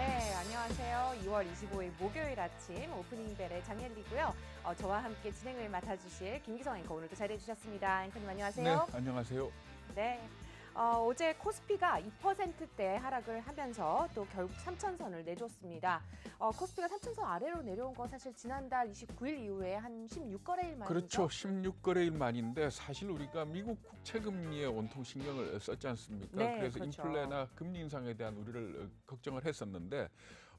네, 안녕하세요. 2월 25일 목요일 아침 오프닝 벨의 장엘리고요. 저와 함께 진행을 맡아주실 김기성 앵커 오늘도 자리해 주셨습니다. 앵커님 안녕하세요. 네, 안녕하세요. 네. 어제 코스피가 2%대 하락을 하면서 또 결국 3천선을 내줬습니다. 코스피가 3천선 아래로 내려온 건 사실 지난달 29일 이후에 한 16거래일 만이죠? 그렇죠. 16거래일 만인데 사실 우리가 미국 국채 금리에 온통 신경을 썼지 않습니까? 네, 그래서 그렇죠. 인플레나 금리 인상에 대한 우려를 걱정을 했었는데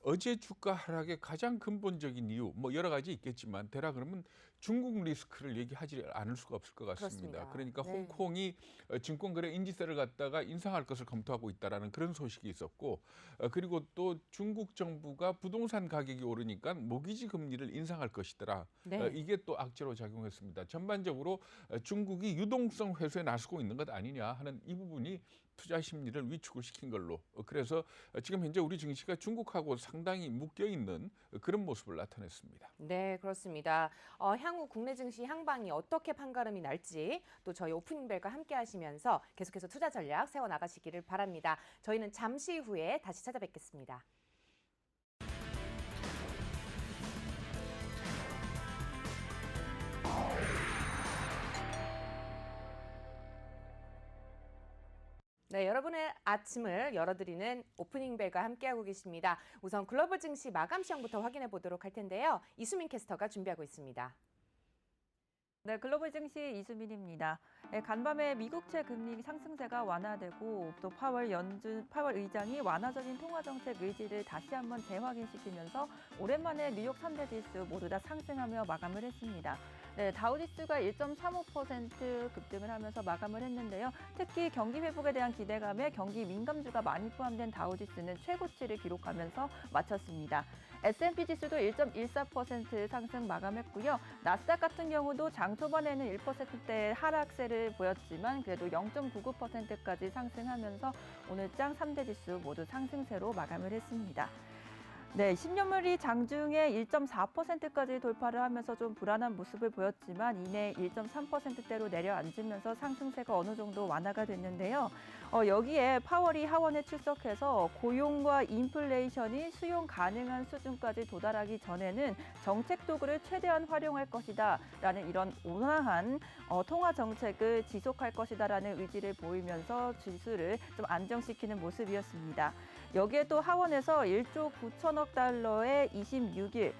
어제 주가 하락의 가장 근본적인 이유 뭐 여러 가지 있겠지만 대략 그러면 중국 리스크를 얘기하지 않을 수가 없을 것 같습니다. 그렇습니다. 그러니까 네. 홍콩이 증권거래 인지세를 갖다가 인상할 것을 검토하고 있다라는 그런 소식이 있었고 그리고 또 중국 정부가 부동산 가격이 오르니까 모기지 금리를 인상할 것이더라. 네. 이게 또 악재로 작용했습니다. 전반적으로 중국이 유동성 회수에 나서고 있는 것 아니냐 하는 이 부분이 투자 심리를 위축을 시킨 걸로 그래서 지금 현재 우리 증시가 중국하고 상당히 묶여 있는 그런 모습을 나타냈습니다. 네, 그렇습니다. 향후 국내 증시 향방이 어떻게 판가름이 날지 또 저희 오프닝벨과 함께 하시면서 계속해서 투자 전략 세워나가시기를 바랍니다. 저희는 잠시 후에 다시 찾아뵙겠습니다. 네, 여러분의 아침을 열어드리는 오프닝벨과 함께하고 계십니다. 우선 글로벌 증시 마감 시황부터 확인해 보도록 할 텐데요. 이수민 캐스터가 준비하고 있습니다. 네, 글로벌 증시 이수민입니다. 네, 간밤에 미국채 금리 상승세가 완화되고 또 파월 의장이 완화적인 통화 정책 의지를 다시 한번 재확인시키면서 오랜만에 뉴욕 3대 지수 모두 다 상승하며 마감을 했습니다. 네, 다우지수가 1.35% 급등을 하면서 마감을 했는데요. 특히 경기 회복에 대한 기대감에 경기 민감주가 많이 포함된 다우지수는 최고치를 기록하면서 마쳤습니다. S&P 지수도 1.14% 상승 마감했고요. 나스닥 같은 경우도 장 초반에는 1%대 하락세를 보였지만 그래도 0.99%까지 상승하면서 오늘장 3대 지수 모두 상승세로 마감을 했습니다. 네, 10년물이 장중에 1.4%까지 돌파를 하면서 좀 불안한 모습을 보였지만 이내 1.3%대로 내려앉으면서 상승세가 어느 정도 완화가 됐는데요. 여기에 파월이 하원에 출석해서 고용과 인플레이션이 수용 가능한 수준까지 도달하기 전에는 정책 도구를 최대한 활용할 것이다 라는 이런 온화한 통화 정책을 지속할 것이다 라는 의지를 보이면서 지수를 좀 안정시키는 모습이었습니다. 여기에 또 하원에서 1조 9천억 달러의 26일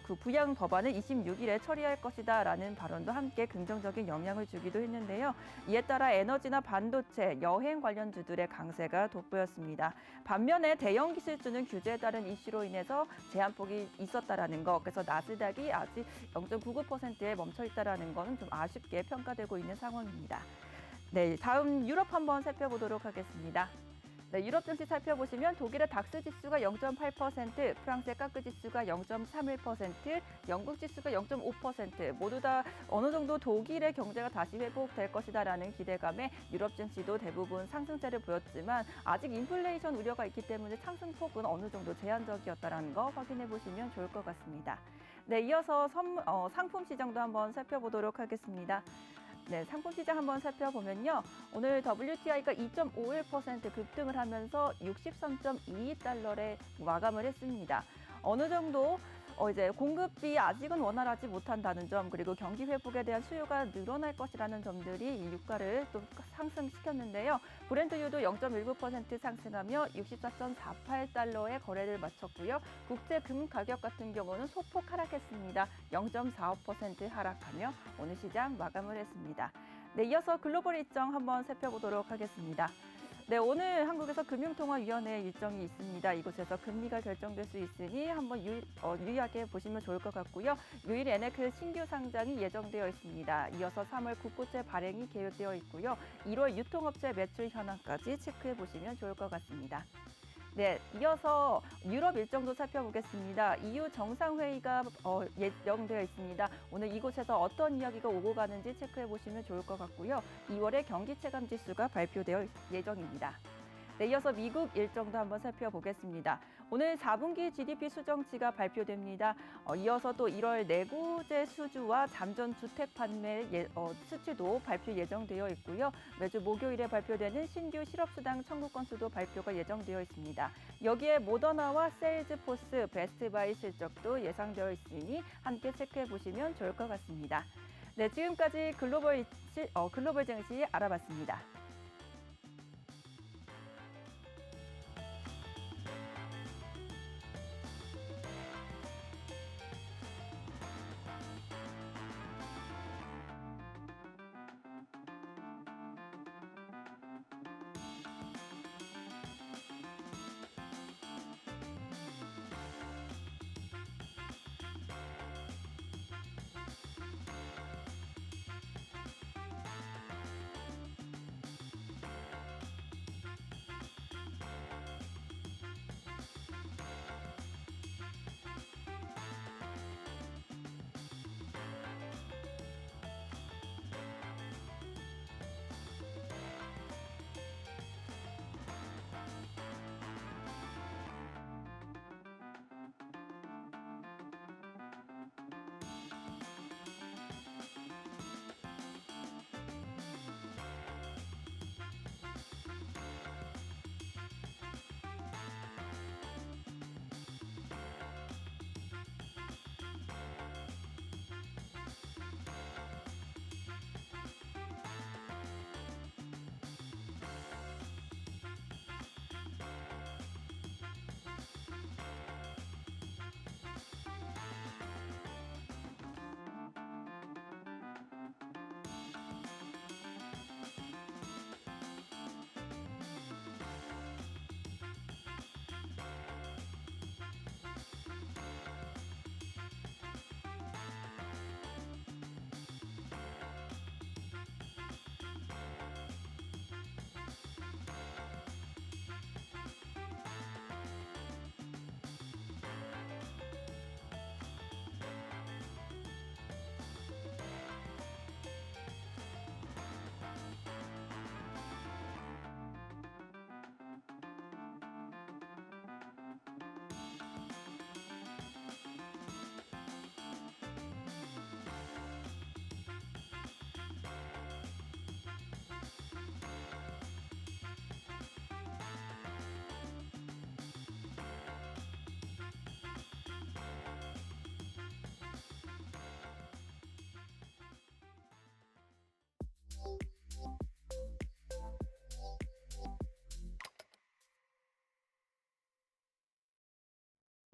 그 부양 법안을 26일에 처리할 것이다라는 발언도 함께 긍정적인 영향을 주기도 했는데요. 이에 따라 에너지나 반도체, 여행 관련주들의 강세가 돋보였습니다. 반면에 대형 기술주는 규제에 따른 이슈로 인해서 제한폭이 있었다라는 것, 그래서 나스닥이 아직 0.99%에 멈춰 있다라는 것은 좀 아쉽게 평가되고 있는 상황입니다. 네, 다음 유럽 한번 살펴보도록 하겠습니다. 네, 유럽 증시 살펴보시면 독일의 닥스 지수가 0.8%, 프랑스의 까크 지수가 0.31%, 영국 지수가 0.5% 모두 다 어느 정도 독일의 경제가 다시 회복될 것이다라는 기대감에 유럽 증시도 대부분 상승세를 보였지만 아직 인플레이션 우려가 있기 때문에 상승폭은 어느 정도 제한적이었다라는 거 확인해 보시면 좋을 것 같습니다. 네, 이어서 상품 시장도 한번 살펴보도록 하겠습니다. 네, 상품 시장 한번 살펴보면요. 오늘 WTI가 2.51% 급등을 하면서 63.22달러에 마감을 했습니다. 어느 정도 이제 공급이 아직은 원활하지 못한다는 점, 그리고 경기 회복에 대한 수요가 늘어날 것이라는 점들이 이 유가를 또 상승시켰는데요. 브렌트유도 0.19% 상승하며 64.48달러에 거래를 마쳤고요. 국제 금 가격 같은 경우는 소폭 하락했습니다. 0.45% 하락하며 오늘 시장 마감을 했습니다. 네, 이어서 글로벌 일정 한번 살펴보도록 하겠습니다. 네, 오늘 한국에서 금융통화위원회 일정이 있습니다. 이곳에서 금리가 결정될 수 있으니 한번 유의하게 보시면 좋을 것 같고요. 요일 엔에크 신규 상장이 예정되어 있습니다. 이어서 3월 국고채 발행이 계획되어 있고요. 1월 유통업체 매출 현황까지 체크해 보시면 좋을 것 같습니다. 네, 이어서 유럽 일정도 살펴보겠습니다. EU 정상회의가 예정되어 있습니다. 오늘 이곳에서 어떤 이야기가 오고 가는지 체크해 보시면 좋을 것 같고요. 2월에 경기 체감 지수가 발표될 예정입니다. 네, 이어서 미국 일정도 한번 살펴보겠습니다. 오늘 4분기 GDP 수정치가 발표됩니다. 이어서 또 1월 내구재 수주와 잠전 주택 판매 수치도 발표 예정되어 있고요. 매주 목요일에 발표되는 신규 실업수당 청구 건수도 발표가 예정되어 있습니다. 여기에 모더나와 세일즈포스, 베스트바이 실적도 예상되어 있으니 함께 체크해 보시면 좋을 것 같습니다. 네, 지금까지 글로벌 증시 알아봤습니다.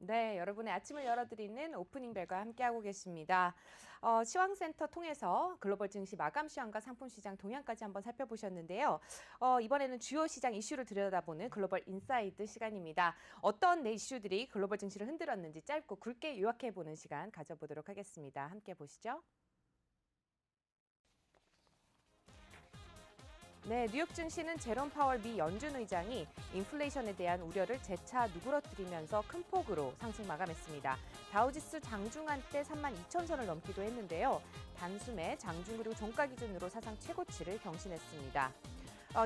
네, 여러분의 아침을 열어드리는 오프닝 벨과 함께하고 계십니다. 시황센터 통해서 글로벌 증시 마감 시황과 상품 시장 동향까지 한번 살펴보셨는데요. 이번에는 주요 시장 이슈를 들여다보는 글로벌 인사이드 시간입니다. 어떤 이슈들이 글로벌 증시를 흔들었는지 짧고 굵게 요약해보는 시간 가져보도록 하겠습니다. 함께 보시죠. 네, 뉴욕 증시는 제롬 파월 미 연준 의장이 인플레이션에 대한 우려를 재차 누그러뜨리면서 큰 폭으로 상승 마감했습니다. 다우지수 장중한 때 32,000선을 넘기도 했는데요. 단숨에 장중 그리고 종가 기준으로 사상 최고치를 경신했습니다.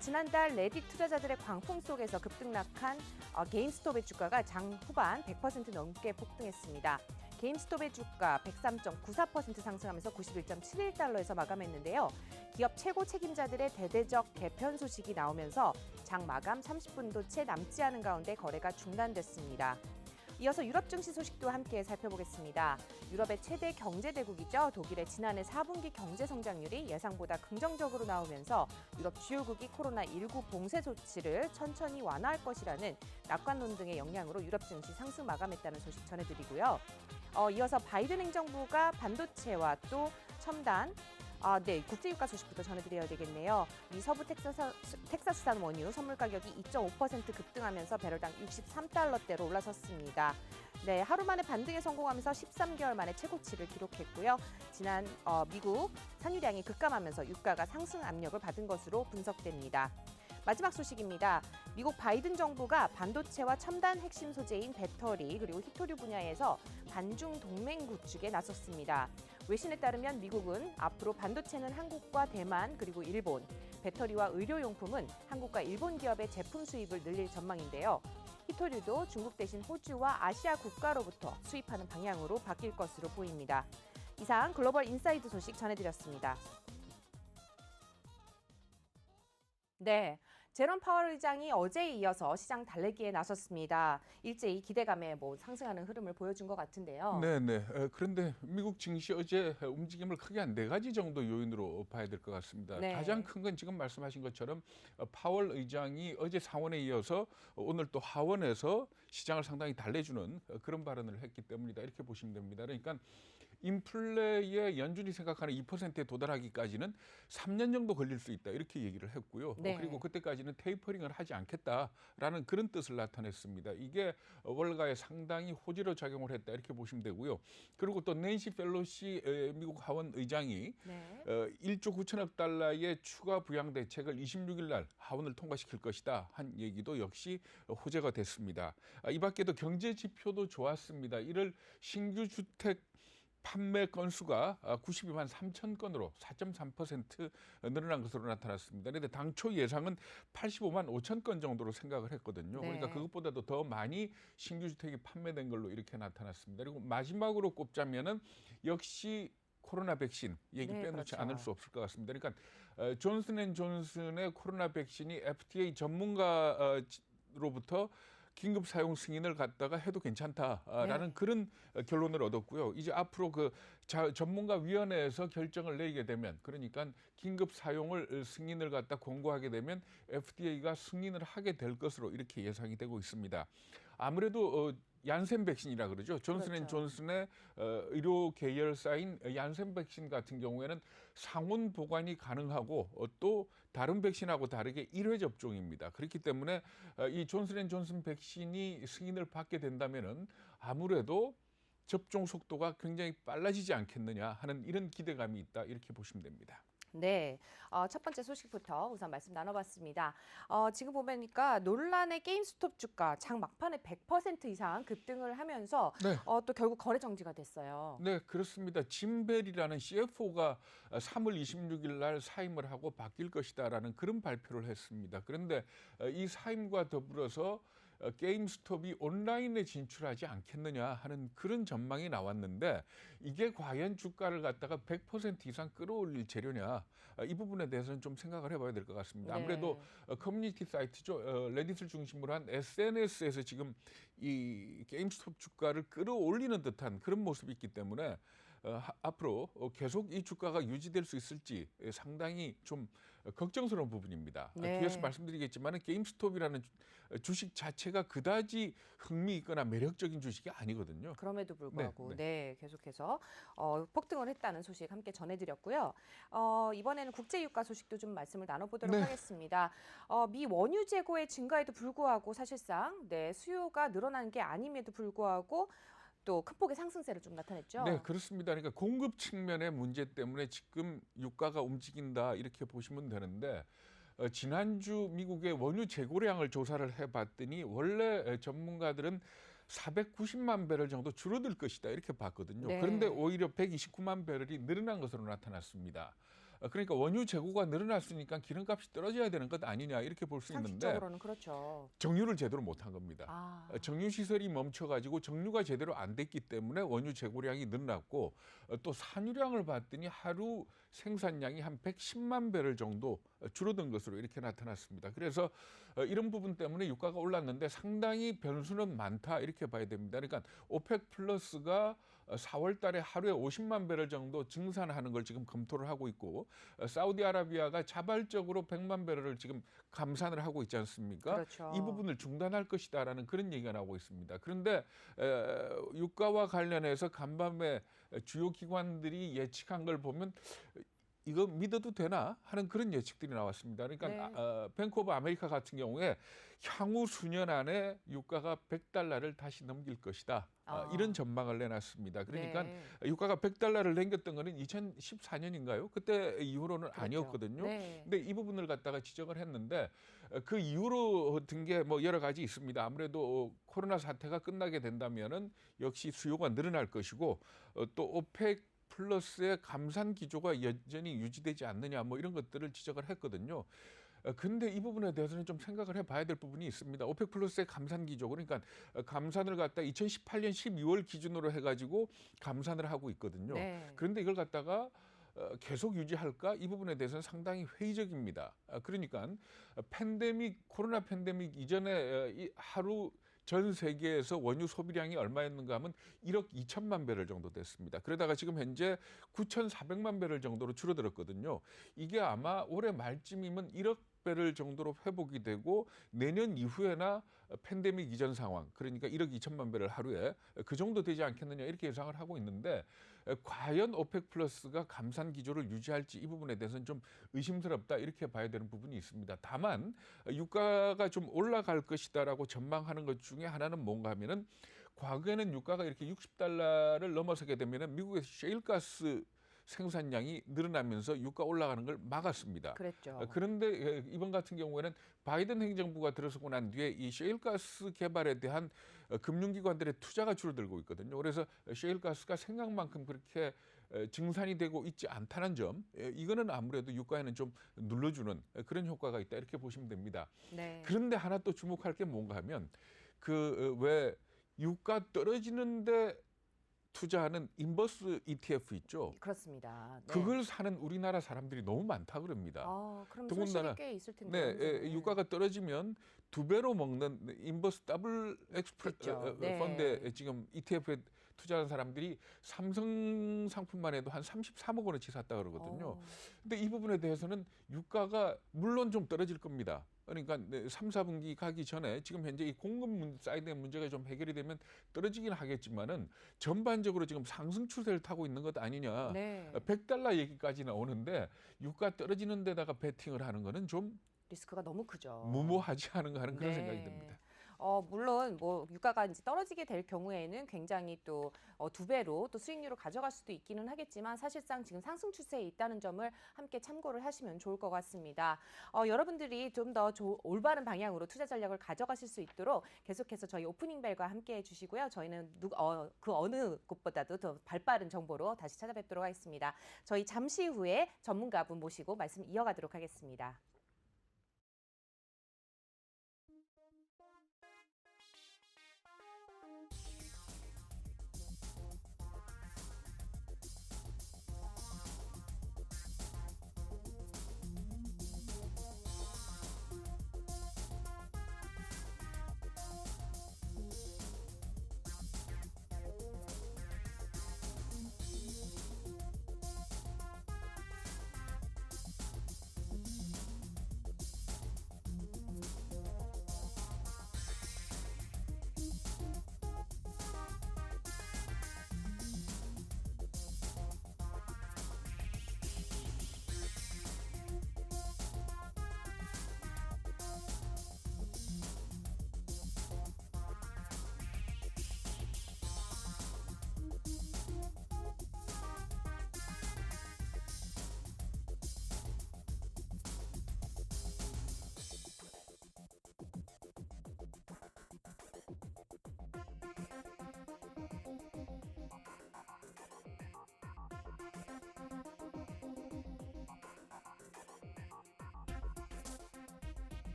지난달 레딧 투자자들의 광풍 속에서 급등락한 게임스톱의 주가가 장 후반 100% 넘게 폭등했습니다. 게임스톱의 주가 103.94% 상승하면서 91.71달러에서 마감했는데요. 기업 최고 책임자들의 대대적 개편 소식이 나오면서 장 마감 30분도 채 남지 않은 가운데 거래가 중단됐습니다. 이어서 유럽 증시 소식도 함께 살펴보겠습니다. 유럽의 최대 경제 대국이죠. 독일의 지난해 4분기 경제 성장률이 예상보다 긍정적으로 나오면서 유럽 주요국이 코로나19 봉쇄 조치를 천천히 완화할 것이라는 낙관론 등의 영향으로 유럽 증시 상승 마감했다는 소식 전해드리고요. 이어서 바이든 행정부가 반도체와 또 첨단 국제유가 소식부터 전해드려야 되겠네요. 미 서부 텍사스산 원유 선물 가격이 2.5% 급등하면서 배럴당 63달러대로 올라섰습니다. 네, 하루 만에 반등에 성공하면서 13개월 만에 최고치를 기록했고요. 지난 미국 산유량이 급감하면서 유가가 상승 압력을 받은 것으로 분석됩니다. 마지막 소식입니다. 미국 바이든 정부가 반도체와 첨단 핵심 소재인 배터리 그리고 히토류 분야에서 반중 동맹 구축에 나섰습니다. 외신에 따르면 미국은 앞으로 반도체는 한국과 대만 그리고 일본, 배터리와 의료용품은 한국과 일본 기업의 제품 수입을 늘릴 전망인데요. 히토류도 중국 대신 호주와 아시아 국가로부터 수입하는 방향으로 바뀔 것으로 보입니다. 이상 글로벌 인사이드 소식 전해드렸습니다. 네, 제롬 파월 의장이 어제에 이어서 시장 달래기에 나섰습니다. 일제히 기대감에 상승하는 흐름을 보여준 것 같은데요. 네네. 그런데 미국 증시 어제 움직임을 크게 한 4가지 정도 요인으로 봐야 될 것 같습니다. 네. 가장 큰 건 지금 말씀하신 것처럼 파월 의장이 어제 상원에 이어서 오늘 또 하원에서 시장을 상당히 달래주는 그런 발언을 했기 때문이다. 이렇게 보시면 됩니다. 그러니까 인플레의 연준이 생각하는 2%에 도달하기까지는 3년 정도 걸릴 수 있다. 이렇게 얘기를 했고요. 네. 그리고 그때까지는 테이퍼링을 하지 않겠다라는 그런 뜻을 나타냈습니다. 이게 월가에 상당히 호재로 작용을 했다. 이렇게 보시면 되고요. 그리고 또 낸시 펠로시 미국 하원 의장이 네. 1조 9천억 달러의 추가 부양 대책을 26일 날 하원을 통과시킬 것이다 한 얘기도 역시 호재가 됐습니다. 이 밖에도 경제 지표도 좋았습니다. 1월 신규 주택 판매 건수가 92만 3천 건으로 4.3% 늘어난 것으로 나타났습니다. 그런데 당초 예상은 85만 5천 건 정도로 생각을 했거든요. 네. 그러니까 그것보다도 더 많이 신규 주택이 판매된 걸로 이렇게 나타났습니다. 그리고 마지막으로 꼽자면은 역시 코로나 백신 얘기 네, 빼놓지 그렇죠. 않을 수 없을 것 같습니다. 그러니까 존슨앤존슨의 코로나 백신이 FDA 전문가로부터 긴급 사용 승인을 갖다가 해도 괜찮다라는 네. 그런 결론을 얻었고요. 이제 앞으로 전문가 위원회에서 결정을 내리게 되면, 그러니까 긴급 사용을 승인을 갖다 공고하게 되면 FDA가 승인을 하게 될 것으로 이렇게 예상이 되고 있습니다. 아무래도 얀센 백신이라 그러죠. 존슨앤존슨의 의료 계열사인 얀센 백신 같은 경우에는 상온 보관이 가능하고 또 다른 백신하고 다르게 1회 접종입니다. 그렇기 때문에 이 존슨앤존슨 백신이 승인을 받게 된다면은 아무래도 접종 속도가 굉장히 빨라지지 않겠느냐 하는 이런 기대감이 있다. 이렇게 보시면 됩니다. 네, 첫 번째 소식부터 우선 말씀 나눠봤습니다. 지금 보니까 논란의 게임스톱 주가 장 막판에 100% 이상 급등을 하면서 네. 또 결국 거래 정지가 됐어요. 네, 그렇습니다. 짐 벨이라는 CFO가 3월 26일 날 사임을 하고 바뀔 것이다라는 그런 발표를 했습니다. 그런데 이 사임과 더불어서 게임스톱이 온라인에 진출하지 않겠느냐 하는 그런 전망이 나왔는데 이게 과연 주가를 갖다가 100% 이상 끌어올릴 재료냐, 이 부분에 대해서는 좀 생각을 해봐야 될 것 같습니다. 네. 아무래도 커뮤니티 사이트죠. 레딧을 중심으로 한 SNS에서 지금 이 게임스톱 주가를 끌어올리는 듯한 그런 모습이 있기 때문에 앞으로 계속 이 주가가 유지될 수 있을지 상당히 좀 걱정스러운 부분입니다. 네. 뒤에서 말씀드리겠지만 게임스톱이라는 주식 자체가 그다지 흥미 있거나 매력적인 주식이 아니거든요. 그럼에도 불구하고 네, 네, 계속해서 폭등을 했다는 소식 함께 전해드렸고요. 이번에는 국제유가 소식도 좀 말씀을 나눠보도록 네. 하겠습니다. 미 원유 재고의 증가에도 불구하고 사실상 수요가 늘어난 게 아님에도 불구하고 또 큰 폭의 상승세를 좀 나타냈죠. 네, 그렇습니다. 그러니까 공급 측면의 문제 때문에 지금 유가가 움직인다 이렇게 보시면 되는데 지난주 미국의 원유 재고량을 조사를 해봤더니 원래 전문가들은 490만 배럴 정도 줄어들 것이다 이렇게 봤거든요. 네. 그런데 오히려 129만 배럴이 늘어난 것으로 나타났습니다. 그러니까 원유 재고가 늘어났으니까 기름값이 떨어져야 되는 것 아니냐 이렇게 볼 수 있는데 상식적으로는 그렇죠. 정유를 제대로 못한 겁니다. 정유 시설이 멈춰가지고 정유가 제대로 안 됐기 때문에 원유 재고량이 늘어났고 또 산유량을 봤더니 하루 생산량이 한 110만 배럴 정도 줄어든 것으로 이렇게 나타났습니다. 그래서 이런 부분 때문에 유가가 올랐는데 상당히 변수는 많다 이렇게 봐야 됩니다. 그러니까 오펙 플러스가 4월 달에 하루에 50만 배럴 정도 증산하는 걸 지금 검토를 하고 있고 사우디아라비아가 자발적으로 100만 배럴을 지금 감산을 하고 있지 않습니까? 그렇죠. 이 부분을 중단할 것이다라는 그런 얘기가 나오고 있습니다. 그런데 유가와 관련해서 간밤에 주요 기관들이 예측한 걸 보면 이거 믿어도 되나 하는 그런 예측들이 나왔습니다. 그러니까 네. 뱅크 오브 아메리카 같은 경우에 향후 수년 안에 유가가 100달러를 다시 넘길 것이다. 이런 전망을 내놨습니다. 그러니까 네. 유가가 100달러를 넘겼던 거는 2014년인가요? 그때 이후로는 그렇죠. 아니었거든요. 네. 근데 이 부분을 갖다가 지적을 했는데 그 이후로 든 게 뭐 여러 가지 있습니다. 아무래도 코로나 사태가 끝나게 된다면은 역시 수요가 늘어날 것이고 또 오펙 플러스의 감산 기조가 여전히 유지되지 않느냐 뭐 이런 것들을 지적을 했거든요. 근데 이 부분에 대해서는 좀 생각을 해봐야 될 부분이 있습니다. 오펙 플러스의 감산 기조 그러니까 감산을 갖다 2018년 12월 기준으로 해가지고 감산을 하고 있거든요. 네. 그런데 이걸 갖다가 계속 유지할까? 이 부분에 대해서는 상당히 회의적입니다. 그러니까 코로나 팬데믹 이전에 이 하루 전 세계에서 원유 소비량이 얼마였는가 하면 1억 2천만 배럴 정도 됐습니다. 그러다가 지금 현재 9,400만 배럴 정도로 줄어들었거든요. 이게 아마 올해 말쯤이면 1억 배럴 정도로 회복이 되고 내년 이후에나 팬데믹 이전 상황 그러니까 1억 2천만 배럴 하루에 그 정도 되지 않겠느냐 이렇게 예상을 하고 있는데 과연 오펙 플러스가 감산 기조를 유지할지 이 부분에 대해서는 좀 의심스럽다 이렇게 봐야 되는 부분이 있습니다. 다만 유가가 좀 올라갈 것이다라고 전망하는 것 중에 하나는 뭔가 하면은 과거에는 유가가 이렇게 60달러를 넘어서게 되면은 미국의 셰일가스 생산량이 늘어나면서 유가 올라가는 걸 막았습니다. 그랬죠. 그런데 이번 같은 경우에는 바이든 행정부가 들어서고 난 뒤에 이 셰일가스 개발에 대한 금융기관들의 투자가 줄어들고 있거든요. 그래서 셰일가스가 생각만큼 그렇게 증산이 되고 있지 않다는 점, 이거는 아무래도 유가에는 좀 눌러주는 그런 효과가 있다 이렇게 보시면 됩니다. 네. 그런데 하나 또 주목할 게 뭔가 하면 그 왜 유가 떨어지는데 투자하는 인버스 ETF 있죠. 그렇습니다. 네. 그걸 사는 우리나라 사람들이 너무 많다 그럽니다. 그럼 더군다나 손실이 꽤 있을 텐데. 네, 유가가 떨어지면 2배로 먹는 인버스 더블 그렇죠. 네. 펀드에 지금 ETF에 투자한 사람들이 삼성 상품만 해도 한 33억 원어치 샀다 그러거든요. 근데 이 부분에 대해서는 유가가 물론 좀 떨어질 겁니다. 그러니까 3, 4분기 가기 전에 지금 현재 이 공급 사이드의 문제가 좀 해결이 되면 떨어지긴 하겠지만은 전반적으로 지금 상승 추세를 타고 있는 것 아니냐. 네. 100달러 얘기까지 나오는데 유가 떨어지는 데다가 베팅을 하는 거는 좀 리스크가 너무 크죠. 무모하지 않은가 하는 그런 네. 생각이 듭니다. 물론 뭐 유가가 이제 떨어지게 될 경우에는 굉장히 또 2배로 또 수익률을 가져갈 수도 있기는 하겠지만 사실상 지금 상승 추세에 있다는 점을 함께 참고를 하시면 좋을 것 같습니다. 여러분들이 좀 더 올바른 방향으로 투자 전략을 가져가실 수 있도록 계속해서 저희 오프닝 벨과 함께 해주시고요. 저희는 그 어느 곳보다도 더 발빠른 정보로 다시 찾아뵙도록 하겠습니다. 저희 잠시 후에 전문가분 모시고 말씀 이어가도록 하겠습니다.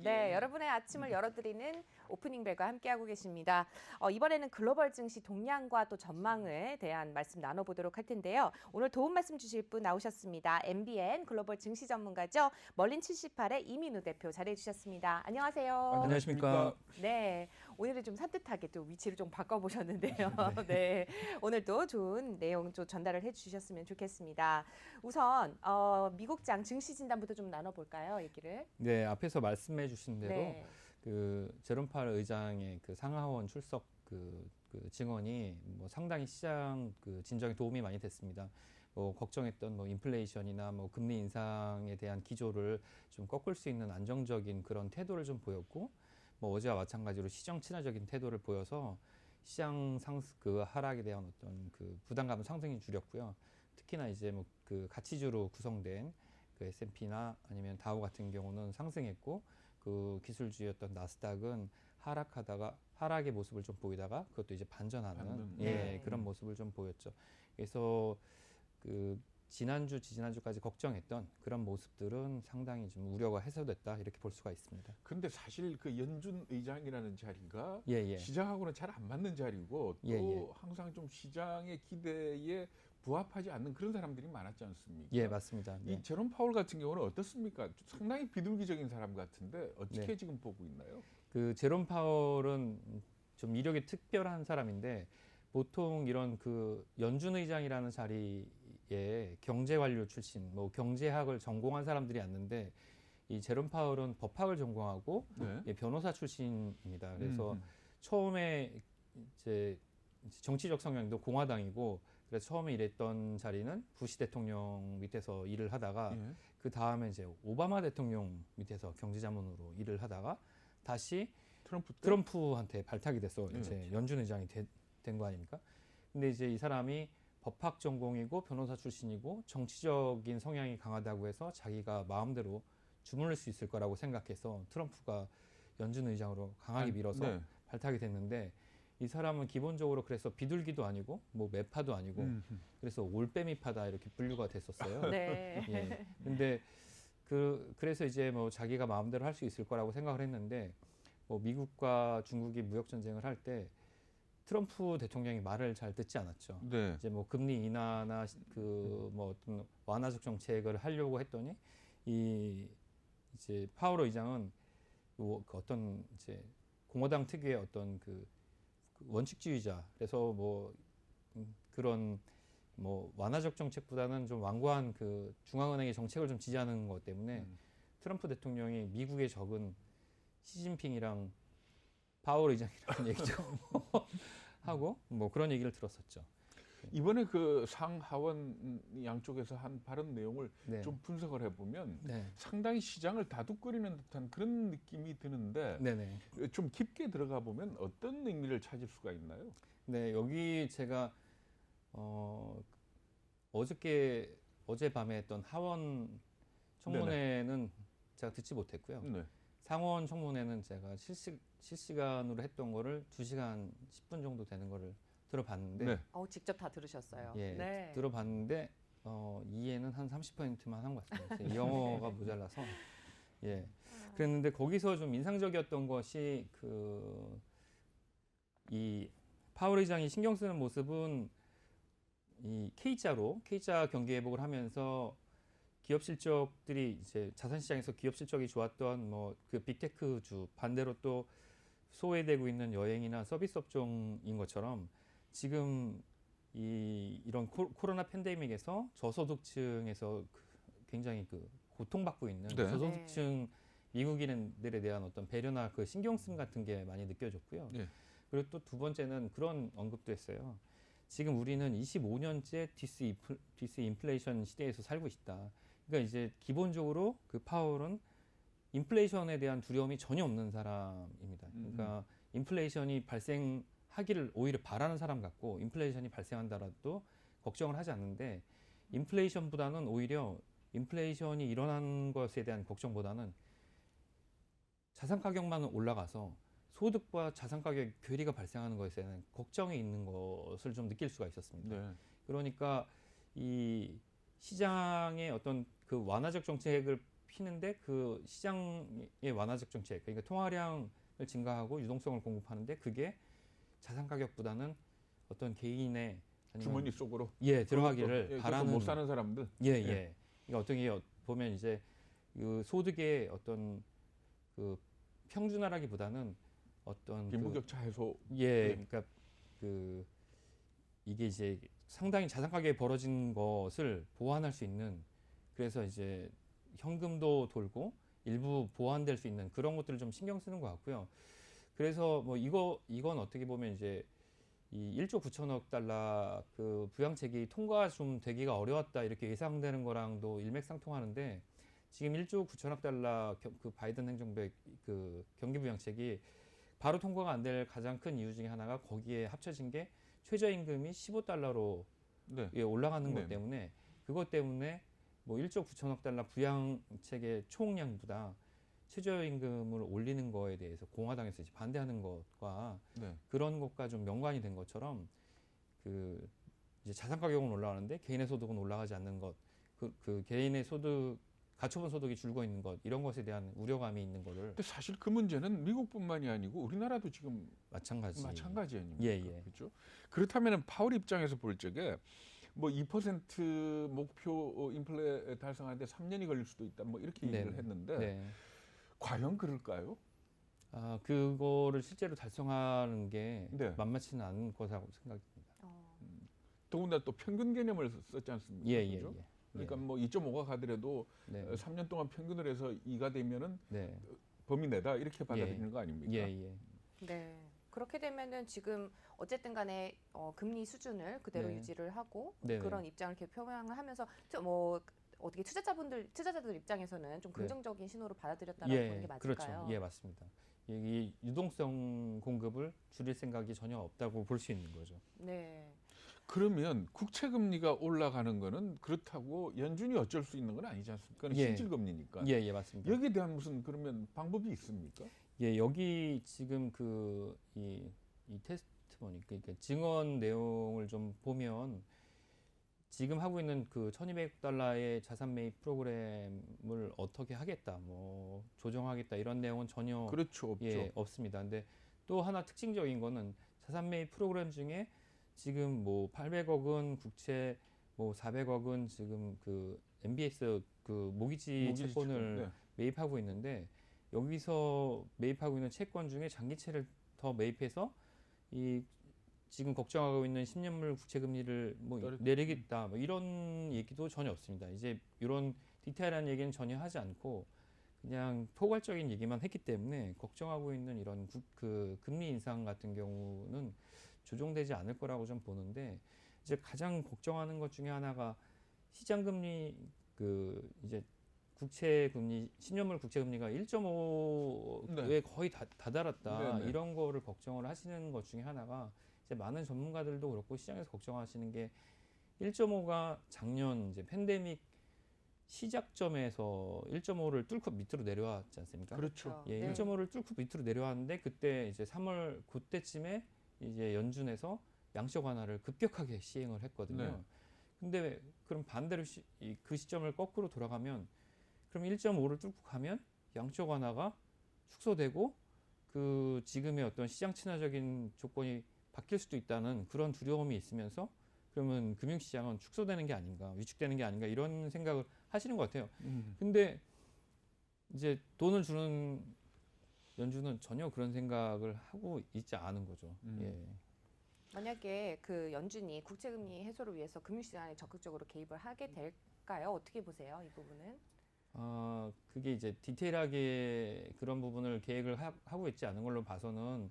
네, 여러분의 아침을 열어드리는 오프닝 벨과 함께하고 계십니다. 이번에는 글로벌 증시 동향과 또 전망에 대한 말씀 나눠보도록 할 텐데요. 오늘 도움 말씀 주실 분 나오셨습니다. MBN 글로벌 증시 전문가죠. 멀린 78의 이민우 대표 자리해 주셨습니다. 안녕하세요. 안녕하십니까. 네, 오늘은 좀 산뜻하게 또 위치를 좀 바꿔보셨는데요. 네, 오늘도 좋은 내용 좀 전달을 해주셨으면 좋겠습니다. 우선 미국장 증시 진단부터 좀 나눠볼까요, 얘기를? 네, 앞에서 말씀해 주신 대로 네. 그 제롬 파월 의장의 그 상하원 출석 그 증언이 뭐 상당히 시장 그 진정에 도움이 많이 됐습니다. 뭐 걱정했던 뭐 인플레이션이나 뭐 금리 인상에 대한 기조를 좀 꺾을 수 있는 안정적인 그런 태도를 좀 보였고, 뭐 어제와 마찬가지로 시장 친화적인 태도를 보여서 시장 그 하락에 대한 어떤 그 부담감을 상당히 줄였고요. 특히나 이제 뭐 그 가치주로 구성된 그 S&P나 아니면 다우 같은 경우는 상승했고, 그 기술주였던 나스닥은 하락하다가 하락의 모습을 좀 보이다가 그것도 이제 반전하는 네. 그런 모습을 좀 보였죠. 그래서 그 지난주, 지지난주까지 걱정했던 그런 모습들은 상당히 좀 우려가 해소됐다 이렇게 볼 수가 있습니다. 근데 사실 그 연준 의장이라는 자리가 예. 시장하고는 잘 안 맞는 자리고 또 예. 항상 좀 시장의 기대에 부합하지 않는 그런 사람들이 많았지 않습니까? 예, 맞습니다. 이 네. 제롬 파월 같은 경우는 어떻습니까? 상당히 비둘기적인 사람 같은데 어떻게 네. 지금 보고 있나요? 그 제롬 파월은 좀 이력이 특별한 사람인데, 보통 이런 그 연준 의장이라는 자리에 경제 관료 출신, 뭐 경제학을 전공한 사람들이 앉는데, 이 제롬 파월은 법학을 전공하고 네. 예, 변호사 출신입니다. 그래서 처음에 이제 정치적 성향도 공화당이고, 그래서 처음에 일했던 자리는 부시 대통령 밑에서 일을 하다가 예. 그 다음에 이제 오바마 대통령 밑에서 경제자문으로 일을 하다가 다시 트럼프 때? 트럼프한테 발탁이 돼서 네, 이제 그렇죠. 연준 의장이 된 거 아닙니까? 근데 이제 이 사람이 법학 전공이고 변호사 출신이고 정치적인 성향이 강하다고 해서 자기가 마음대로 주물릴 수 있을 거라고 생각해서 트럼프가 연준 의장으로 강하게 밀어서 네. 발탁이 됐는데, 이 사람은 기본적으로 그래서 비둘기도 아니고 뭐 매파도 아니고 그래서 올빼미파다 이렇게 분류가 됐었어요. 네. 예. 근데 그래서 이제 뭐 자기가 마음대로 할 수 있을 거라고 생각을 했는데, 뭐 미국과 중국이 무역 전쟁을 할 때 트럼프 대통령이 말을 잘 듣지 않았죠. 네. 이제 뭐 금리 인하나 그 뭐 어떤 완화적 정책을 하려고 했더니 이제 파월 의장은 그 어떤 이제 공화당 특유의 어떤 그 원칙주의자, 그래서 뭐 그런 뭐 완화적 정책보다는 좀 완고한 그 중앙은행의 정책을 좀 지지하는 것 때문에 트럼프 대통령이 미국의 적은 시진핑이랑 파월 의장이라는 얘기 좀 하고 뭐 그런 얘기를 들었었죠. 이번에 그 상하원 양쪽에서 한 발언 내용을 네. 좀 분석을 해보면 네. 상당히 시장을 다독거리는 듯한 그런 느낌이 드는데 네네. 좀 깊게 들어가 보면 어떤 의미를 찾을 수가 있나요? 네, 여기 제가 어젯밤에 했던 하원 청문회는 제가 듣지 못했고요. 네. 상원 청문회는 제가 실시간으로 했던 거를 2시간 10분 정도 되는 거를 들어봤는데, 네. 직접 다 들으셨어요. 예, 네. 들어봤는데 이해는 한 30%만 한 것 같습니다. 제 영어가 모자라서. 예. 그랬는데 거기서 좀 인상적이었던 것이 이 파월 의장이 신경 쓰는 모습은 이 K자 경기 회복을 하면서 기업 실적들이 이제 자산 시장에서 기업 실적이 좋았던 뭐 그 빅테크주, 반대로 또 소외되고 있는 여행이나 서비스 업종인 것처럼 지금 이런 코로나 팬데믹에서 저소득층에서 굉장히 고통받고 있는 네. 저소득층 미국인들에 대한 어떤 배려나 그 신경씀 같은 게 많이 느껴졌고요. 네. 그리고 또 두 번째는 그런 언급도 했어요. 지금 우리는 25년째 디스인플레이션 시대에서 살고 있다. 그러니까 이제 기본적으로 그 파월은 인플레이션에 대한 두려움이 전혀 없는 사람입니다. 그러니까 인플레이션이 발생하기를 오히려 바라는 사람 같고, 인플레이션이 발생한다라도 걱정을 하지 않는데, 인플레이션보다는 오히려 인플레이션이 일어난 것에 대한 걱정보다는 자산 가격만 올라가서 소득과 자산 가격 괴리가 발생하는 것에 대한 걱정이 있는 것을 좀 느낄 수가 있었습니다. 네. 그러니까 이 시장의 어떤 그 완화적 정책을 피는데, 그 시장의 완화적 정책, 그러니까 통화량 증가하고 유동성을 공급하는데 그게 자산 가격보다는 어떤 개인의 아니면 주머니 속으로 들어가기를 그것도 바라는 못 사는 사람들. 그러니까 어떻게 보면 이제 그 소득의 어떤 그 평준화라기보다는 어떤 빈부격차 해소. 그러니까 그 이게 이제 상당히 자산 가격이 벌어진 것을 보완할 수 있는 그래서 이제 현금도 돌고 일부 보완될 수 있는 그런 것들을 좀 신경 쓰는 것 같고요. 그래서 뭐 이건 어떻게 보면 이제 이 1조 9천억 달러 그 부양책이 통과 좀 되기가 어려웠다 이렇게 예상되는 거랑도 일맥상통하는데 지금 1조 9천억 달러 그 바이든 행정부의 그 경기 부양책이 바로 통과가 안 될 가장 큰 이유 중에 하나가 거기에 합쳐진 게 최저임금이 15달러로 올라가는 것 때문에 그것 때문에 뭐 1조 9천억 달러 부양책의 총량보다 최저임금을 올리는 거에 대해서 공화당에서 이제 반대하는 것과 그런 것과 좀 연관이 된 것처럼 그 이제 자산 가격은 올라가는데 개인의 소득은 올라가지 않는 것, 그 개인의 소득 가처분 소득이 줄고 있는 것 이런 것에 대한 우려감이 있는 거를. 근데 사실 그 문제는 미국뿐만이 아니고 우리나라도 지금 마찬가지 아닙니까? 그렇죠? 그렇다면 파월 입장에서 볼 적에 뭐 2% 목표 인플레 달성하는데 3년이 걸릴 수도 있다. 뭐 이렇게 얘기를 했는데 과연 그럴까요? 그거를 실제로 달성하는 게 만만치는 않은 거라고 생각됩니다. 더군다나 또 평균 개념을 썼지 않습니까? 그렇죠? 그러니까 뭐 2.5가 가더라도 3년 동안 평균을 해서 2가 되면은 범위 내다 이렇게 받아들이는 거 아닙니까? 네. 그렇게 되면은 지금 어쨌든 간에 금리 수준을 그대로 유지를 하고 그런 입장을 이렇게 표명을 하면서 뭐 어떻게 투자자들 입장에서는 좀 긍정적인 신호로 받아들였다라고 보는 게 맞을까요? 그렇죠. 맞습니다. 이 유동성 공급을 줄일 생각이 전혀 없다고 볼 수 있는 거죠. 네. 그러면 국채 금리가 올라가는 거는 그렇다고 연준이 어쩔 수 있는 건 아니지 않습니까? 그건 실질 금리니까. 맞습니다. 여기에 대한 무슨 그러면 방법이 있습니까? 여기 지금 이 테스트머니 그러니까 증언 내용을 좀 보면 지금 하고 있는 그 1,200달러의 자산 매입 프로그램을 어떻게 하겠다, 뭐 조정하겠다 이런 내용은 전혀 없죠. 없습니다. 근데 또 하나 특징적인 거는 자산 매입 프로그램 중에 지금 뭐 800억은 국채, 뭐 400억은 지금 그 MBS 그 모기지 채권을 매입하고 있는데 여기서 매입하고 있는 채권 중에 장기채를 더 매입해서 이 지금 걱정하고 있는 10년물 국채 금리를 뭐 내리겠다 뭐 이런 얘기도 전혀 없습니다. 이제 이런 디테일한 얘기는 전혀 하지 않고 그냥 포괄적인 얘기만 했기 때문에 걱정하고 있는 이런 그 금리 인상 같은 경우는 조정되지 않을 거라고 좀 보는데 이제 가장 걱정하는 것 중에 하나가 시장 금리 그 이제 국채 금리 10년물 국채 금리가 1.5에 거의 다다랐다 이런 거를 걱정을 하시는 것 중에 하나가 이제 많은 전문가들도 그렇고 시장에서 걱정하시는 게 1.5가 작년 이제 팬데믹 시작점에서 1.5를 뚫고 밑으로 내려왔지 않습니까? 그렇죠. 1.5를 뚫고 밑으로 내려왔는데 그때 이제 3월 그때쯤에 이제 연준에서 양적 완화를 급격하게 시행을 했거든요. 근데 그럼 반대로 그 시점을 거꾸로 돌아가면 그럼 1.5를 뚫고 가면 양적 완화가 축소되고 그 지금의 어떤 시장 친화적인 조건이 바뀔 수도 있다는 그런 두려움이 있으면서 그러면 금융시장은 축소되는 게 아닌가, 위축되는 게 아닌가 이런 생각을 하시는 것 같아요. 근데 이제 돈을 주는 연준은 전혀 그런 생각을 하고 있지 않은 거죠. 만약에 그 연준이 국채금리 해소를 위해서 금융시장에 적극적으로 개입을 하게 될까요? 어떻게 보세요, 이 부분은? 그게 이제 디테일하게 그런 부분을 계획을 하고 있지 않은 걸로 봐서는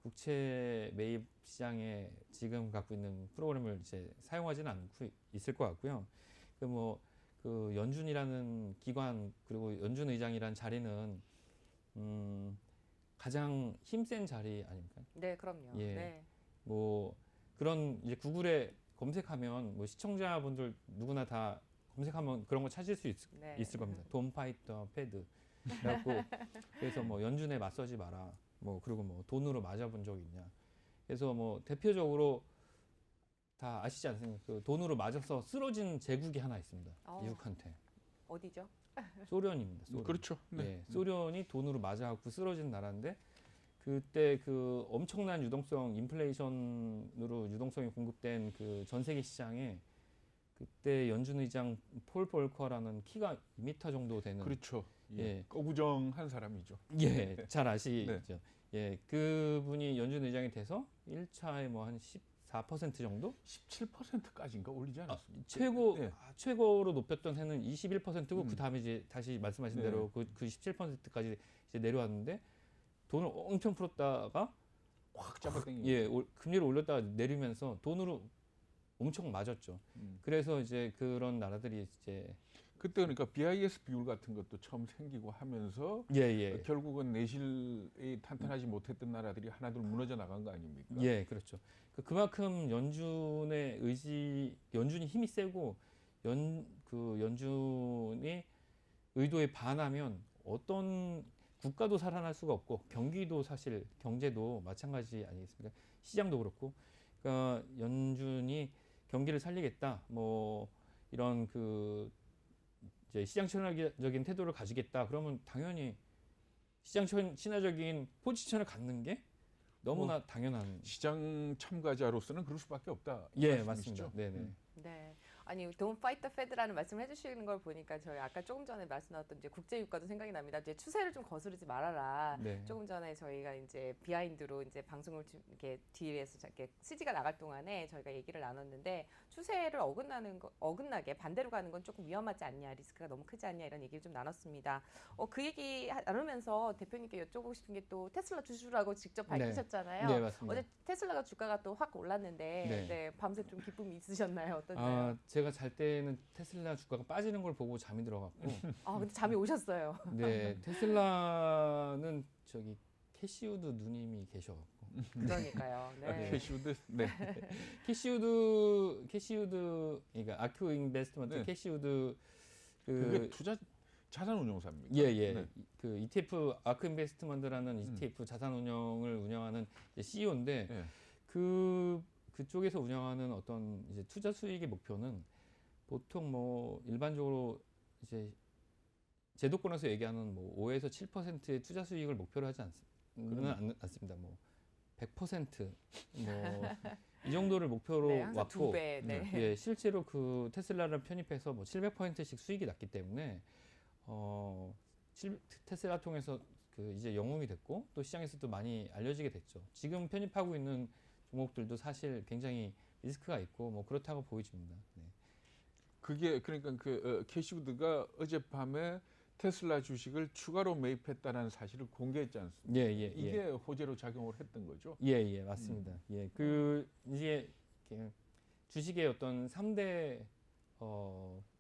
국채 매입 시장에 지금 갖고 있는 프로그램을 이제 사용하지는 않고 있을 것 같고요. 그 연준이라는 기관 그리고 연준 의장이라는 자리는 가장 힘센 자리 아닙니까? 네, 그럼요. 뭐 그런 이제 구글에 검색하면 뭐 시청자분들 누구나 다 검색하면 그런 거 찾을 수 있을 겁니다. 돈 파이터 패드. 그래서 뭐 연준에 맞서지 마라. 뭐 그리고 뭐 돈으로 맞아본 적 있냐. 그래서 뭐 대표적으로 다 아시지 않습니까? 그 돈으로 맞아서 쓰러진 제국이 하나 있습니다. 미국한테. 어디죠? 소련입니다. 소련. 그렇죠. 소련이 돈으로 맞아갖고 쓰러진 나라인데 그때 그 엄청난 유동성, 인플레이션으로 유동성이 공급된 그 전 세계 시장에 그때 연준 의장 폴 볼커라는 키가 2m 정도 되는 그렇죠. 예. 예. 거부정한 사람이죠. 예, 잘 아시죠? 네. 예, 그분이 연준 의장이 돼서 1차에 뭐 한 14% 정도? 17%까지인가 올리지 않았습니까? 예. 최고로 높였던 해는 21%고 음. 그 다음에 이제 다시 말씀하신 네. 대로 그 17%까지 이제 내려왔는데 돈을 엄청 풀었다가 확 잡아당기고. 예, 금리를 올렸다가 내리면서 돈으로 엄청 맞았죠. 그래서 이제 그런 나라들이 이제 그때 그러니까 BIS 비율 같은 것도 처음 생기고 하면서 예. 결국은 내실이 탄탄하지 못했던 나라들이 하나둘 무너져 나간 거 아닙니까? 예, 그렇죠. 그만큼 연준의 연준이 힘이 세고 연준이 의도에 반하면 어떤 국가도 살아날 수가 없고 경기도 사실 경제도 마찬가지 아니겠습니까? 시장도 그렇고, 그러니까 연준이 경기를 살리겠다, 뭐 이런 그 이제 시장 친화적인 태도를 가지겠다. 그러면 당연히 시장 친화적인 포지션을 갖는 게 너무나 당연한. 시장 참가자로서는 그럴 수밖에 없다. 이 예, 말씀이시죠? 맞습니다. 네네. 네. 아니, Don't fight the Fed라는 말씀을 해주시는 걸 보니까 저희 아까 조금 전에 말씀 나왔던 이제 국제유가도 생각이 납니다. 이제 추세를 좀 거스르지 말아라. 네. 조금 전에 저희가 이제 비하인드로 이제 방송을 좀 이렇게 뒤에서 이렇게 CG가 나갈 동안에 저희가 얘기를 나눴는데 추세를 어긋나게 반대로 가는 건 조금 위험하지 않냐, 리스크가 너무 크지 않냐 이런 얘기를 좀 나눴습니다. 그 얘기 나누면서 대표님께 여쭤보고 싶은 게 또 테슬라 주주라고 직접 밝히셨잖아요. 네, 맞습니다. 어제 테슬라가 주가가 또 확 올랐는데 네. 네, 밤새 좀 기쁨이 있으셨나요? 어떠세요? 제가 잘 때는 테슬라 주가가 빠지는 걸 보고 잠이 들어갔고, 근데 잠이 오셨어요. 네, 테슬라는 저기 캐시우드 누님이 계셔갖고, 그러니까요. 네. 캐시우드. 네. 캐시우드, 그러니까 아큐 인베스트먼트 네. 캐시우드 그게 투자 자산 운용사입니까? 예. 네. 그 ETF 아크 인베스트먼트라는 ETF 자산 운용을 운영하는 CEO인데 예. 그쪽에서 운영하는 어떤 이제 투자 수익의 목표는 보통 뭐 일반적으로 이제 제도권에서 얘기하는 뭐 5에서 7%의 투자 수익을 목표로 하지 않습니다. 뭐 100%, 뭐 이 정도를 목표로 네, 항상 왔고, 2배. 네. 예, 실제로 그 테슬라를 편입해서 뭐 700%씩 수익이 났기 때문에 테슬라 통해서 그 이제 영웅이 됐고 또 시장에서도 많이 알려지게 됐죠. 지금 편입하고 있는 종목들도 사실 굉장히 리스크가 있고 뭐 그렇다고 보여집니다. 네. 그게 그러니까 캐시우드가 어젯밤에 테슬라 주식을 추가로 매입했다는 사실을 공개했지 않습니까? 예. 이게 호재로 작용을 했던 거죠. 예, 맞습니다. 예, 그 이제 이렇게 주식의 어떤 3대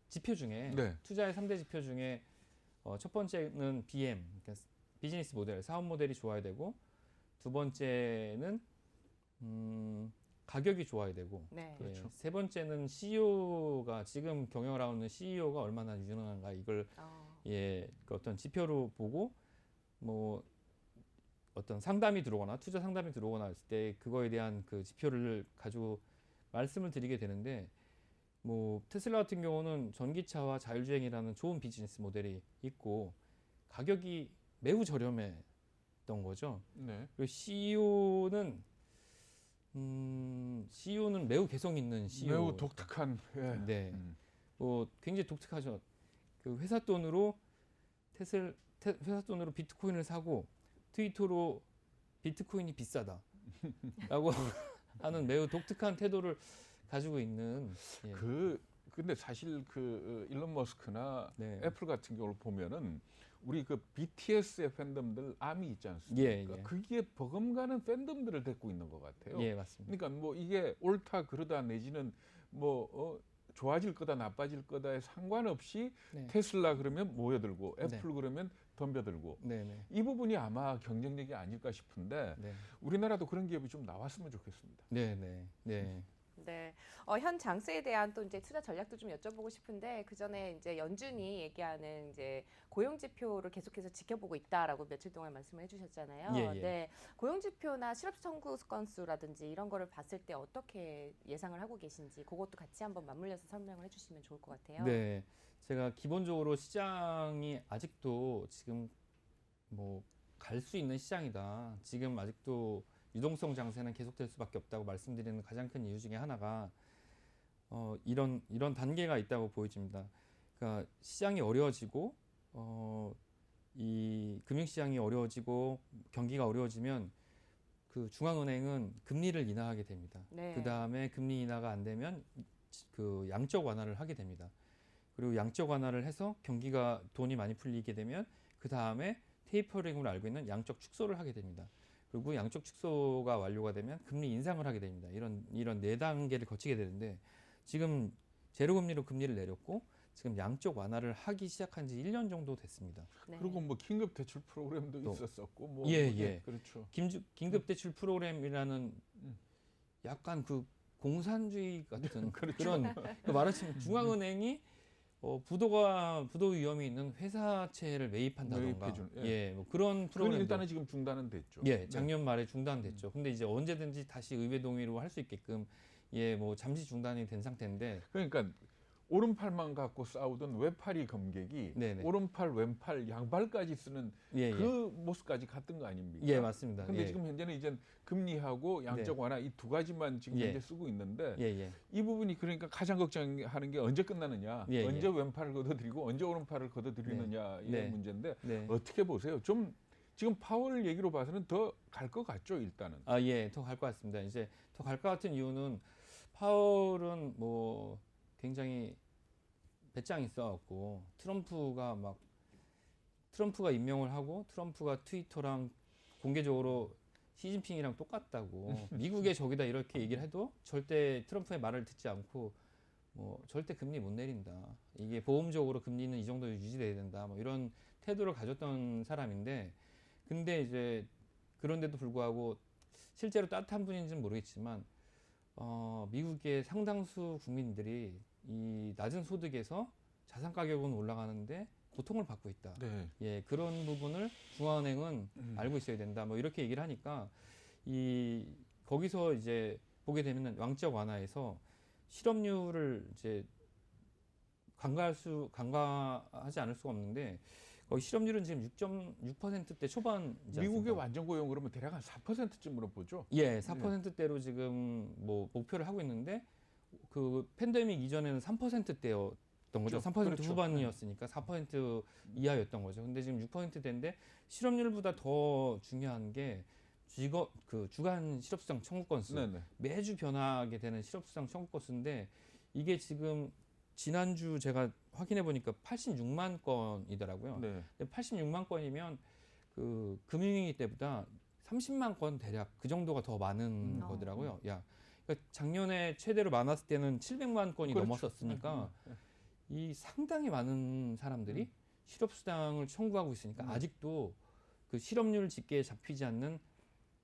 지표 중에 네. 투자의 3대 지표 중에 첫 번째는 BM, 그러니까 비즈니스 모델, 사업 모델이 좋아야 되고, 두 번째는 가격이 좋아야 되고, 네. 그렇죠. 세 번째는 CEO가 지금 경영을 하고 있는 CEO가 얼마나 유능한가 이걸 그 어떤 지표로 보고 뭐 어떤 상담이 들어오거나 투자 상담이 들어오거나 했을 때 그거에 대한 그 지표를 가지고 말씀을 드리게 되는데, 뭐 테슬라 같은 경우는 전기차와 자율주행이라는 좋은 비즈니스 모델이 있고 가격이 매우 저렴했던 거죠. 네. 그리고 CEO는 매우 개성 있는 CEO. 매우 독특한. 예. 네. 뭐 굉장히 독특하죠. 그 회사 돈으로 회사 돈으로 비트코인을 사고 트위터로 비트코인이 비싸다라고 하는 매우 독특한 태도를 가지고 있는. 예. 근데 사실 일론 머스크나 네. 애플 같은 경우를 보면은 우리 그 BTS의 팬덤들 아미 있지 않습니까? 예. 그게 버금가는 팬덤들을 데리고 있는 것 같아요. 예, 맞습니다. 그러니까 뭐 이게 옳다 그러다 내지는 뭐 좋아질 거다 나빠질 거다에 상관없이 네. 테슬라 그러면 모여들고 애플 그러면 덤벼들고 네. 이 부분이 아마 경쟁력이 아닐까 싶은데 네. 우리나라도 그런 기업이 좀 나왔으면 좋겠습니다. 네. 네. 현 장세에 대한 또 이제 투자 전략도 좀 여쭤보고 싶은데 그 전에 이제 연준이 얘기하는 이제 고용 지표를 계속해서 지켜보고 있다라고 며칠 동안 말씀을 해주셨잖아요. 예. 네. 고용 지표나 실업 청구 건수라든지 이런 거를 봤을 때 어떻게 예상을 하고 계신지 그것도 같이 한번 맞물려서 설명을 해주시면 좋을 것 같아요. 네. 제가 기본적으로 시장이 아직도 지금 뭐 갈 수 있는 시장이다. 지금 아직도 유동성 장세는 계속될 수밖에 없다고 말씀드리는 가장 큰 이유 중에 하나가 이런 단계가 있다고 보여집니다. 그러니까 시장이 어려워지고 이 금융시장이 어려워지고 경기가 어려워지면 그 중앙은행은 금리를 인하하게 됩니다. 네. 그 다음에 금리 인하가 안 되면 그 양적 완화를 하게 됩니다. 그리고 양적 완화를 해서 경기가 돈이 많이 풀리게 되면 그 다음에 테이퍼링으로 알고 있는 양적 축소를 하게 됩니다. 그리고 양적 축소가 완료가 되면 금리 인상을 하게 됩니다. 이런 네 단계를 거치게 되는데 지금 제로금리로 금리를 내렸고 지금 양적 완화를 하기 시작한 지 1년 정도 됐습니다. 네. 그리고 뭐 긴급 대출 프로그램도 또, 있었었고 뭐 예. 그렇죠. 긴급 대출 프로그램이라는 약간 그 공산주의 같은 그렇죠. 그런 말하자면 중앙은행이 부도 위험이 있는 회사채를 매입한다던가 매입해준, 예. 예, 뭐 그런 그건 프로그램도 일단은 지금 중단은 됐죠. 예, 작년 말에 중단됐죠. 근데 이제 언제든지 다시 의회 동의로 할 수 있게끔 예, 뭐 잠시 중단이 된 상태인데 그러니까 오른팔만 갖고 싸우던 외팔이 검객이 네네. 오른팔, 왼팔, 양팔까지 쓰는 예, 그 모습까지 갔던 거 아닙니까? 예, 맞습니다. 근데 예. 지금 현재는 이제 금리하고 양적 네. 완화 이 두 가지만 지금 예. 현재 쓰고 있는데 예. 이 부분이 그러니까 가장 걱정하는 게 언제 끝나느냐, 예, 언제 예. 왼팔을 걷어들이고 언제 오른팔을 걷어들이느냐 이 네. 문제인데 네. 어떻게 보세요? 좀 지금 파월 얘기로 봐서는 더 갈 것 같죠, 일단은. 아, 예, 더 갈 것 같습니다. 이제 더 갈 것 같은 이유는 파월은 뭐 굉장히 배짱이 있어갖고 트럼프가 임명을 하고 트럼프가 트위터랑 공개적으로 시진핑이랑 똑같다고 미국의 적이다 이렇게 얘기를 해도 절대 트럼프의 말을 듣지 않고 뭐 절대 금리 못 내린다. 이게 보험적으로 금리는 이 정도 유지돼야 된다. 뭐 이런 태도를 가졌던 사람인데 근데 이제 그런데도 불구하고 실제로 따뜻한 분인지는 모르겠지만 미국의 상당수 국민들이 이 낮은 소득에서 자산 가격은 올라가는데 고통을 받고 있다. 네. 예, 그런 부분을 중앙은행은 알고 있어야 된다. 뭐 이렇게 얘기를 하니까 거기서 이제 보게 되면은 양적 완화에서 실업률을 이제 간과하지 않을 수가 없는데 거기 실업률은 지금 6.6%대 초반이지 미국의 않습니까? 완전 고용 그러면 대략 한 4%쯤으로 보죠. 예, 4%대로 지금 뭐 목표를 하고 있는데 그 팬데믹 이전에는 3%대였던 거죠. 3% 그렇죠. 후반이었으니까 4% 이하였던 거죠. 근데 지금 6%대인데 실업률보다 더 중요한 게 주간 실업수당 청구 건수. 네네. 매주 변하게 되는 실업수당 청구 건수인데 이게 지금 지난주 제가 확인해 보니까 86만 건이더라고요. 네. 86만 건이면 그 금융위기 때보다 30만 건 대략 그 정도가 더 많은 거더라고요. 그러니까 작년에 최대로 많았을 때는 700만 건이 그렇죠. 넘었었으니까 이 상당히 많은 사람들이 실업수당을 청구하고 있으니까 아직도 그 실업률 집계에 잡히지 않는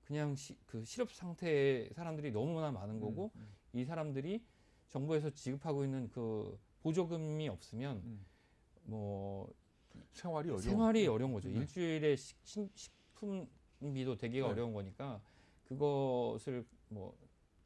그냥 그 실업 상태의 사람들이 너무나 많은 거고 이 사람들이 정부에서 지급하고 있는 그 보조금이 없으면 뭐 생활이 어려운 거죠. 일주일에 식품비도 되기가 어려운 거니까 그것을 뭐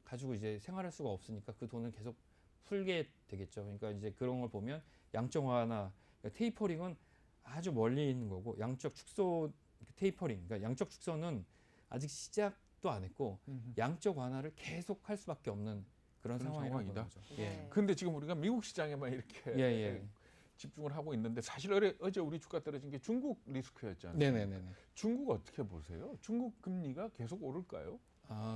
가지고 이제 생활할 수가 없으니까 그 돈을 계속 풀게 되겠죠. 그러니까 이제 그런 걸 보면 양적 완화, 그러니까 테이퍼링은 아주 멀리 있는 거고 양적 축소 테이퍼링, 그러니까 양적 축소는 아직 시작도 안 했고 양적 완화를 계속 할 수밖에 없는 그런 상황이다. 네. 근데 지금 우리가 미국 시장에만 이렇게 집중을 하고 있는데 사실 어제 우리 주가 떨어진 게 중국 리스크였잖아요. 네네네. 중국 어떻게 보세요? 중국 금리가 계속 오를까요?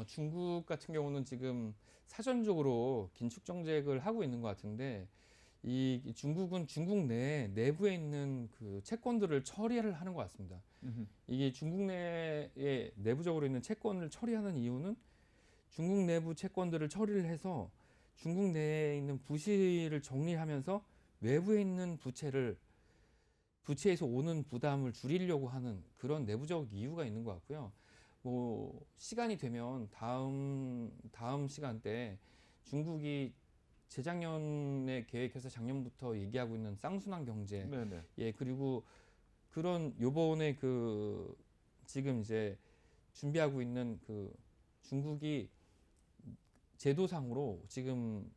중국 같은 경우는 지금 사전적으로 긴축 정책을 하고 있는 것 같은데 이 중국은 중국 내부에 있는 그 채권들을 처리를 하는 것 같습니다. 이게 중국 내에 내부적으로 있는 채권을 처리하는 이유는 중국 내부 채권들을 처리를 해서 중국 내에 있는 부실을 정리하면서 외부에 있는 부채에서 오는 부담을 줄이려고 하는 그런 내부적 이유가 있는 것 같고요. 뭐 시간이 되면 다음 시간 때 중국이 재작년에 계획해서 작년부터 얘기하고 있는 쌍순환 경제, 그리고 그런 요번에 그 지금 이제 준비하고 있는 그 중국이 제도상으로 지금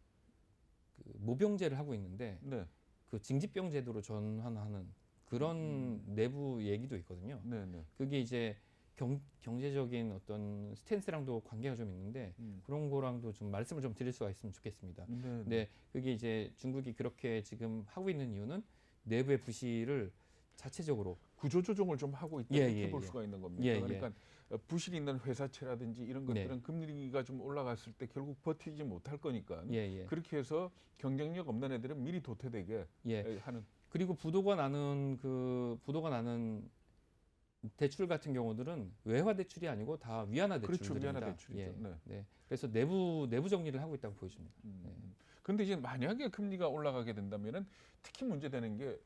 그 모병제를 하고 있는데 그 징집병 제도로 전환하는 그런 내부 얘기도 있거든요. 네네. 그게 이제 경제적인 어떤 스탠스랑도 관계가 좀 있는데 그런 거랑도 좀 말씀을 좀 드릴 수가 있으면 좋겠습니다. 네. 근데 그게 이제 중국이 그렇게 지금 하고 있는 이유는 내부의 부실을 자체적으로 구조 조정을 좀 하고 있다 예, 이렇게 예, 볼 예. 수가 있는 겁니다. 예, 예. 그러니까 부실 있는 회사채라든지 이런 네. 것들은 금리가 좀 올라갔을 때 결국 버티지 못할 거니까 예, 예. 그렇게 해서 경쟁력 없는 애들은 미리 도태되게 예. 하는. 그리고 부도가 나는 대출 같은 경우들은 외화 대출이 아니고 다 위안화 그렇죠, 대출들입니다. 위안화 대출이죠. 예. 네. 네. 그래서 내부 정리를 하고 있다고 보여집니다. 근데 이제 만약에 금리가 올라가게 된다면은 특히 문제되는 게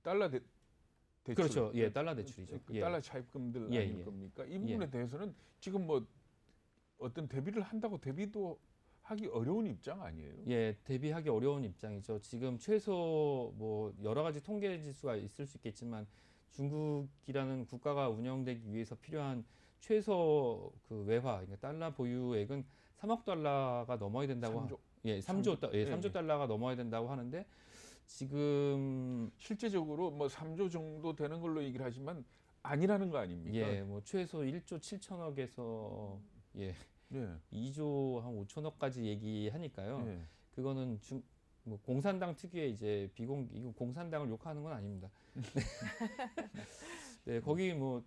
달러 대출. 그렇죠. 예, 달러 대출이죠. 그 예. 달러 차입금들 예, 아닐 예. 겁니까? 이 부분에 대해서는 지금 뭐 어떤 대비를 한다고 대비도 하기 어려운 입장 아니에요? 예, 대비하기 어려운 입장이죠. 지금 최소 뭐 여러 가지 통계 지수가 있을 수 있겠지만 중국이라는 국가가 운영되기 위해서 필요한 최소 그 외화, 그러니까 달러 보유액은 3억 달러가 넘어야 된다고 3조. 예, 3조 예, 3조 예. 달러가 넘어야 된다고 하는데 지금 실제적으로 뭐 3조 정도 되는 걸로 얘기를 하지만 아니라는 거 아닙니까? 예, 뭐 최소 1조 7천억에서 예, 예. 2조 한 5천억까지 얘기하니까요. 예. 그거는 뭐 공산당 특유의 이제 이거 공산당을 욕하는 건 아닙니다. 네, 거기 뭐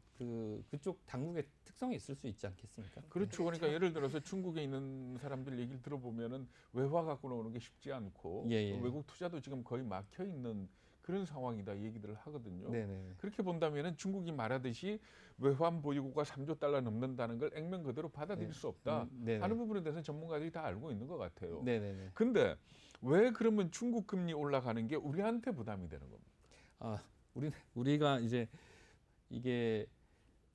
그쪽 당국의 특성이 있을 수 있지 않겠습니까? 그렇죠. 그러니까 예를 들어서 중국에 있는 사람들 얘기를 들어보면은 외화 갖고 나오는 게 쉽지 않고 예, 예. 외국 투자도 지금 거의 막혀 있는 그런 상황이다 얘기들을 하거든요. 네, 네. 그렇게 본다면은 중국이 말하듯이 외환 보유고가 3조 달러 넘는다는 걸 액면 그대로 받아들일 네. 수 없다 네, 하는 부분에 대해서는 전문가들이 다 알고 있는 것 같아요. 네, 네, 네. 근데 왜 그러면 중국 금리 올라가는 게 우리한테 부담이 되는 겁니까? 아, 우리가 이제 이게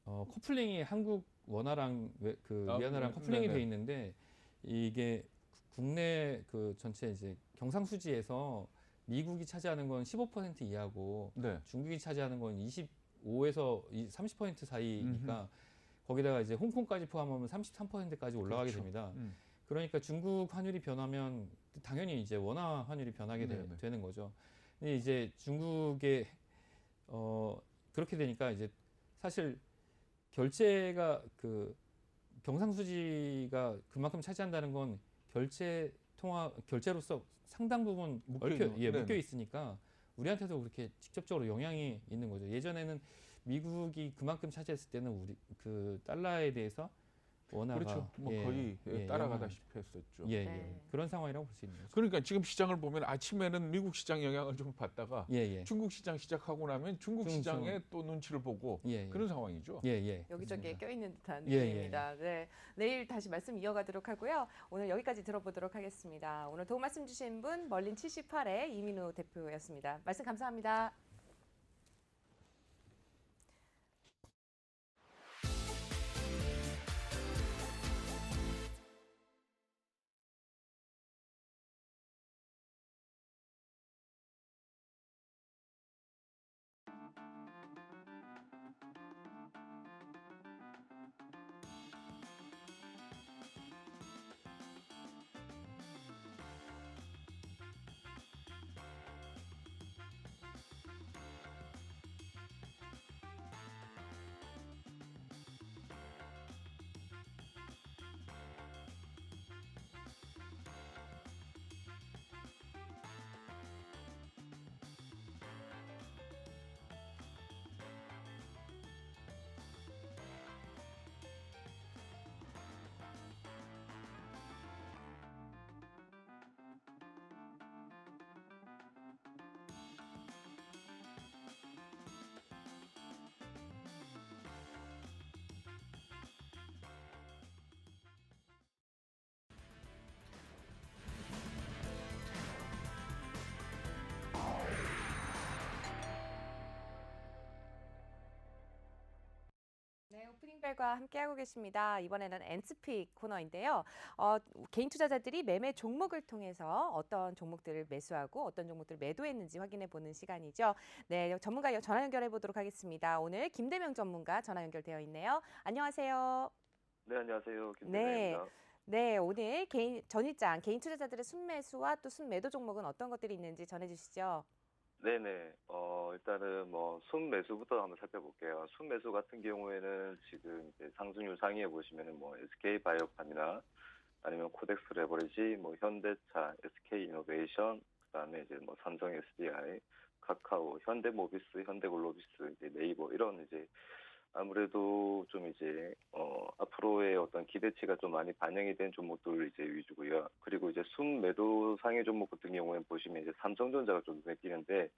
커플링이 한국 원화랑 위안화랑 커플링이 네네. 돼 있는데 이게 국내 전체 이제 경상수지에서 미국이 차지하는 건 15% 이하고 네. 중국이 차지하는 건 25에서 30% 사이니까 거기다가 이제 홍콩까지 포함하면 33%까지 올라가게 그렇죠. 됩니다. 그러니까 중국 환율이 변하면 당연히 이제 원화 환율이 변하게 네네. 되는 거죠. 근데 이제 중국의 그렇게 되니까 이제 사실 결제가 경상수지가 그만큼 차지한다는 건 결제로서 상당 부분 묶여 있으니까 우리한테도 그렇게 직접적으로 영향이 있는 거죠. 예전에는 미국이 그만큼 차지했을 때는 우리 달러에 대해서 원화가 그렇죠. 뭐 거의 따라가다시피 했었죠. 예, 네. 그런 상황이라고 볼 수 있는 거죠. 그러니까 지금 시장을 보면 아침에는 미국 시장 영향을 좀 받다가 예. 중국 시장 시작하고 나면 중국 시장에 또 눈치를 보고 예. 그런 상황이죠. 예. 여기저기에 그렇습니다. 껴있는 듯한 예, 느낌입니다. 네, 내일 다시 말씀 이어가도록 하고요. 오늘 여기까지 들어보도록 하겠습니다. 오늘 도움 말씀 주신 분 멀린 78의 이민우 대표였습니다. 말씀 감사합니다. 네, 오프닝벨과 함께하고 계십니다. 이번에는 엔스픽 코너인데요. 개인 투자자들이 매매 종목을 통해서 어떤 종목들을 매수하고 어떤 종목들을 매도했는지 확인해 보는 시간이죠. 네, 전문가 전화 연결해 보도록 하겠습니다. 오늘 김대명 전문가 전화 연결되어 있네요. 안녕하세요. 네, 안녕하세요. 김대명입니다. 네, 오늘 개인 투자자들의 순매수와 또 순매도 종목은 어떤 것들이 있는지 전해 주시죠. 네네. 일단은 뭐 순매수부터 한번 살펴볼게요. 순매수 같은 경우에는 지금 이제 상승률 상위에 보시면은 뭐 SK바이오팜이나 아니면 코덱스 레버리지, 뭐 현대차, SK이노베이션, 그다음에 이제 뭐 삼성 SDI, 카카오, 현대모비스, 현대글로비스, 이제 네이버 이런 이제 아무래도 좀 이제 앞으로의 어떤 기대치가 좀 많이 반영이 된 종목들 이제 위주고요. 그리고 이제 순매도 상위 종목 같은 경우에 보시면 이제 삼성전자가 좀 눈에 띄는데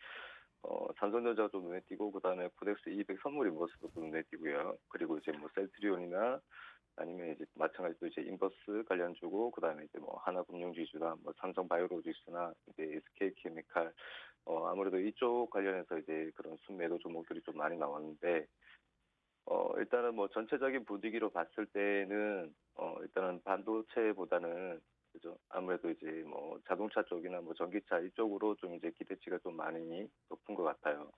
삼성전자가 좀 눈에 띄고 그다음에 코덱스 200 선물 인버스도 좀 눈에 띄고요. 그리고 이제 뭐 셀트리온이나 아니면 이제 마찬가지로 이제 인버스 관련주고 그다음에 이제 뭐 하나금융지주나 뭐 삼성바이오로직스나 이제 SK케미칼 아무래도 이쪽 관련해서 이제 그런 순매도 종목들이 좀 많이 나왔는데 일단은 뭐 전체적인 분위기로 봤을 때는 일단은 반도체보다는 그죠 아무래도 이제 뭐 자동차 쪽이나 뭐 전기차 이쪽으로 좀 이제 기대치가 좀 많이 높은 것 같아요.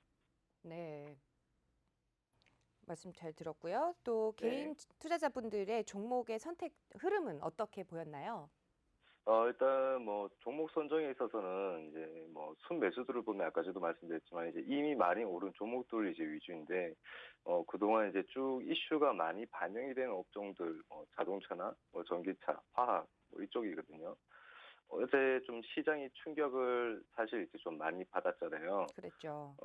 네. 말씀 잘 들었고요. 또 네. 개인 투자자분들의 종목의 선택 흐름은 어떻게 보였나요? 일단 뭐 종목 선정에 있어서는 이제 뭐 순매수들을 보면 아까 저도 말씀드렸지만 이제 이미 많이 오른 종목들 이제 위주인데 그동안 이제 쭉 이슈가 많이 반영이 된 업종들 자동차나 뭐 전기차, 화학 뭐 이쪽이거든요. 어제 좀 시장이 충격을 사실 이제 좀 많이 받았잖아요. 그랬죠.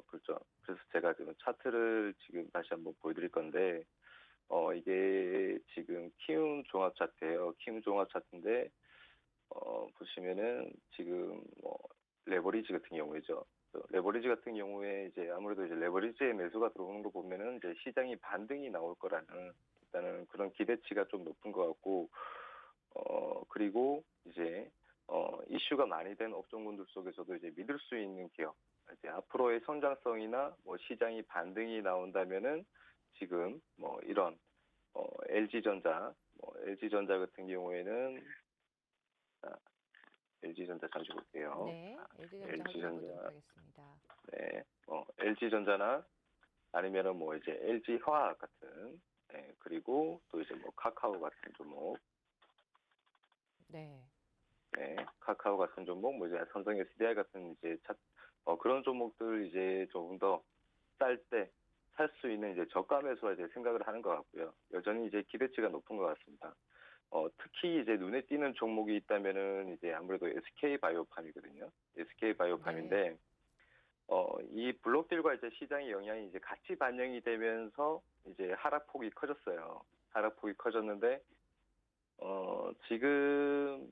그렇죠. 그래서 제가 지금 차트를 지금 다시 한번 보여드릴 건데 이게 지금 키움 종합 차트예요. 키움 종합 차트인데 보시면은 지금 뭐 레버리지 같은 경우에죠. 레버리지 같은 경우에 이제 아무래도 이제 레버리지의 매수가 들어오는 거 보면은 이제 시장이 반등이 나올 거라는 일단은 그런 기대치가 좀 높은 것 같고 그리고 이제 이슈가 많이 된 업종군들 속에서도 이제 믿을 수 있는 기업 이제 앞으로의 성장성이나 뭐 시장이 반등이 나온다면은 지금 뭐 이런 LG전자 LG전자 같은 경우에는 LG전자 잠시 볼게요. 네, LG전자 확인해 LG전자, 보도록 하겠습니다. 네, LG전자나 아니면은 뭐 이제 LG화학 같은, 네, 그리고 또 이제 뭐 카카오 같은 종목, 네, 네, 카카오 같은 종목, 뭐 이제 삼성 SDI 같은 이제 그런 종목들 이제 조금 더 쌀 때 살 수 있는 이제 저가 매수라 이제 생각을 하는 것 같고요. 여전히 이제 기대치가 높은 것 같습니다. 특히 이제 눈에 띄는 종목이 있다면은 이제 아무래도 SK 바이오팜이거든요. SK 네, 바이오팜인데, 이 블록딜과 이제 시장의 영향이 이제 같이 반영이 되면서 이제 하락폭이 커졌어요. 하락폭이 커졌는데, 지금,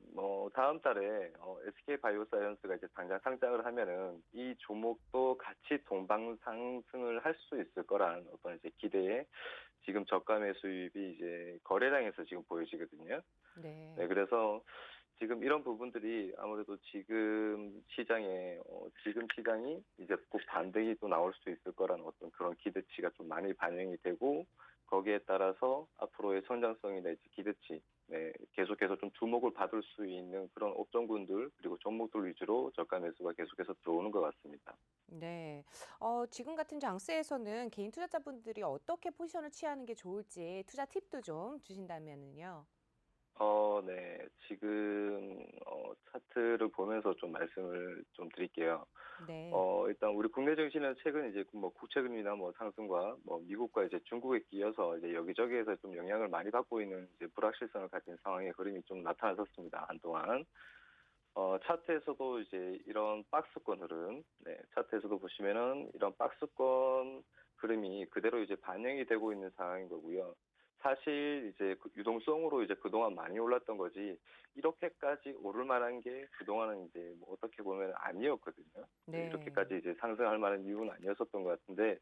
다음 달에, SK 바이오사이언스가 이제 당장 상장을 하면은 이 종목도 같이 동방 상승을 할 수 있을 거란 어떤 이제 기대에 지금 저가 매수입이 이제 거래량에서 지금 보여지거든요. 네. 네, 그래서 지금 이런 부분들이 아무래도 지금 시장이 이제 곧 반등이 또 나올 수 있을 거라는 어떤 그런 기대치가 좀 많이 반영이 되고 거기에 따라서 앞으로의 성장성이나 이제 기대치, 네, 계속해서 좀 주목을 받을 수 있는 그런 업종군들 그리고 종목들 위주로 저가 매수가 계속해서 들어오는 것 같습니다. 네. 지금 같은 장세에서는 개인 투자자분들이 어떻게 포지션을 취하는 게 좋을지 투자 팁도 좀 주신다면은요. 네. 지금 차트를 보면서 좀 말씀을 좀 드릴게요. 네, 일단 우리 국내 증시는 최근 이제 뭐 국채금리나 뭐 상승과 뭐 미국과 이제 중국에 끼어서 이제 여기저기에서 좀 영향을 많이 받고 있는 이제 불확실성을 가진 상황의 흐름이 좀 나타났었습니다. 한동안. 차트에서도 이제 이런 박스권 흐름, 네, 차트에서도 보시면은 이런 박스권 흐름이 그대로 이제 반영이 되고 있는 상황인 거고요. 사실 이제 그 유동성으로 이제 그동안 많이 올랐던 거지 이렇게까지 오를 만한 게 그동안은 이제 뭐 어떻게 보면 아니었거든요. 네, 이렇게까지 이제 상승할 만한 이유는 아니었었던 것 같은데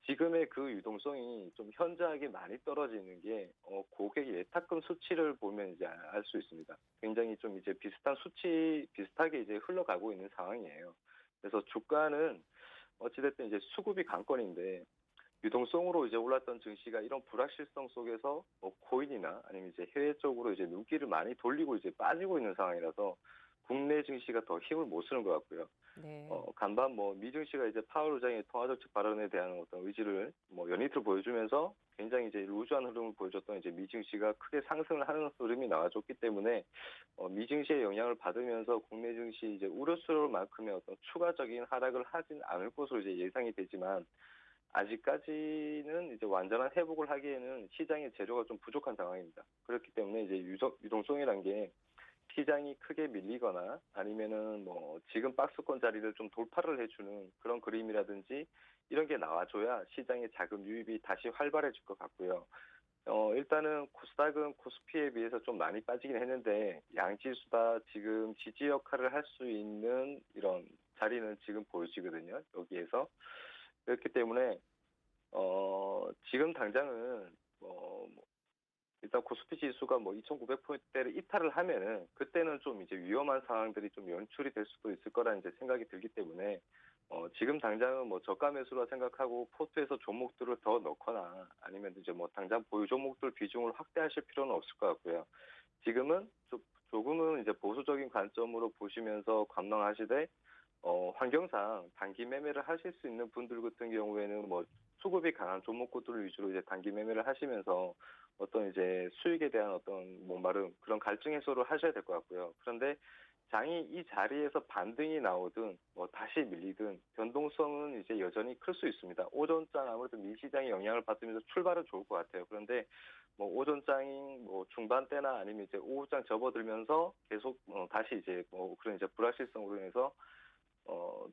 지금의 그 유동성이 좀 현저하게 많이 떨어지는 게 고객 예탁금 수치를 보면 이제 알 수 있습니다. 굉장히 좀 이제 비슷하게 이제 흘러가고 있는 상황이에요. 그래서 주가는 어찌됐든 이제 수급이 관건인데 유동성으로 이제 올랐던 증시가 이런 불확실성 속에서 뭐 코인이나 아니면 이제 해외 쪽으로 이제 눈길을 많이 돌리고 이제 빠지고 있는 상황이라서 국내 증시가 더 힘을 못 쓰는 것 같고요. 네. 간밤 미 증시가 이제 파월 의장의 통화정책 발언에 대한 어떤 의지를 연이틀 보여주면서 굉장히 이제 루즈한 흐름을 보여줬던 이제 미 증시가 크게 상승을 하는 흐름이 나와줬기 때문에 미 증시의 영향을 받으면서 국내 증시 이제 우려스러울만큼의 어떤 추가적인 하락을 하진 않을 것으로 이제 예상이 되지만 아직까지는 이제 완전한 회복을 하기에는 시장의 재료가 좀 부족한 상황입니다. 그렇기 때문에 이제 유동성이란 게 시장이 크게 밀리거나 아니면은 지금 박스권 자리를 좀 돌파를 해주는 그런 그림이라든지 이런 게 나와줘야 시장의 자금 유입이 다시 활발해질 것 같고요. 일단은 코스닥은 코스피에 비해서 좀 많이 빠지긴 했는데 양지수 다 지금 지지 역할을 할 수 있는 이런 자리는 지금 보여지거든요. 여기에서. 그렇기 때문에 지금 당장은 일단 코스피 지수가 2,900포인트대를 이탈을 하면은 그때는 좀 이제 위험한 상황들이 좀 연출이 될 수도 있을 거라는 이제 생각이 들기 때문에 지금 당장은 저가 매수라 생각하고 포트에서 종목들을 더 넣거나 아니면 이제 당장 보유 종목들 비중을 확대하실 필요는 없을 것 같고요. 지금은 조금은 이제 보수적인 관점으로 보시면서 관망하시되 환경상 단기 매매를 하실 수 있는 분들 같은 경우에는 수급이 강한 종목군들을 위주로 이제 단기 매매를 하시면서 어떤 이제 수익에 대한 어떤 목마름 그런 갈증 해소를 하셔야 될 것 같고요. 그런데 장이 이 자리에서 반등이 나오든 다시 밀리든 변동성은 이제 여전히 클 수 있습니다. 오전장 아무래도 미시장의 영향을 받으면서 출발은 좋을 것 같아요. 그런데 오전장이 중반대나 아니면 이제 오후장 접어들면서 계속 다시 이제 그런 이제 불확실성으로 인해서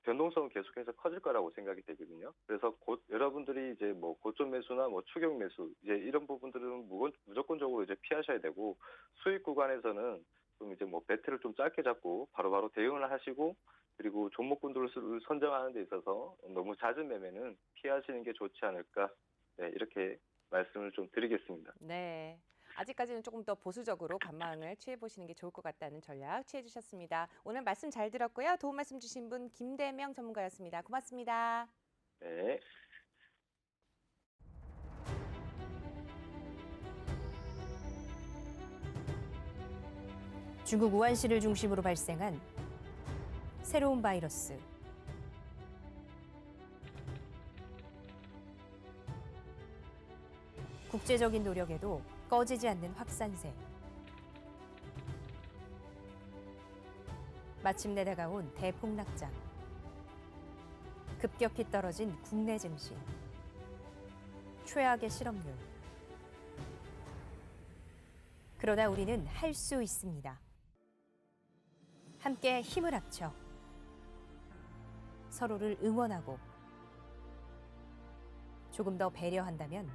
변동성은 계속해서 커질 거라고 생각이 되거든요. 그래서 여러분들이 이제 고점 매수나 추격 매수 이제 이런 부분들은 무조건적으로 이제 피하셔야 되고 수익 구간에서는 좀 이제 배트를 좀 짧게 잡고 바로바로 대응을 하시고 그리고 종목군들을 선정하는 데 있어서 너무 잦은 매매는 피하시는 게 좋지 않을까 네, 이렇게 말씀을 좀 드리겠습니다. 네. 아직까지는 조금 더 보수적으로 관망을 취해보시는 게 좋을 것 같다는 전략 취해주셨습니다. 오늘 말씀 잘 들었고요. 도움 말씀 주신 분 김대명 전문가였습니다. 고맙습니다. 네. 중국 우한시를 중심으로 발생한 새로운 바이러스. 국제적인 노력에도 꺼지지 않는 확산세. 마침내 다가온 대폭락장. 급격히 떨어진 국내 증시. 최악의 실업률. 그러나 우리는 할 수 있습니다. 함께 힘을 합쳐 서로를 응원하고 조금 더 배려한다면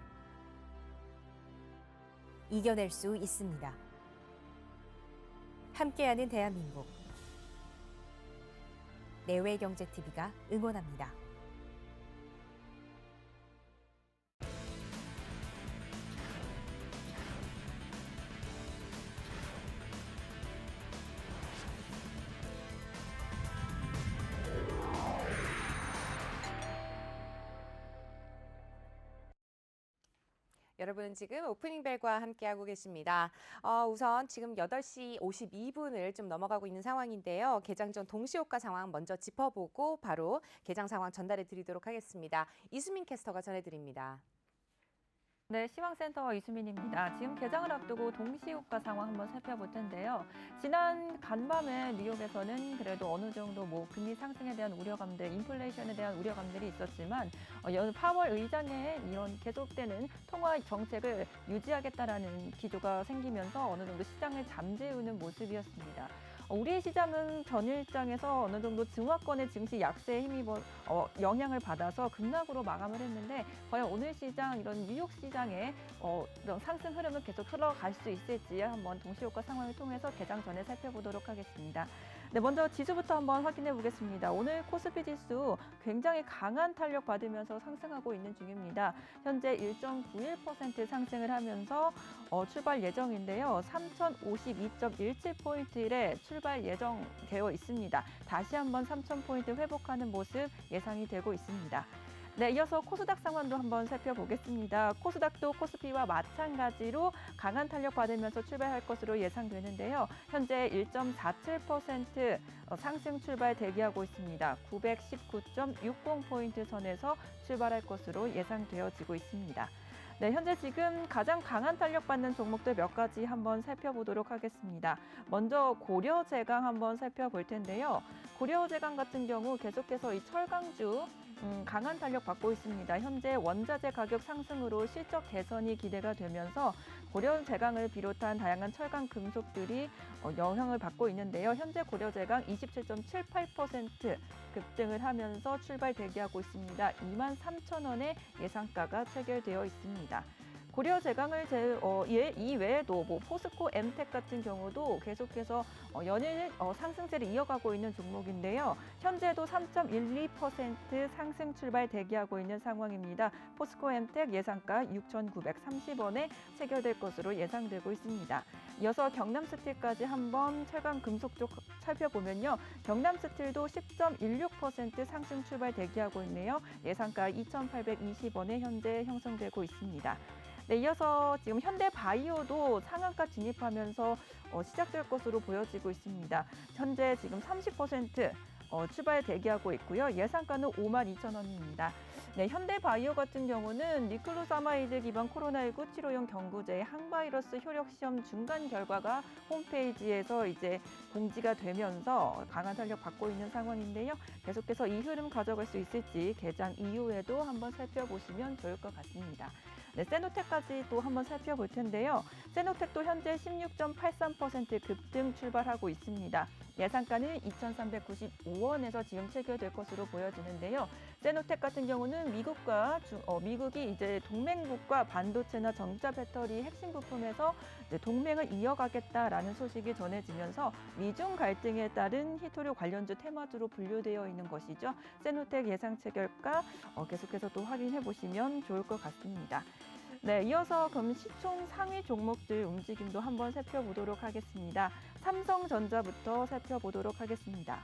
이겨낼 수 있습니다. 함께하는 대한민국. 내외경제TV가 응원합니다. 여러분은 지금 오프닝 벨과 함께하고 계십니다. 우선 지금 8시 52분을 좀 넘어가고 있는 상황인데요. 개장 전 동시효과 상황 먼저 짚어보고 바로 개장 상황 전달해 드리도록 하겠습니다. 이수민 캐스터가 전해드립니다. 네, 시황센터 이수민입니다. 지금 개장을 앞두고 동시효과 상황 한번 살펴볼 텐데요. 지난 간밤에 뉴욕에서는 그래도 어느 정도 금리 상승에 대한 우려감들, 인플레이션에 대한 우려감들이 있었지만 파월 의장의 이런 계속되는 통화 정책을 유지하겠다라는 기조가 생기면서 어느 정도 시장을 잠재우는 모습이었습니다. 우리 시장은 전일장에서 어느 정도 증화권의 증시 약세에 힘입어 영향을 받아서 급락으로 마감을 했는데 과연 오늘 시장 이런 뉴욕 시장의 이런 상승 흐름은 계속 흘러갈 수 있을지 한번 동시효과 상황을 통해서 개장 전에 살펴보도록 하겠습니다. 네, 먼저 지수부터 한번 확인해 보겠습니다. 오늘 코스피 지수 굉장히 강한 탄력 받으면서 상승하고 있는 중입니다. 현재 1.91% 상승을 하면서 출발 예정인데요. 3052.17포인트에 출발 예정되어 있습니다. 다시 한번 3000포인트 회복하는 모습 예상이 되고 있습니다. 네, 이어서 코스닥 상황도 한번 살펴보겠습니다. 코스닥도 코스피와 마찬가지로 강한 탄력 받으면서 출발할 것으로 예상되는데요. 현재 1.47% 상승 출발 대기하고 있습니다. 919.60포인트 선에서 출발할 것으로 예상되어지고 있습니다. 네, 현재 지금 가장 강한 탄력 받는 종목들 몇 가지 한번 살펴보도록 하겠습니다. 먼저 고려제강 한번 살펴볼 텐데요. 고려제강 같은 경우 계속해서 이 철강주 강한 탄력 받고 있습니다. 현재 원자재 가격 상승으로 실적 개선이 기대가 되면서 고려제강을 비롯한 다양한 철강 금속들이 영향을 받고 있는데요. 현재 고려제강 27.78% 급등을 하면서 출발 대기하고 있습니다. 23,000원의 예상가가 체결되어 있습니다. 고려제강을 이외에도 포스코 엠텍 같은 경우도 계속해서 연일 상승세를 이어가고 있는 종목인데요. 현재도 3.12% 상승 출발 대기하고 있는 상황입니다. 포스코 엠텍 예상가 6,930원에 체결될 것으로 예상되고 있습니다. 이어서 경남스틸까지 한번 철강 금속 쪽 살펴보면요. 경남스틸도 10.16% 상승 출발 대기하고 있네요. 예상가 2,820원에 현재 형성되고 있습니다. 네, 이어서 지금 현대바이오도 상한가 진입하면서 시작될 것으로 보여지고 있습니다. 현재 지금 30% 출발 대기하고 있고요. 예상가는 52,000원입니다. 네, 현대바이오 같은 경우는 니클로사마이드 기반 코로나19 치료용 경구제의 항바이러스 효력 시험 중간 결과가 홈페이지에서 이제 공지가 되면서 강한 탄력 받고 있는 상황인데요. 계속해서 이 흐름 가져갈 수 있을지 개장 이후에도 한번 살펴보시면 좋을 것 같습니다. 네, 세노텍까지 또 한번 살펴볼 텐데요. 세노텍도 현재 16.83% 급등 출발하고 있습니다. 예상가는 2,395원에서 지금 체결될 것으로 보여지는데요. 세노텍 같은 경우는 미국이 이제 동맹국과 반도체나 전자 배터리 핵심 부품에서 동맹을 이어가겠다라는 소식이 전해지면서 미중 갈등에 따른 히토류 관련주 테마주로 분류되어 있는 것이죠. 세노텍 예상 체결가 계속해서 또 확인해 보시면 좋을 것 같습니다. 네, 이어서 그럼 시총 상위 종목들 움직임도 한번 살펴보도록 하겠습니다. 삼성전자부터 살펴보도록 하겠습니다.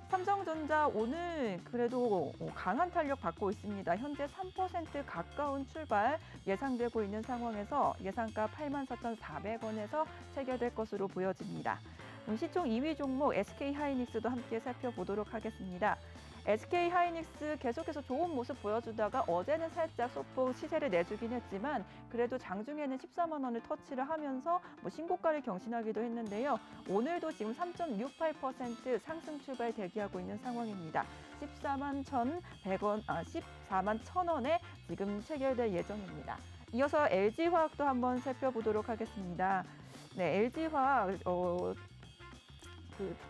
삼성전자 오늘 그래도 강한 탄력 받고 있습니다. 현재 3% 가까운 출발 예상되고 있는 상황에서 예상가 84,400원에서 체결될 것으로 보여집니다. 시총 2위 종목 SK하이닉스도 함께 살펴보도록 하겠습니다. SK하이닉스 계속해서 좋은 모습 보여주다가 어제는 살짝 소폭 시세를 내주긴 했지만 그래도 장중에는 14만 원을 터치를 하면서 신고가를 경신하기도 했는데요. 오늘도 지금 3.68% 상승 출발 대기하고 있는 상황입니다. 14만 1,100원에 지금 체결될 예정입니다. 이어서 LG화학도 한번 살펴보도록 하겠습니다. 네, LG화학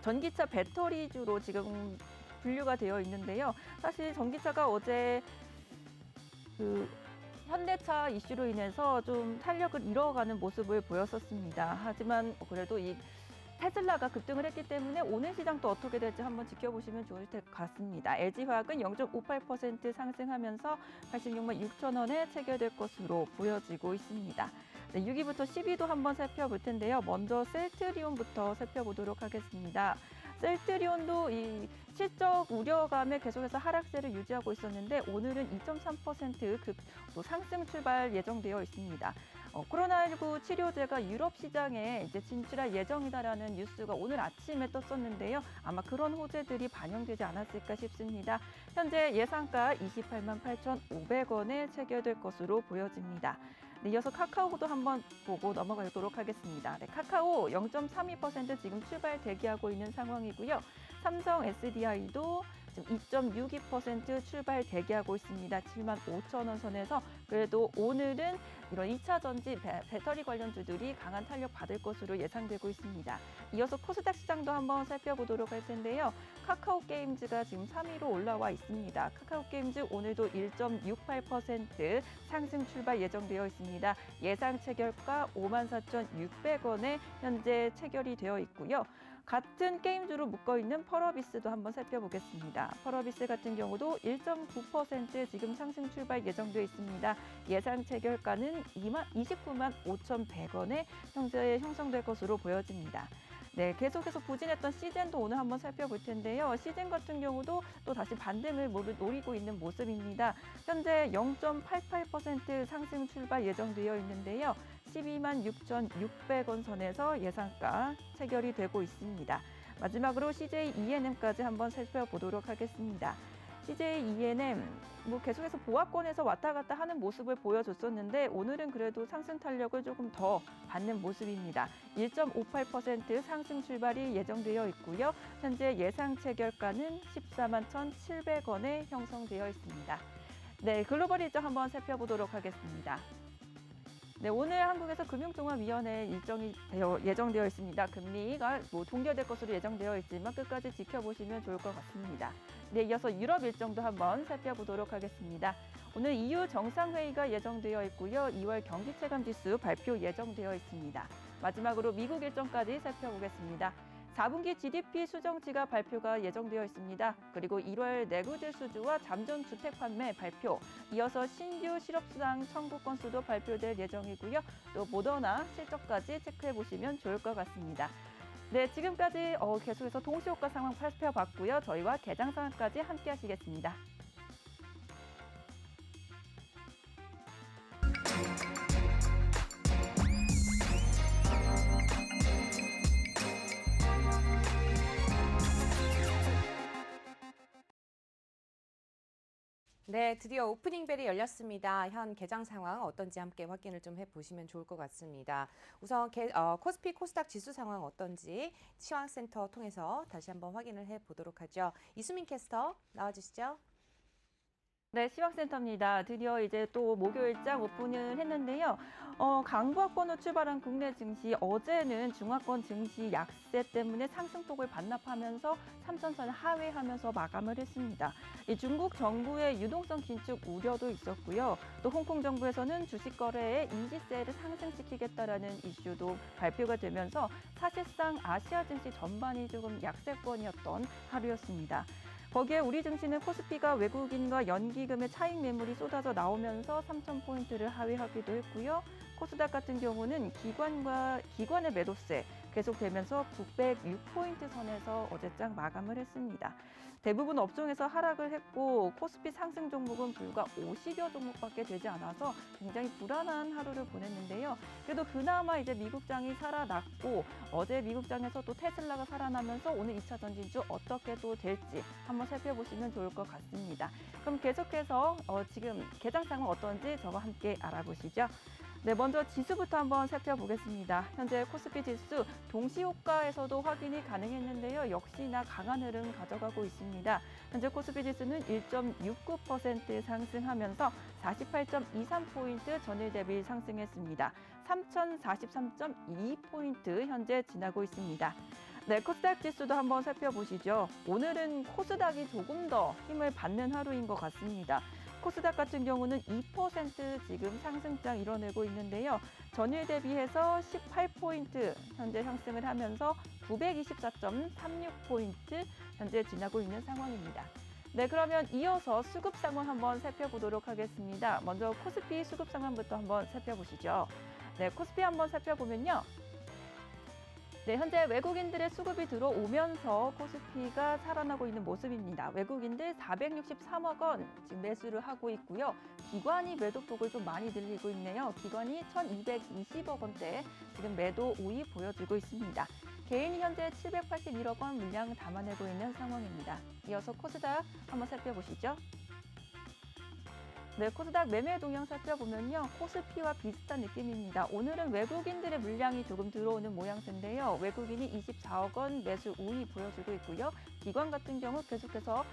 전기차 배터리주로 지금 분류가 되어 있는데요. 사실 전기차가 어제 현대차 이슈로 인해서 좀 탄력을 잃어가는 모습을 보였었습니다. 하지만 그래도 이 테슬라가 급등을 했기 때문에 오늘 시장도 어떻게 될지 한번 지켜보시면 좋을 것 같습니다. LG화학은 0.58% 상승하면서 86만 6천 원에 체결될 것으로 보여지고 있습니다. 네, 6위부터 10위도 한번 살펴볼 텐데요. 먼저 셀트리온부터 살펴보도록 하겠습니다. 셀트리온도 이 실적 우려감에 계속해서 하락세를 유지하고 있었는데 오늘은 2.3% 또 상승 출발 예정되어 있습니다. 코로나19 치료제가 유럽 시장에 이제 진출할 예정이다라는 뉴스가 오늘 아침에 떴었는데요. 아마 그런 호재들이 반영되지 않았을까 싶습니다. 현재 예상가 28만 8,500원에 체결될 것으로 보여집니다. 네, 이어서 카카오도 한번 보고 넘어가도록 하겠습니다. 네, 카카오 0.32% 지금 출발 대기하고 있는 상황이고요. 삼성 SDI도 지금 2.62% 출발 대기하고 있습니다. 7만 5천 원 선에서 그래도 오늘은 이런 2차 전지 배터리 관련주들이 강한 탄력 받을 것으로 예상되고 있습니다. 이어서 코스닥 시장도 한번 살펴보도록 할 텐데요. 카카오게임즈가 지금 3위로 올라와 있습니다. 카카오게임즈 오늘도 1.68% 상승 출발 예정되어 있습니다. 예상 체결가 54,600원에 현재 체결이 되어 있고요. 같은 게임주로 묶어있는 펄어비스도 한번 살펴보겠습니다. 펄어비스 같은 경우도 1.9% 지금 상승 출발 예정되어 있습니다. 예상 체결가는 29만 5,100원에 현재 형성될 것으로 보여집니다. 네, 계속해서 부진했던 시젠도 오늘 한번 살펴볼 텐데요. 시젠 같은 경우도 또 다시 반등을 노리고 있는 모습입니다. 현재 0.88% 상승 출발 예정되어 있는데요. 12만 6,600원 선에서 예상가 체결이 되고 있습니다. 마지막으로 CJ ENM까지 한번 살펴보도록 하겠습니다. CJ ENM 계속해서 보합권에서 왔다 갔다 하는 모습을 보여줬었는데 오늘은 그래도 상승 탄력을 조금 더 받는 모습입니다. 1.58% 상승 출발이 예정되어 있고요. 현재 예상 체결가는 14만 1,700원에 형성되어 있습니다. 네, 글로벌 일정 한번 살펴보도록 하겠습니다. 네, 오늘 한국에서 금융통화위원회 일정이 예정되어 있습니다. 금리가 동결될 것으로 예정되어 있지만 끝까지 지켜보시면 좋을 것 같습니다. 네, 이어서 유럽 일정도 한번 살펴보도록 하겠습니다. 오늘 EU 정상회의가 예정되어 있고요. 2월 경기체감지수 발표 예정되어 있습니다. 마지막으로 미국 일정까지 살펴보겠습니다. 4분기 GDP 수정치가 발표가 예정되어 있습니다. 그리고 1월 내구재 수주와 잠정 주택 판매 발표, 이어서 신규 실업수당 청구 건수도 발표될 예정이고요. 또 모더나 실적까지 체크해 보시면 좋을 것 같습니다. 네, 지금까지 계속해서 동시효과 상황 살펴봤고요. 저희와 개장 상황까지 함께 하시겠습니다. 네, 드디어 오프닝 벨이 열렸습니다. 현 개장 상황 어떤지 함께 확인을 좀 해보시면 좋을 것 같습니다. 우선 코스피 코스닥 지수 상황 어떤지 시황센터 통해서 다시 한번 확인을 해보도록 하죠. 이수민 캐스터 나와주시죠. 네, 시황센터입니다. 드디어 이제 또 목요일장 오픈을 했는데요. 강보합권으로 출발한 국내 증시, 어제는 중화권 증시 약세 때문에 상승폭을 반납하면서 3천선을 하회하면서 마감을 했습니다. 이 중국 정부의 유동성 긴축 우려도 있었고요. 또 홍콩 정부에서는 주식 거래에 인지세를 상승시키겠다라는 이슈도 발표가 되면서 사실상 아시아 증시 전반이 조금 약세권이었던 하루였습니다. 거기에 우리 증시는 코스피가 외국인과 연기금의 차익 매물이 쏟아져 나오면서 3,000포인트를 하회하기도 했고요. 코스닥 같은 경우는 기관의 매도세 계속되면서 906포인트 선에서 어제장 마감을 했습니다. 대부분 업종에서 하락을 했고 코스피 상승 종목은 불과 50여 종목밖에 되지 않아서 굉장히 불안한 하루를 보냈는데요. 그래도 그나마 이제 미국장이 살아났고 어제 미국장에서 또 테슬라가 살아나면서 오늘 2차 전진주 어떻게 또 될지 한번 살펴보시면 좋을 것 같습니다. 그럼 계속해서 지금 개장 상황 어떤지 저와 함께 알아보시죠. 네, 먼저 지수부터 한번 살펴보겠습니다. 현재 코스피 지수 동시효과에서도 확인이 가능했는데요. 역시나 강한 흐름 가져가고 있습니다. 현재 코스피 지수는 1.69% 상승하면서 48.23포인트 전일 대비 상승했습니다. 3,043.22포인트 현재 지나고 있습니다. 네, 코스닥 지수도 한번 살펴보시죠. 오늘은 코스닥이 조금 더 힘을 받는 하루인 것 같습니다. 코스닥 같은 경우는 2% 지금 상승장 이뤄내고 있는데요. 전일 대비해서 18포인트 현재 상승을 하면서 924.36포인트 현재 지나고 있는 상황입니다. 네, 그러면 이어서 수급 상황 한번 살펴보도록 하겠습니다. 먼저 코스피 수급 상황부터 한번 살펴보시죠. 네, 코스피 한번 살펴보면요. 네, 현재 외국인들의 수급이 들어오면서 코스피가 살아나고 있는 모습입니다. 외국인들 463억 원 지금 매수를 하고 있고요. 기관이 매도폭을 좀 많이 늘리고 있네요. 기관이 1,220억 원대 지금 매도 우위 보여주고 있습니다. 개인이 현재 781억 원 물량 담아내고 있는 상황입니다. 이어서 코스닥 한번 살펴보시죠. 네, 코스닥 매매 동향 살펴보면요. 코스피와 비슷한 느낌입니다. 오늘은 외국인들의 물량이 조금 들어오는 모양새인데요. 외국인이 24억 원 매수 우위 보여주고 있고요. 기관 같은 경우 계속해서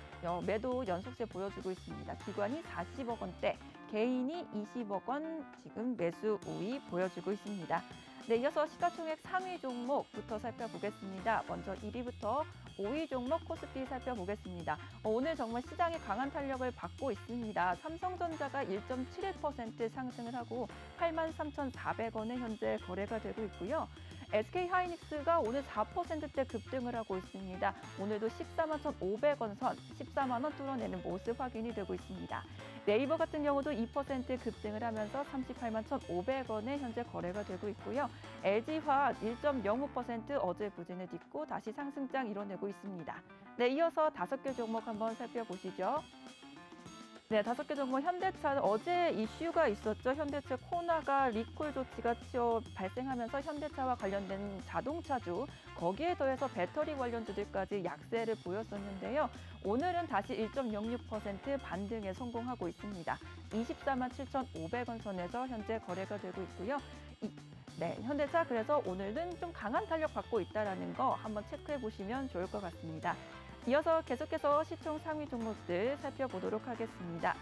매도 연속세 보여주고 있습니다. 기관이 40억 원대, 개인이 20억 원 지금 매수 우위 보여주고 있습니다. 네, 이어서 시가총액 상위 종목부터 살펴보겠습니다. 먼저 1위부터 5위 종목 코스피 살펴보겠습니다. 오늘 정말 시장이 강한 탄력을 받고 있습니다. 삼성전자가 1.71% 상승을 하고 83,400원에 현재 거래가 되고 있고요. SK 하이닉스가 오늘 4%대 급등을 하고 있습니다. 오늘도 14만 1,500원 선, 14만 원 뚫어내는 모습 확인이 되고 있습니다. 네이버 같은 경우도 2% 급등을 하면서 38만 1,500원에 현재 거래가 되고 있고요. LG화학 1.05% 어제 부진을 딛고 다시 상승장 이뤄내고 있습니다. 네, 이어서 5개 종목 한번 살펴보시죠. 네, 5개 종목 현대차 어제 이슈가 있었죠. 현대차 코나가 리콜 조치가 발생하면서 현대차와 관련된 자동차주 거기에 더해서 배터리 관련주들까지 약세를 보였었는데요. 오늘은 다시 1.06% 반등에 성공하고 있습니다. 24만 7,500원 선에서 현재 거래가 되고 있고요. 네, 현대차 그래서 오늘은 좀 강한 탄력 받고 있다는 거 한번 체크해 보시면 좋을 것 같습니다. 이어서 계속해서 시총 상위 종목들 살펴보도록 하겠습니다.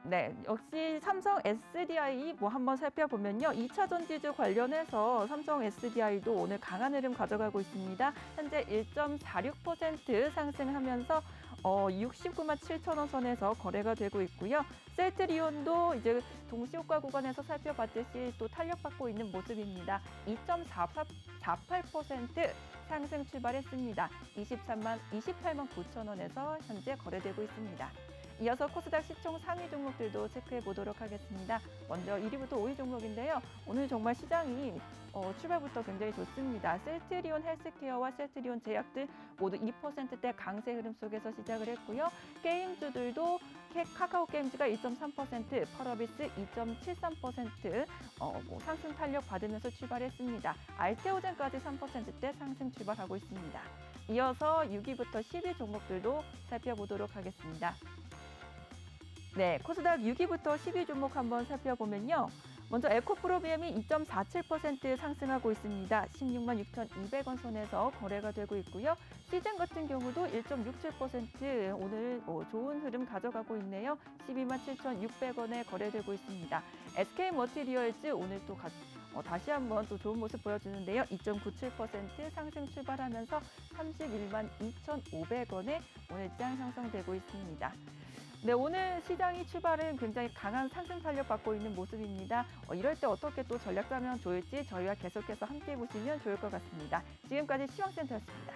네, 역시 삼성 SDI 한번 살펴보면요. 2차 전지주 관련해서 삼성 SDI도 오늘 강한 흐름 가져가고 있습니다. 현재 1.46% 상승하면서 69만 7천 원 선에서 거래가 되고 있고요. 셀트리온도 이제 동시효과 구간에서 살펴봤듯이 또 탄력받고 있는 모습입니다. 2.48% 상승 출발했습니다. 28만 9천 원에서 현재 거래되고 있습니다. 이어서 코스닥 시총 상위 종목들도 체크해 보도록 하겠습니다. 먼저 1위부터 5위 종목인데요. 오늘 정말 시장이 출발부터 굉장히 좋습니다. 셀트리온 헬스케어와 셀트리온 제약들 모두 2%대 강세 흐름 속에서 시작을 했고요. 게임주들도 카카오 게임즈가 2.3%, 펄어비스 2.73% 상승 탄력 받으면서 출발했습니다. 알테오젠까지 3%대 상승 출발하고 있습니다. 이어서 6위부터 10위 종목들도 살펴보도록 하겠습니다. 네, 코스닥 6위부터 10위 종목 한번 살펴보면요. 먼저 에코프로비엠이 2.47% 상승하고 있습니다. 16만 6,200원 선에서 거래가 되고 있고요. 시즌 같은 경우도 1.67% 오늘 좋은 흐름 가져가고 있네요. 12만 7,600원에 거래되고 있습니다. SK머티리얼즈 오늘 또 다시 한번 또 좋은 모습 보여주는데요. 2.97% 상승 출발하면서 31만 2,500원에 오늘 시장 형성되고 있습니다. 네, 오늘 시장이 출발은 굉장히 강한 상승 탄력 받고 있는 모습입니다. 이럴 때 어떻게 또 전략 짜면 좋을지 저희와 계속해서 함께 보시면 좋을 것 같습니다. 지금까지 시황센터였습니다.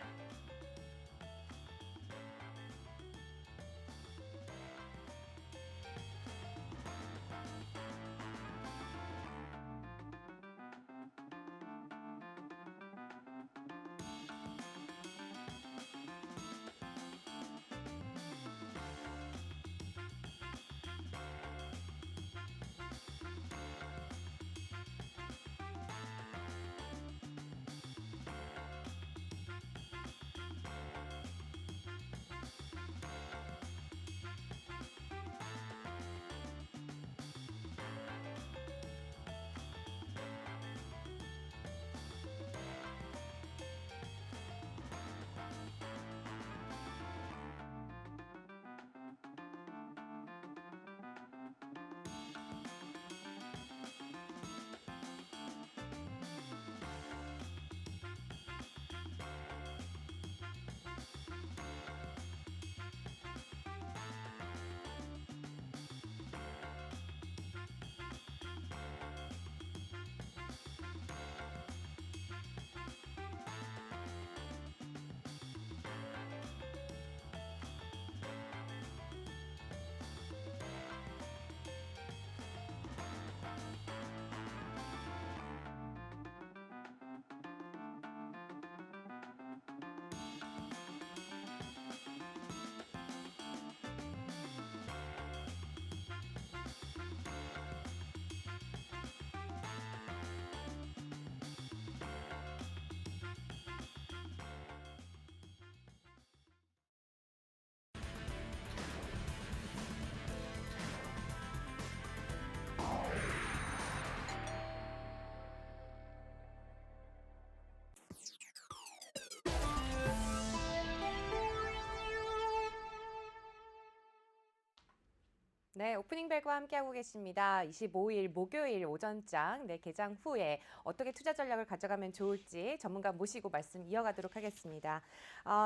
네, 오프닝 벨과 함께하고 계십니다. 25일 목요일 오전장 개장 후에 어떻게 투자 전략을 가져가면 좋을지 전문가 모시고 말씀 이어가도록 하겠습니다.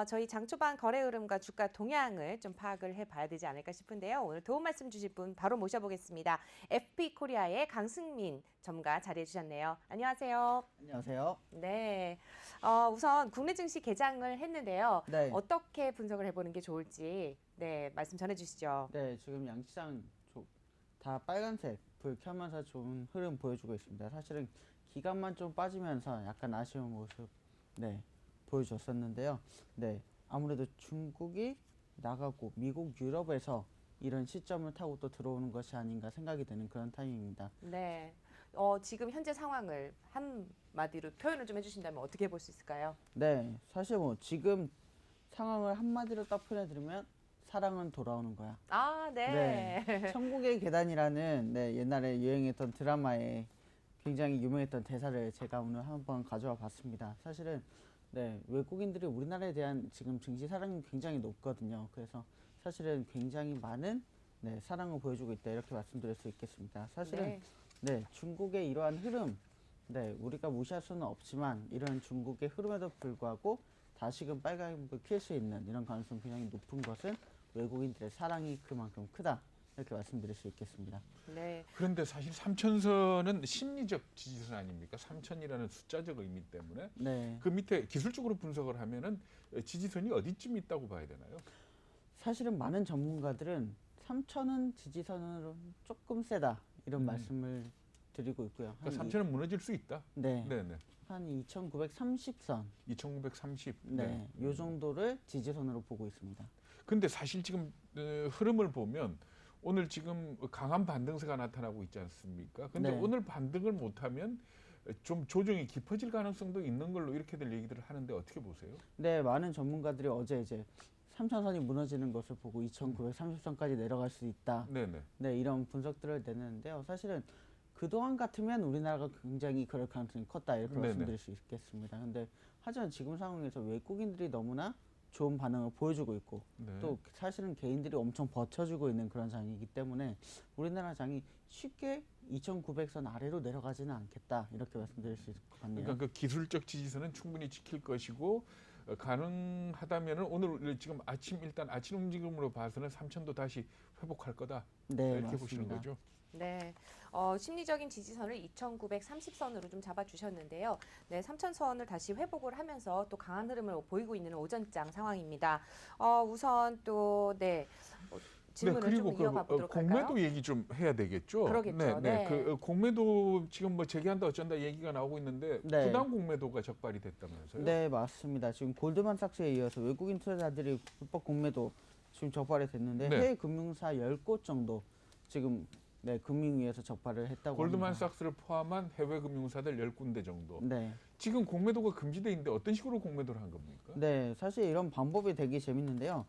저희 장 초반 거래 흐름과 주가 동향을 좀 파악을 해봐야 되지 않을까 싶은데요. 오늘 도움 말씀 주실 분 바로 모셔보겠습니다. FP코리아의 강승민 전문가 자리해 주셨네요. 안녕하세요. 안녕하세요. 네, 우선 국내 증시 개장을 했는데요. 네. 어떻게 분석을 해보는 게 좋을지 말씀 전해주시죠. 네, 지금 양시장 다 빨간색 불 켜면서 좋은 흐름 보여주고 있습니다. 사실은 기간만 좀 빠지면서 약간 아쉬운 모습 보여줬었는데요. 네, 아무래도 중국이 나가고 미국, 유럽에서 이런 시점을 타고 또 들어오는 것이 아닌가 생각이 되는 그런 타이밍입니다. 네, 지금 현재 상황을 한마디로 표현을 좀 해주신다면 어떻게 볼 수 있을까요? 네, 사실 뭐 지금 상황을 한마디로 딱 표현해드리면 사랑은 돌아오는 거야. 아, 네. 천국의 계단이라는 옛날에 유행했던 드라마에 굉장히 유명했던 대사를 제가 오늘 한번 가져와 봤습니다. 사실은 외국인들이 우리나라에 대한 지금 증시 사랑이 굉장히 높거든요. 그래서 사실은 굉장히 많은 사랑을 보여주고 있다 이렇게 말씀드릴 수 있겠습니다. 사실은 중국의 이러한 흐름 우리가 무시할 수는 없지만 이런 중국의 흐름에도 불구하고 다시금 빨간불 킬 수 있는 이런 가능성이 굉장히 높은 것은 외국인들의 사랑이 그만큼 크다 이렇게 말씀드릴 수 있겠습니다. 네. 그런데 사실 3천선은 심리적 지지선 아닙니까? 3천이라는 숫자적 의미 때문에 네. 그 밑에 기술적으로 분석을 하면은 지지선이 어디쯤 있다고 봐야 되나요? 사실은 많은 전문가들은 3천은 지지선으로 조금 세다 이런 말씀을 드리고 있고요. 그러니까 3천은 무너질 수 있다. 네. 네네. 한 2,930선. 2,930. 네. 요 정도를 지지선으로 보고 있습니다. 근데 사실 지금 흐름을 보면 오늘 지금 강한 반등세가 나타나고 있지 않습니까? 근데 네. 오늘 반등을 못하면 좀 조정이 깊어질 가능성도 있는 걸로 이렇게들 얘기들을 하는데 어떻게 보세요? 네, 많은 전문가들이 어제 이제 3천선이 무너지는 것을 보고 2,930선까지 내려갈 수 있다. 네네. 네, 이런 분석들을 내는데요. 사실은 그동안 같으면 우리나라가 굉장히 그럴 가능성이 컸다 이렇게 네네. 말씀드릴 수 있겠습니다. 근데 하지만 지금 상황에서 외국인들이 너무나 좋은 반응을 보여주고 있고 네. 또 사실은 개인들이 엄청 버텨주고 있는 그런 장이기 때문에 우리나라 장이 쉽게 2,900선 아래로 내려가지는 않겠다 이렇게 말씀드릴 수 있을 것 같네요. 그러니까 그 기술적 지지선은 충분히 지킬 것이고 가능하다면은 오늘 지금 일단 아침 움직임으로 봐서는 3천도 다시 회복할 거다. 네, 이렇게 맞습니다. 보시는 거죠. 네, 심리적인 지지선을 2,930선으로 좀 잡아주셨는데요. 네, 3,000선을 다시 회복을 하면서 또 강한 흐름을 보이고 있는 오전장 상황입니다. 우선 또 질문을 그리고 좀 이어가 보도록 할까요? 공매도 얘기 좀 해야 되겠죠. 그러겠죠. 네. 그 공매도 지금 뭐 재개한다 어쩐다 얘기가 나오고 있는데 네. 부당 공매도가 적발이 됐다면서요? 네, 맞습니다. 지금 골드만삭스에 이어서 외국인 투자자들이 불법 공매도 지금 적발이 됐는데 네. 해외 금융사 10곳 정도 지금 금융위에서 적발을 했다고 합니다. 골드만삭스를 포함한 해외 금융사들 10군데 정도. 네. 지금 공매도가 금지돼 있는데 어떤 식으로 공매도를 한 겁니까? 네, 사실 이런 방법이 되게 재밌는데요.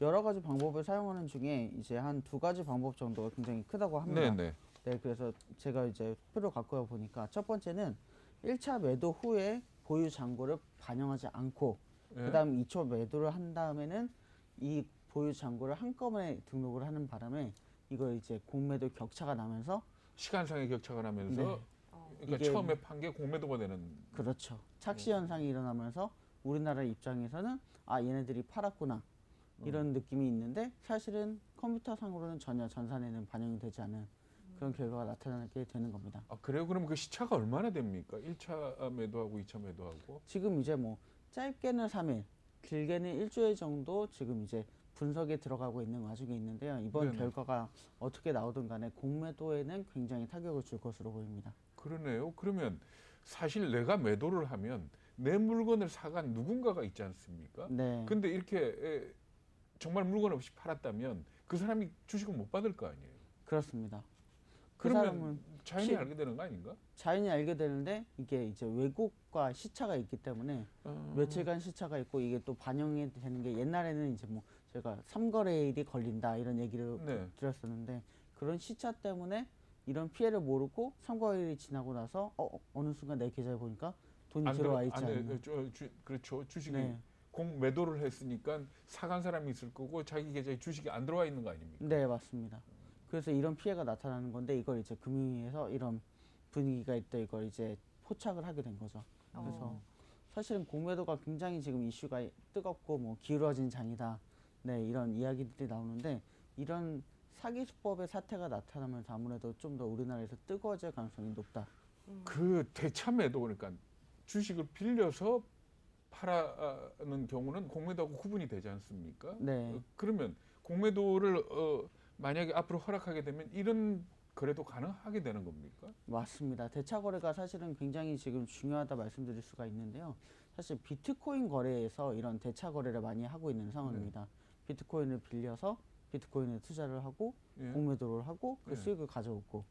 여러 가지 방법을 사용하는 중에 이제 한 2가지 방법 정도가 굉장히 크다고 합니다. 네네. 네, 그래서 제가 이제 표를 갖고 와 보니까 첫 번째는 1차 매도 후에 보유 잔고를 반영하지 않고 예. 그다음 2차 매도를 한 다음에는 이 보유 잔고를 한꺼번에 등록을 하는 바람에 이걸 이제 공매도 격차가 나면서 시간상의 격차가 나면서 네. 그러니까 이게 처음에 판 게 공매도가 되는. 그렇죠. 착시 현상이 일어나면서 우리나라 입장에서는 아 얘네들이 팔았구나 이런 느낌이 있는데 사실은 컴퓨터상으로는 전혀 전산에는 반영이 되지 않은 그런 결과가 나타나게 되는 겁니다. 아 그래요? 그럼 그 시차가 얼마나 됩니까? 1차 매도하고 2차 매도하고. 지금 이제 뭐 짧게는 3일, 길게는 일주일 정도 지금 이제 분석에 들어가고 있는 와중에 있는데요. 이번 네네. 결과가 어떻게 나오든 간에 공매도에는 굉장히 타격을 줄 것으로 보입니다. 그러네요. 그러면 사실 내가 매도를 하면 내 물건을 사간 누군가가 있지 않습니까? 네. 근데 이렇게 정말 물건 없이 팔았다면 그 사람이 주식을 못 받을 거 아니에요. 그렇습니다. 그 그러면 사람은 자연히 시- 알게 되는 거 아닌가? 자연히 알게 되는데 이게 이제 외국과 시차가 있기 때문에 며칠간 시차가 있고 이게 또 반영이 되는 게 옛날에는 이제 뭐 제가 3거래일이 걸린다 이런 얘기를 네. 드렸었는데 그런 시차 때문에 이런 피해를 모르고 3거래일이 지나고 나서 어느 순간 내 계좌에 보니까 돈이 들어와 있지 않나. 그렇죠. 주식이 네. 공매도를 했으니까 사간 사람이 있을 거고 자기 계좌에 주식이 안 들어와 있는 거 아닙니까? 네, 맞습니다. 그래서 이런 피해가 나타나는 건데 이걸 이제 금융위에서 이런 분위기가 있다 이걸 이제 포착을 하게 된 거죠. 그래서 사실은 공매도가 굉장히 지금 이슈가 뜨겁고 뭐 기울어진 장이다. 네, 이런 이야기들이 나오는데 이런 사기 수법의 사태가 나타나면서 아무래도 좀 더 우리나라에서 뜨거워질 가능성이 높다. 그 대참에도 그러니까 주식을 빌려서 팔아는 경우는 공매도하고 구분이 되지 않습니까? 네. 그러면 공매도를 만약에 앞으로 허락하게 되면 이런 거래도 가능하게 되는 겁니까? 맞습니다. 대차 거래가 사실은 굉장히 지금 중요하다 말씀드릴 수가 있는데요. 사실 비트코인 거래에서 이런 대차 거래를 많이 하고 있는 상황입니다. 비트코인을 빌려서 비트코인에 투자를 하고 예. 공매도를 하고 그 예. 수익을 가져오고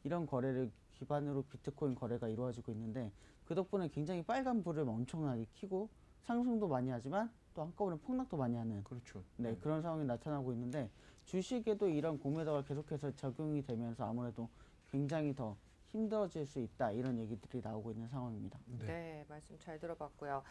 이런 거래를 기반으로 비트코인 거래가 이루어지고 있는데 그 덕분에 굉장히 빨간 불을 엄청나게 켜고 상승도 많이 하지만 또 한꺼번에 폭락도 많이 하는 그렇죠. 네, 그런 상황이 나타나고 있는데 주식에도 이런 공매도가 계속해서 적용이 되면서 아무래도 굉장히 더 힘들어질 수 있다 이런 얘기들이 나오고 있는 상황입니다. 네, 말씀 잘 들어봤고요.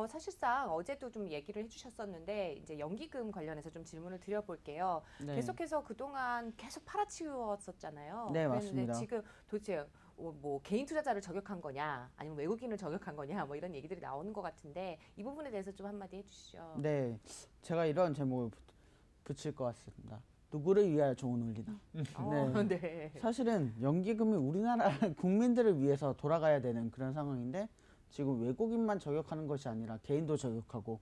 사실상 어제도 좀 얘기를 해주셨었는데 이제 연기금 관련해서 좀 질문을 드려볼게요. 네. 계속해서 그동안 계속 팔아치웠었잖아요. 네, 그랬는데 맞습니다. 지금 도대체 뭐 개인 투자자를 저격한 거냐, 아니면 외국인을 저격한 거냐, 뭐 이런 얘기들이 나오는 것 같은데 이 부분에 대해서 좀 한마디 해주시죠. 네, 제가 이런 제목을 붙일 것 같습니다. 누구를 위하여 종은 울리나. 네. 사실은 연기금이 우리나라 국민들을 위해서 돌아가야 되는 그런 상황인데 지금 외국인만 저격하는 것이 아니라 개인도 저격하고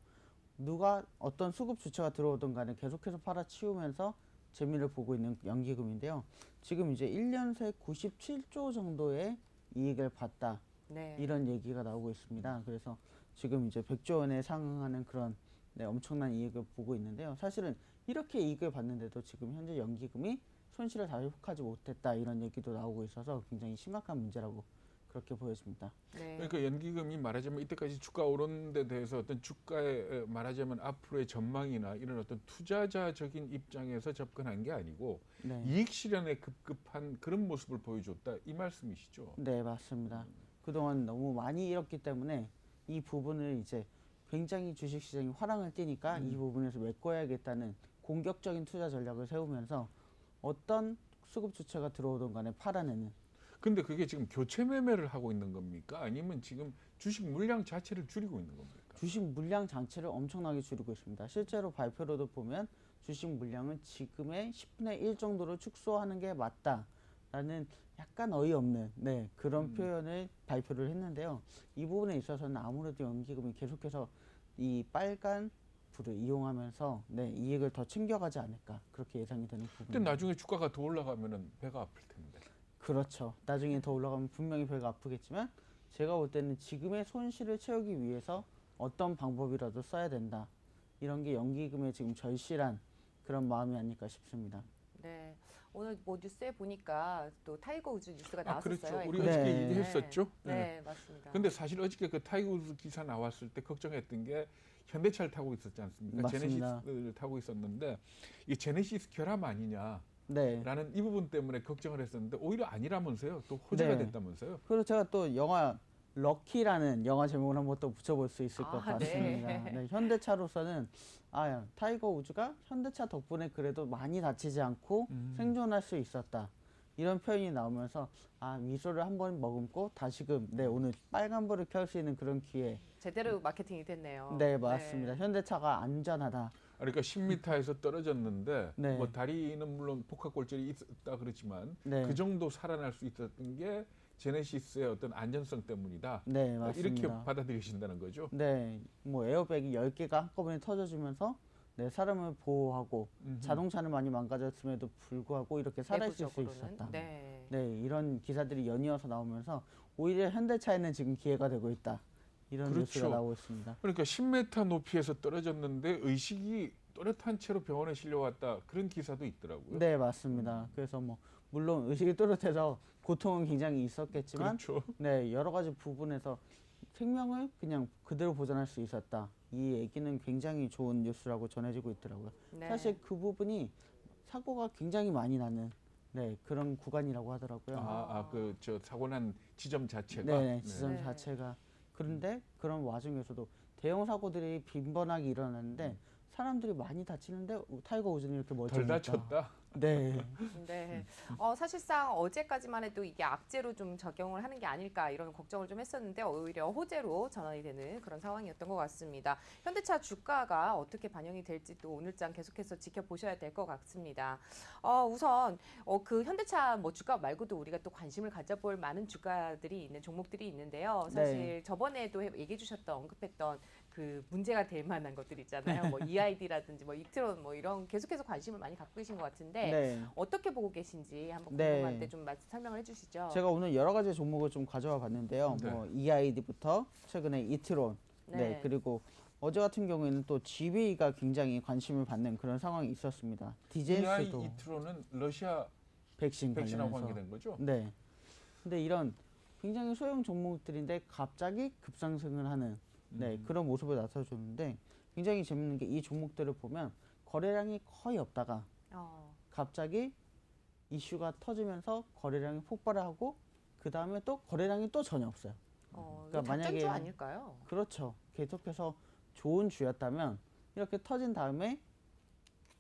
누가 어떤 수급 주체가 들어오든 간에 계속해서 팔아치우면서 재미를 보고 있는 연기금인데요. 지금 이제 1년 새 97조 정도의 이익을 봤다. 네. 이런 얘기가 나오고 있습니다. 그래서 지금 이제 100조 원에 상응하는 그런 엄청난 이익을 보고 있는데요. 사실은 이렇게 이익을 봤는데도 지금 현재 연기금이 손실을 다 회복하지 못했다 이런 얘기도 나오고 있어서 굉장히 심각한 문제라고 그렇게 보여집니다. 네. 그러니까 연기금이 말하자면 이때까지 주가 오른 데 대해서 어떤 주가에 말하자면 앞으로의 전망이나 이런 어떤 투자자적인 입장에서 접근한 게 아니고 네, 이익 실현에 급급한 그런 모습을 보여줬다 이 말씀이시죠? 네 맞습니다. 그동안 너무 많이 잃었기 때문에 이 부분을 이제 굉장히 주식시장이 화랑을 띠니까 이 부분에서 메꿔야겠다는 공격적인 투자 전략을 세우면서 어떤 수급 주체가 들어오든 간에 팔아내는 근데 그게 지금 교체 매매를 하고 있는 겁니까? 아니면 지금 주식 물량 자체를 줄이고 있는 겁니까? 주식 물량 장치를 엄청나게 줄이고 있습니다. 실제로 발표로도 보면 주식 물량은 지금의 10분의 1 정도로 축소하는 게 맞다라는 약간 어이없는 그런 표현을 발표를 했는데요. 이 부분에 있어서는 아무래도 연기금이 계속해서 이 빨간 불을 이용하면서 이익을 더 챙겨가지 않을까 그렇게 예상이 되는 근데 부분입니다. 나중에 주가가 더 올라가면은 배가 아플 텐데. 그렇죠. 나중에 더 올라가면 분명히 배가 아프겠지만 제가 볼 때는 지금의 손실을 채우기 위해서 어떤 방법이라도 써야 된다. 이런 게 연기금의 지금 절실한 그런 마음이 아닐까 싶습니다. 네. 오늘 뭐 뉴스에 보니까 또 타이거 우즈 뉴스가 나왔었어요. 그렇죠. 우리 앵커. 어저께 네. 얘기했었죠. 네, 맞습니다. 근데 사실 어저께 그 타이거 우즈 기사 나왔을 때 걱정했던 게 현대차를 타고 있었지 않습니까? 맞습니다. 제네시스를 타고 있었는데 이 제네시스 결함 아니냐라는 네. 이 부분 때문에 걱정을 했었는데 오히려 아니라면서요. 또 호재가 네. 됐다면서요. 그리고 제가 또 영화 럭키라는 영화 제목을 한번 또 붙여볼 수 있을 것 아, 네. 같습니다. 네, 현대차로서는 타이거 우즈가 현대차 덕분에 그래도 많이 다치지 않고 생존할 수 있었다. 이런 표현이 나오면서 미소를 한번 머금고 다시금 오늘 빨간불을 켤 수 있는 그런 기회. 제대로 마케팅이 됐네요. 네, 맞습니다. 현대차가 안전하다. 그러니까 10m에서 떨어졌는데 네. 뭐 다리는 물론 복합골절이 있었다 그렇지만 네. 그 정도 살아날 수 있었던 게 제네시스의 어떤 안전성 때문이다. 네, 맞습니다. 이렇게 받아들이신다는 거죠. 네, 뭐 에어백이 10개가 한꺼번에 터져주면서 사람을 보호하고 자동차는 많이 망가졌음에도 불구하고 이렇게 살아있을 수 내부적으로는. 있었다. 네. 네, 이런 기사들이 연이어서 나오면서 오히려 현대차에는 지금 기회가 되고 있다. 이런 그렇죠. 뉴스가 나오고 있습니다. 그러니까 10m 높이에서 떨어졌는데 의식이 또렷한 채로 병원에 실려왔다. 그런 기사도 있더라고요. 네, 맞습니다. 그래서 뭐 물론 의식이 또렷해서 고통은 굉장히 있었겠지만 그렇죠. 여러 가지 부분에서 생명을 그냥 그대로 보존할 수 있었다. 이 얘기는 굉장히 좋은 뉴스라고 전해지고 있더라고요. 네. 사실 그 부분이 사고가 굉장히 많이 나는 그런 구간이라고 하더라고요. 그 저 사고 난 지점 자체가. 네, 지점 네. 자체가. 그런데 그런 와중에서도 대형 사고들이 빈번하게 일어나는데 사람들이 많이 다치는데 타이거 우즈는 이렇게 덜 멀쩡하니까. 다쳤다. 네. 네. 사실상 어제까지만 해도 이게 악재로 좀 적용을 하는 게 아닐까 이런 걱정을 좀 했었는데 오히려 호재로 전환이 되는 그런 상황이었던 것 같습니다. 현대차 주가가 어떻게 반영이 될지 또 오늘장 계속해서 지켜보셔야 될 것 같습니다. 우선 그 현대차 뭐 주가 말고도 우리가 또 관심을 가져볼 많은 주가들이 있는 종목들이 있는데요. 사실 네. 저번에도 얘기해 주셨던 언급했던 그 문제가 될 만한 것들 있잖아요. 뭐 EID라든지 뭐 이트론 뭐 이런 계속해서 관심을 많이 갖고 계신 것 같은데 네. 어떻게 보고 계신지 한번 네. 궁금한데 좀 설명을 해주시죠. 제가 오늘 여러 가지 종목을 좀 가져와 봤는데요. 네. 뭐 EID부터 최근에 이트론, 네. 그리고 어제 같은 경우에는 또 GV가 굉장히 관심을 받는 그런 상황이 있었습니다. 디젠스도 이트로는 러시아 백신 백신하고 관련해서. 관계된 거죠? 네. 근데 이런 굉장히 소형 종목들인데 갑자기 급상승을 하는 네, 그런 모습을 나타줬는데 굉장히 재밌는 게 이 종목들을 보면 거래량이 거의 없다가 갑자기 이슈가 터지면서 거래량이 폭발을 하고 그 다음에 또 거래량이 또 전혀 없어요. 그러니까 작전주 만약에- 아닐까요? 그렇죠. 계속해서 좋은 주였다면 이렇게 터진 다음에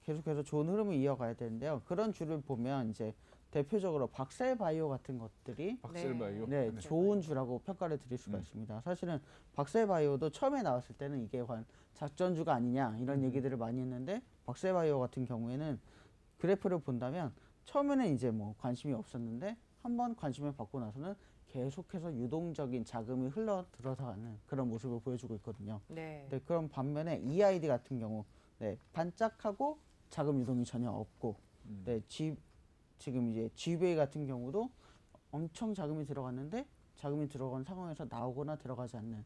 계속해서 좋은 흐름을 이어가야 되는데요. 그런 주를 보면 이제 대표적으로 박셀바이오 같은 것들이 박셀바이오. 네, 좋은 주라고 평가를 드릴 수가 있습니다. 사실은 박셀바이오도 처음에 나왔을 때는 이게 작전주가 아니냐 이런 얘기들을 많이 했는데 박셀바이오 같은 경우에는 그래프를 본다면 처음에는 이제 뭐 관심이 없었는데 한번 관심을 받고 나서는 계속해서 유동적인 자금이 흘러 들어가는 그런 모습을 보여주고 있거든요. 네. 네, 그런 반면에 EID 같은 경우 네, 반짝하고 자금 유동이 전혀 없고 네, 지금 이제 GVA 같은 경우도 엄청 자금이 들어갔는데 자금이 들어간 상황에서 나오거나 들어가지 않는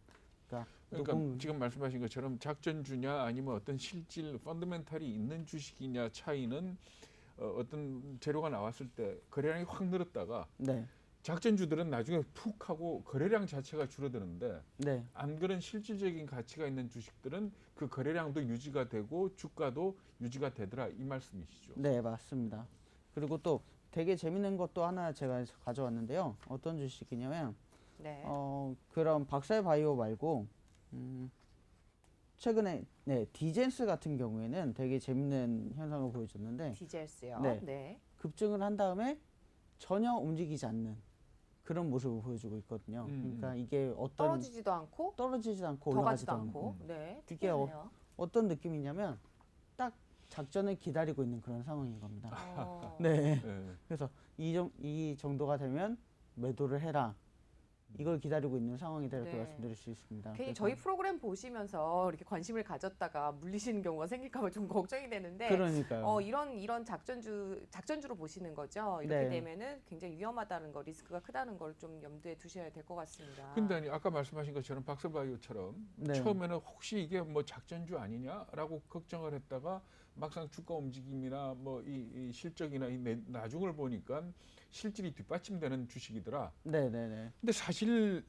그러니까 지금 말씀하신 것처럼 작전주냐 아니면 어떤 실질 펀더멘탈이 있는 주식이냐 차이는 어떤 재료가 나왔을 때 거래량이 확 늘었다가 네, 작전주들은 나중에 푹 하고 거래량 자체가 줄어드는데 네, 안 그런 실질적인 가치가 있는 주식들은 그 거래량도 유지가 되고 주가도 유지가 되더라 이 말씀이시죠? 네, 맞습니다. 그리고 또 되게 재밌는 것도 하나 제가 가져왔는데요. 어떤 주식이냐면 네. 그런 박셀바이오 말고 최근에 네, 디젠스 같은 경우에는 되게 재밌는 현상을 보여줬는데 디젤스요. 네. 네. 급증을 한 다음에 전혀 움직이지 않는 그런 모습을 보여주고 있거든요. 그러니까 이게 떨어지지도 않고 떨어지지도 않고 더 올라가지도 가지도 않고 않고. 네. 이게 특이하네요. 어떤 느낌이냐면 딱 작전을 기다리고 있는 그런 상황인 겁니다. 어. 네. 네. 그래서 이 정도가 되면 매도를 해라. 이걸 기다리고 있는 상황이다 이렇게 네. 말씀드릴 수 있습니다. 괜히 그래서 저희 프로그램 보시면서 이렇게 관심을 가졌다가 물리시는 경우가 생길까봐 좀 걱정이 되는데 그러니까요. 이런 작전주로 보시는 거죠. 이렇게 네. 되면은 굉장히 위험하다는 거, 리스크가 크다는 걸 좀 염두에 두셔야 될 것 같습니다. 근데 아니, 아까 말씀하신 것처럼 박셀바이오처럼 네. 처음에는 혹시 이게 뭐 작전주 아니냐라고 걱정을 했다가 막상 주가 움직임이나 뭐 이 실적이나 이 나중을 보니까 실질이 뒷받침되는 주식이더라. 네네네. 근데 사실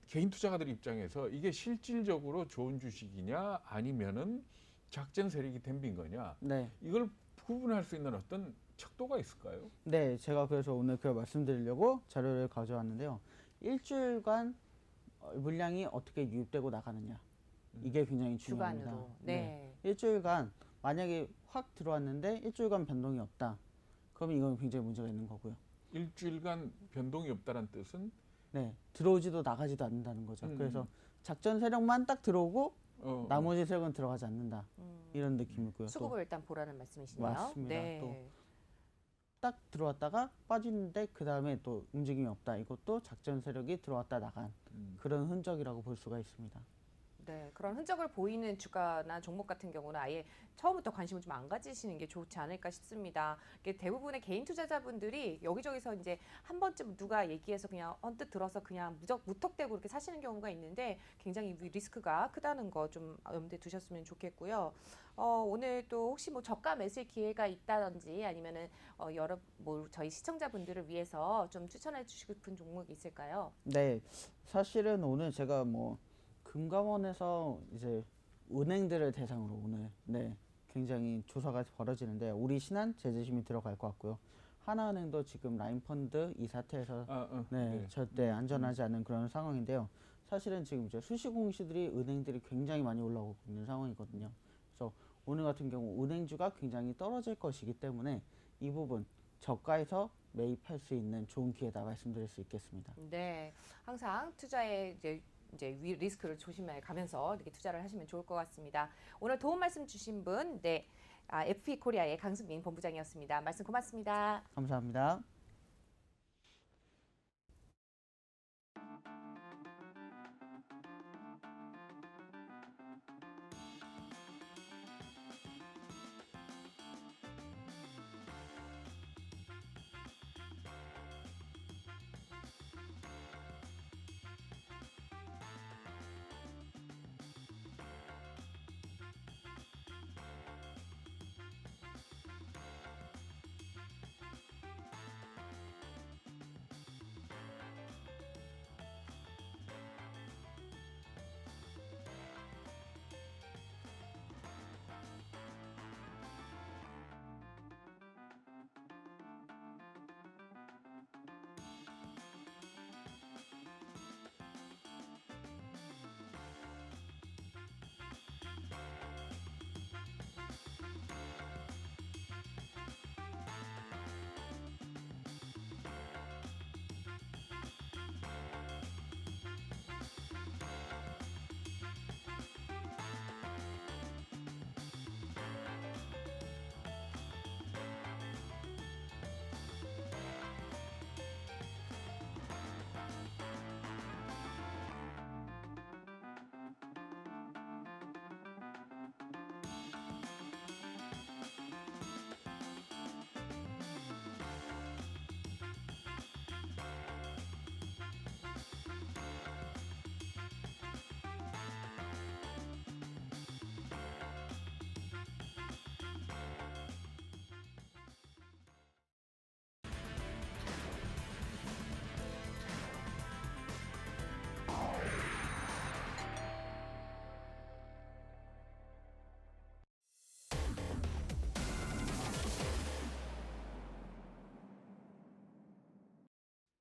개인 투자가들 입장에서 이게 실질적으로 좋은 주식이냐 아니면은 작전 세력이 덤빈 거냐 네. 이걸 구분할 수 있는 어떤 척도가 있을까요? 네, 제가 그래서 오늘 그걸 말씀드리려고 자료를 가져왔는데요. 일주일간 물량이 어떻게 유입되고 나가느냐 이게 굉장히 중요합니다. 주간으로. 네. 일주일간 만약에 확 들어왔는데 일주일간 변동이 없다. 그러면 이건 굉장히 문제가 있는 거고요. 일주일간 변동이 없다는 뜻은 네, 들어오지도 나가지도 않는다는 거죠. 음. 그래서 작전 세력만 딱 들어오고 어, 나머지 세력은 들어가지 않는다. 이런 느낌이고요. 또 수급을 일단 보라는 말씀이시네요. 맞습니다. 네. 딱 들어왔다가 빠지는데 그 다음에 또 움직임이 없다. 이것도 작전 세력이 들어왔다 나간 그런 흔적이라고 볼 수가 있습니다. 네, 그런 흔적을 보이는 주가나 종목 같은 경우는 아예 처음부터 관심을 좀 안 가지시는 게 좋지 않을까 싶습니다. 이게 대부분의 개인 투자자분들이 여기저기서 이제 한 번쯤 누가 얘기해서 그냥 언뜻 들어서 그냥 무턱대고 이렇게 사시는 경우가 있는데 굉장히 리스크가 크다는 거 좀 염두에 두셨으면 좋겠고요. 오늘 또 혹시 뭐 저가 매수의 기회가 있다든지 아니면은 저희 시청자분들을 위해서 좀 추천해 주시고 싶은 종목이 있을까요? 네, 사실은 오늘 제가 뭐 금감원에서 이제 은행들을 대상으로 오늘 네 굉장히 조사가 벌어지는데 우리 신한 제재심이 들어갈 것 같고요. 하나은행도 지금 라인펀드 이 사태에서 네, 절대 안전하지 않은 그런 상황인데요. 사실은 지금 이제 수시공시들이 은행들이 굉장히 많이 올라오고 있는 상황이거든요. 그래서 오늘 같은 경우 은행주가 굉장히 떨어질 것이기 때문에 이 부분 저가에서 매입할 수 있는 좋은 기회다 말씀드릴 수 있겠습니다. 네, 항상 투자에 리스크를 조심해 가면서 이렇게 투자를 하시면 좋을 것 같습니다. 오늘 도움 말씀 주신 분, FP 코리아의 강승민 본부장이었습니다. 말씀 고맙습니다. 감사합니다.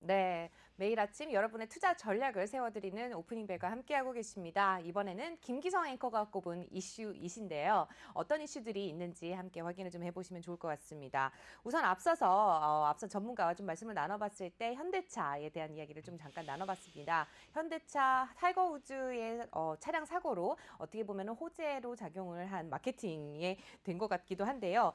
네, 매일 아침 여러분의 투자 전략을 세워드리는 오프닝벨과 함께하고 계십니다. 이번에는 김기성 앵커가 꼽은 이슈이신데요. 어떤 이슈들이 있는지 함께 확인을 좀 해보시면 좋을 것 같습니다. 우선 앞서 전문가와 좀 말씀을 나눠봤을 때 현대차에 대한 이야기를 좀 잠깐 나눠봤습니다. 현대차 타이거 우즈의 차량 사고로 어떻게 보면 호재로 작용을 한 마케팅에 된 것 같기도 한데요.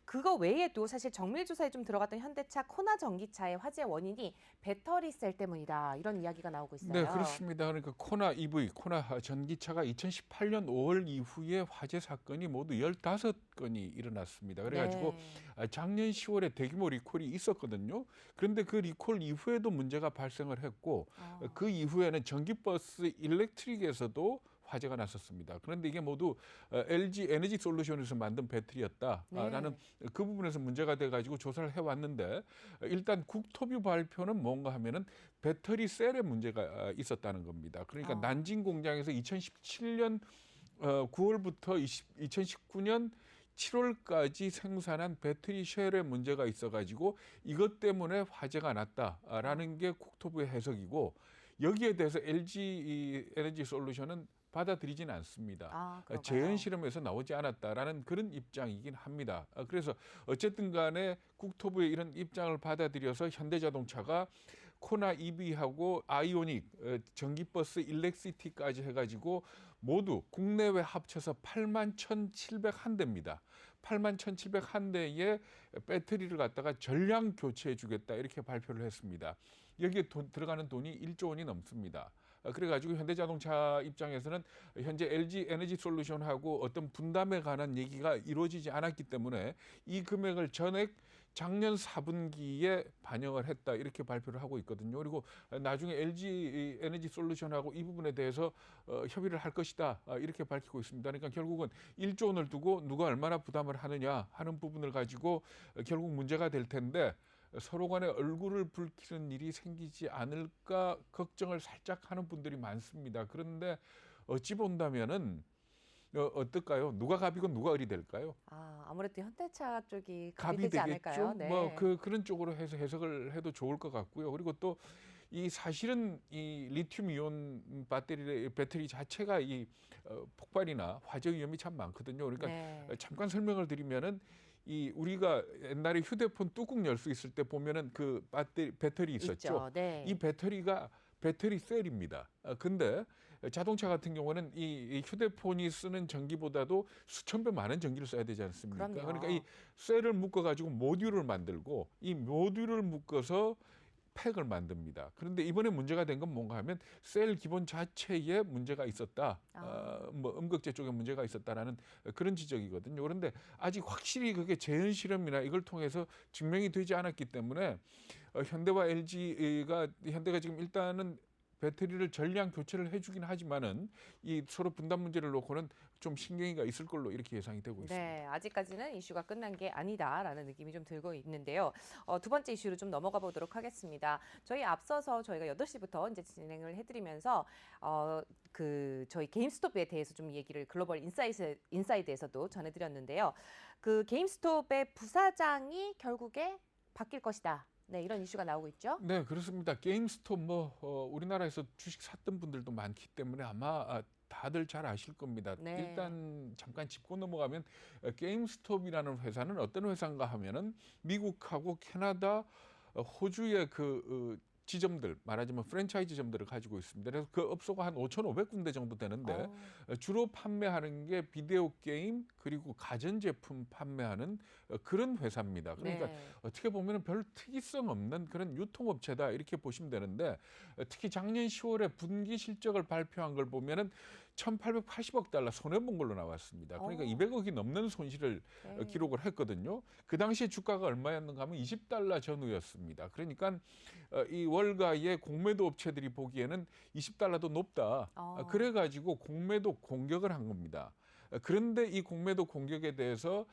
그거 외에도 사실 정밀 조사에 좀 들어갔던 현대차 코나 전기차의 화재 원인이 배터리 셀 때문이다. 이런 이야기가 나오고 있어요. 네, 그렇습니다. 그러니까 코나 EV, 코나 전기차가 2018년 5월 이후에 화재 사건이 모두 15건이 일어났습니다. 그래가지고 네. 작년 10월에 대규모 리콜이 있었거든요. 그런데 그 리콜 이후에도 문제가 발생을 했고 그 이후에는 전기버스 일렉트릭에서도 화재가 났었습니다. 그런데 이게 모두 LG 에너지 솔루션에서 만든 배터리였다라는 그 부분에서 문제가 돼가지고 조사를 해왔는데 일단 국토부 발표는 뭔가 하면은 배터리 셀에 문제가 있었다는 겁니다. 그러니까 난징 공장에서 2017년 9월부터 2019년 7월까지 생산한 배터리 쉘에 문제가 있어가지고 이것 때문에 화재가 났다라는 게 국토부의 해석이고 여기에 대해서 LG 에너지 솔루션은 받아들이지는 않습니다. 재현 실험에서 나오지 않았다라는 그런 입장이긴 합니다. 그래서 어쨌든 간에 국토부의 이런 입장을 받아들여서 현대자동차가 코나 EV하고 아이오닉, 전기버스 일렉시티까지 해가지고 모두 국내외 합쳐서 81,701대입니다. 81,701대의 배터리를 갖다가 전량 교체해 주겠다 이렇게 발표를 했습니다. 여기에 들어가는 돈이 1조 원이 넘습니다. 그래가지고 현대자동차 입장에서는 현재 LG 에너지 솔루션하고 어떤 분담에 관한 얘기가 이루어지지 않았기 때문에 이 금액을 전액 작년 4분기에 반영을 했다 이렇게 발표를 하고 있거든요. 그리고 나중에 LG 에너지 솔루션하고 이 부분에 대해서 협의를 할 것이다 이렇게 밝히고 있습니다. 그러니까 결국은 1조 원을 두고 누가 얼마나 부담을 하느냐 하는 부분을 가지고 결국 문제가 될 텐데 서로 간에 얼굴을 붉히는 일이 생기지 않을까 걱정을 살짝 하는 분들이 많습니다. 그런데 어찌 본다면은 어떨까요? 누가 갑이고 누가 을이 될까요? 아무래도 현대차 쪽이 갑이 되지 되겠죠. 않을까요? 네. 뭐 그런 쪽으로 해서 해석을 해도 좋을 것 같고요. 그리고 또 이 사실은 이 리튬 이온 배터리 자체가 이 폭발이나 화재 위험이 참 많거든요. 그러니까 네. 잠깐 설명을 드리면은 이 우리가 옛날에 휴대폰 뚜껑 열 수 있을 때 보면은 그 배터리 있었죠. 있죠. 네. 이 배터리가 배터리 셀입니다. 근데 자동차 같은 경우는 이 휴대폰이 쓰는 전기보다도 수천 배 많은 전기를 써야 되지 않습니까? 그럼요. 그러니까 이 셀을 묶어 가지고 모듈을 만들고 이 모듈을 묶어서 팩을 만듭니다. 그런데 이번에 문제가 된 건 뭔가 하면 셀 기본 자체에 문제가 있었다. 뭐 음극재 쪽에 문제가 있었다라는 그런 지적이거든요. 그런데 아직 확실히 그게 재현 실험이나 이걸 통해서 증명이 되지 않았기 때문에 현대와 현대가 지금 일단은 배터리를 전량 교체를 해주긴 하지만은 이 서로 분담 문제를 놓고는 좀 신경이가 있을 걸로 이렇게 예상이 되고 있습니다. 네, 아직까지는 이슈가 끝난 게 아니다라는 느낌이 좀 들고 있는데요. 두 번째 이슈로 좀 넘어가 보도록 하겠습니다. 저희 앞서서 저희가 8시부터 이제 진행을 해드리면서 저희 게임스톱에 대해서 좀 얘기를 글로벌 인사이드에서도 전해드렸는데요. 그 게임스톱의 부사장이 결국에 바뀔 것이다. 네, 이런 이슈가 나오고 있죠. 네, 그렇습니다. 게임스톱 우리나라에서 주식 샀던 분들도 많기 때문에 아마 다들 잘 아실 겁니다. 네. 일단 잠깐 짚고 넘어가면 게임스톱이라는 회사는 어떤 회사인가 하면은 미국하고 캐나다, 호주의 지점들, 말하자면 프랜차이즈점들을 가지고 있습니다. 그래서 그 업소가 한 5,500군데 정도 되는데 주로 판매하는 게 비디오 게임 그리고 가전제품 판매하는 그런 회사입니다. 그러니까 네. 어떻게 보면 별 특이성 없는 그런 유통업체다 이렇게 보시면 되는데 특히 작년 10월에 분기 실적을 발표한 걸 보면은 1,880억 달러 손해본 걸로 나왔습니다. 그러니까 200억이 넘는 손실을 네. 기록을 했거든요. 그 당시에 주가가 얼마였는가 하면 20달러 전후였습니다. 그러니까 이 월가의 공매도 업체들이 보기에는 20달러도 높다. 그래가지고 공매도 공격을 한 겁니다. 그런데 이 공매도 공격에 대해서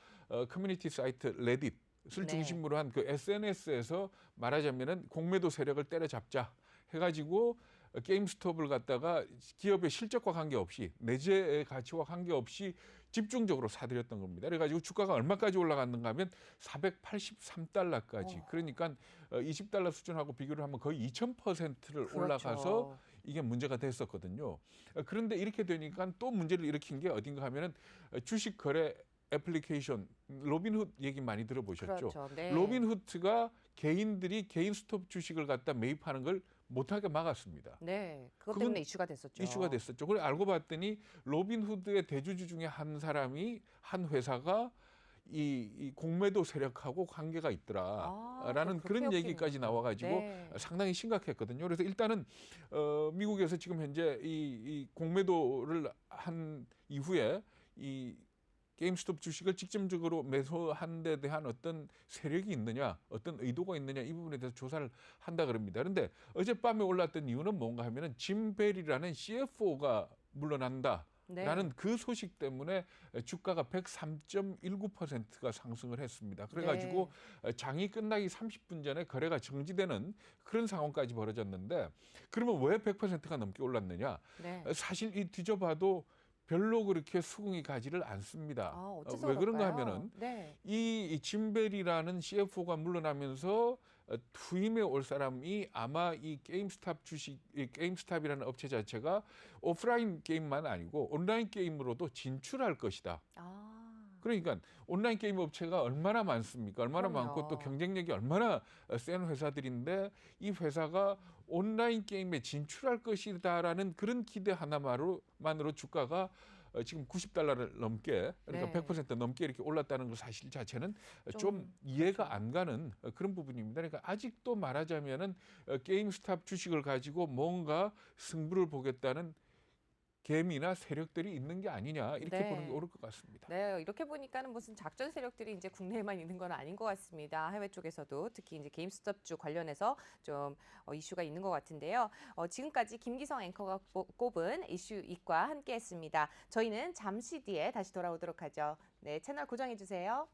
커뮤니티 사이트 레딧을 네. 중심으로 한 그 SNS에서 말하자면은 공매도 세력을 때려잡자 해가지고 게임스톱을 갖다가 기업의 실적과 관계없이 내재의 가치와 관계없이 집중적으로 사들였던 겁니다. 그래가지고 주가가 얼마까지 올라갔는가 하면 483달러까지. 그러니까 20달러 수준하고 비교를 하면 거의 2000%를 그렇죠. 올라가서 이게 문제가 됐었거든요. 그런데 이렇게 되니까 또 문제를 일으킨 게 어딘가 하면은 주식 거래 애플리케이션 로빈훗 얘기 많이 들어보셨죠? 그렇죠. 네. 로빈훗가 개인들이 게임스톱 주식을 갖다 매입하는 걸 못하게 막았습니다. 네, 그것 그건 때문에 이슈가 됐었죠. 이슈가 됐었죠. 그래 알고 봤더니 로빈후드의 대주주 중에 한 회사가 이 공매도 세력하고 관계가 있더라라는 그렇게 그런 엮이는구나. 얘기까지 나와가지고 네. 상당히 심각했거든요. 그래서 일단은 미국에서 지금 현재 이 공매도를 한 이후에 이 게임스톱 주식을 직접적으로 매수한 데 대한 어떤 세력이 있느냐, 어떤 의도가 있느냐 이 부분에 대해서 조사를 한다 그럽니다. 그런데 어젯밤에 올랐던 이유는 뭔가 하면은 짐 벨이라는 CFO가 물러난다. 네. 라는 그 소식 때문에 주가가 103.19%가 상승을 했습니다. 그래가지고 장이 끝나기 30분 전에 거래가 정지되는 그런 상황까지 벌어졌는데 그러면 왜 100%가 넘게 올랐느냐? 네. 사실 이 뒤져봐도 별로 그렇게 수긍이 가지를 않습니다. 어째서 왜 그런가 그럴까요? 하면은 네. 이 짐벨이라는 CFO가 물러나면서 투임에 올 사람이 아마 이 게임스탑이라는 업체 자체가 오프라인 게임만 아니고 온라인 게임으로도 진출할 것이다. 그러니까 온라인 게임 업체가 얼마나 많습니까? 얼마나 그럼요. 많고 또 경쟁력이 얼마나 센 회사들인데 이 회사가 온라인 게임에 진출할 것이다라는 그런 기대 하나만으로 주가가 지금 90달러를 넘게 그러니까 네. 100% 넘게 이렇게 올랐다는 것 사실 자체는 좀 좀 이해가 안 가는 그런 부분입니다. 그러니까 아직도 말하자면은 게임스탑 주식을 가지고 뭔가 승부를 보겠다는 개미나 세력들이 있는 게 아니냐 이렇게 네. 보는 게 옳을 것 같습니다. 네, 이렇게 보니까는 무슨 작전 세력들이 이제 국내에만 있는 건 아닌 것 같습니다. 해외 쪽에서도 특히 이제 게임스톱주 관련해서 좀 이슈가 있는 것 같은데요. 지금까지 김기성 앵커가 꼽은 이슈 이과 함께했습니다. 저희는 잠시 뒤에 다시 돌아오도록 하죠. 네, 채널 고정해 주세요.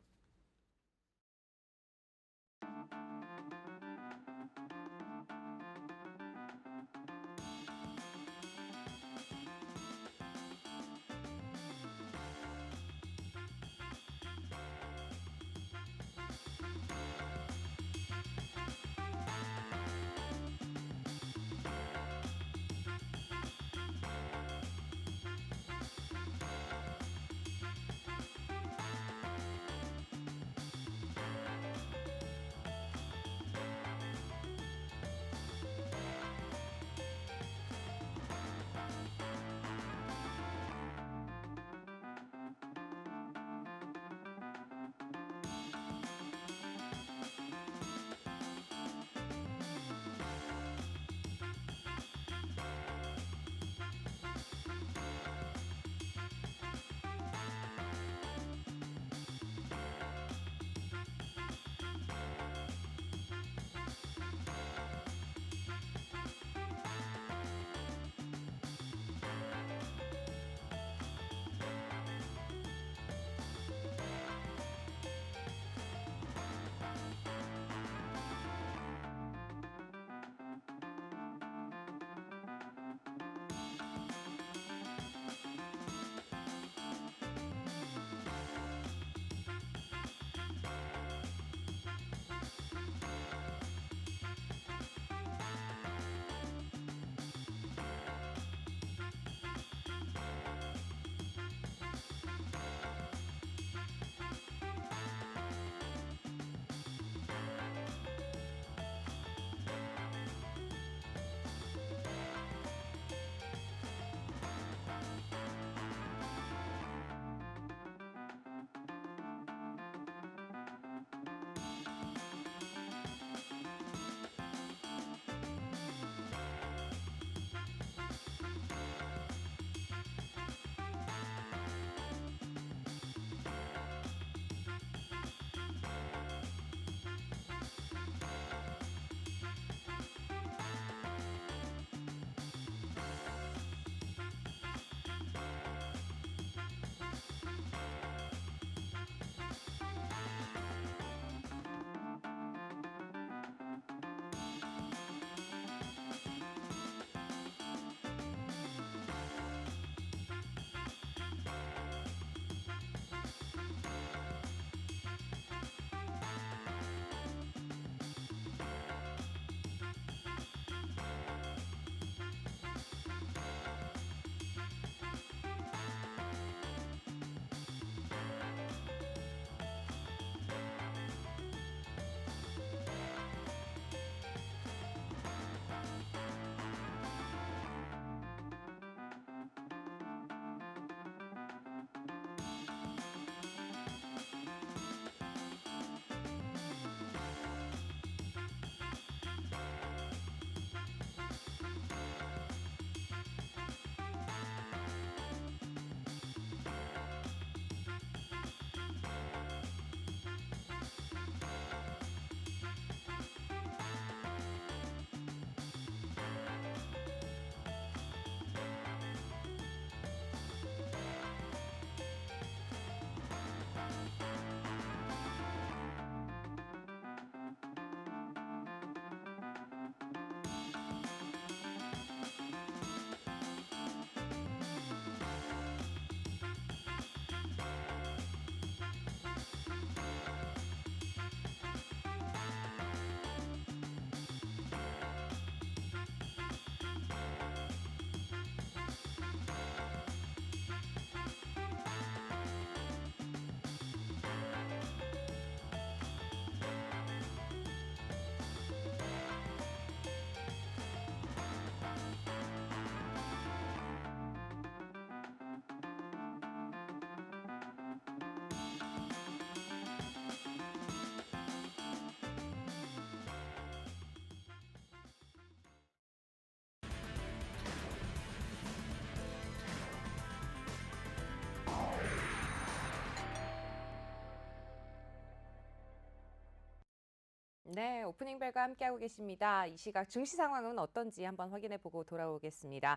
네, 오프닝 벨과 함께하고 계십니다. 이 시각 증시 상황은 어떤지 한번 확인해보고 돌아오겠습니다.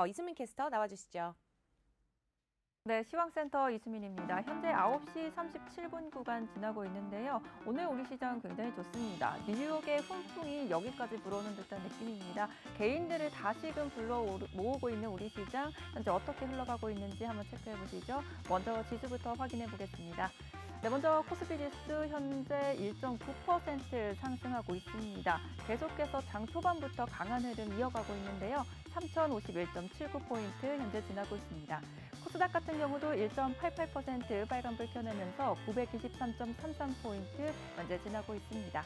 이수민 캐스터 나와주시죠. 네, 시황센터 이수민입니다. 현재 9시 37분 구간 지나고 있는데요. 오늘 우리 시장 굉장히 좋습니다. 뉴욕의 훈풍이 여기까지 불어오는 듯한 느낌입니다. 개인들을 다시금 모으고 있는 우리 시장, 현재 어떻게 흘러가고 있는지 한번 체크해 보시죠. 먼저 지수부터 확인해 보겠습니다. 네, 먼저 코스피 지수 현재 1.9% 상승하고 있습니다. 계속해서 장 초반부터 강한 흐름 이어가고 있는데요. 3,051.79포인트 현재 지나고 있습니다. 코스닥 같은 경우도 1.88% 빨간불 켜내면서 923.33포인트 현재 지나고 있습니다.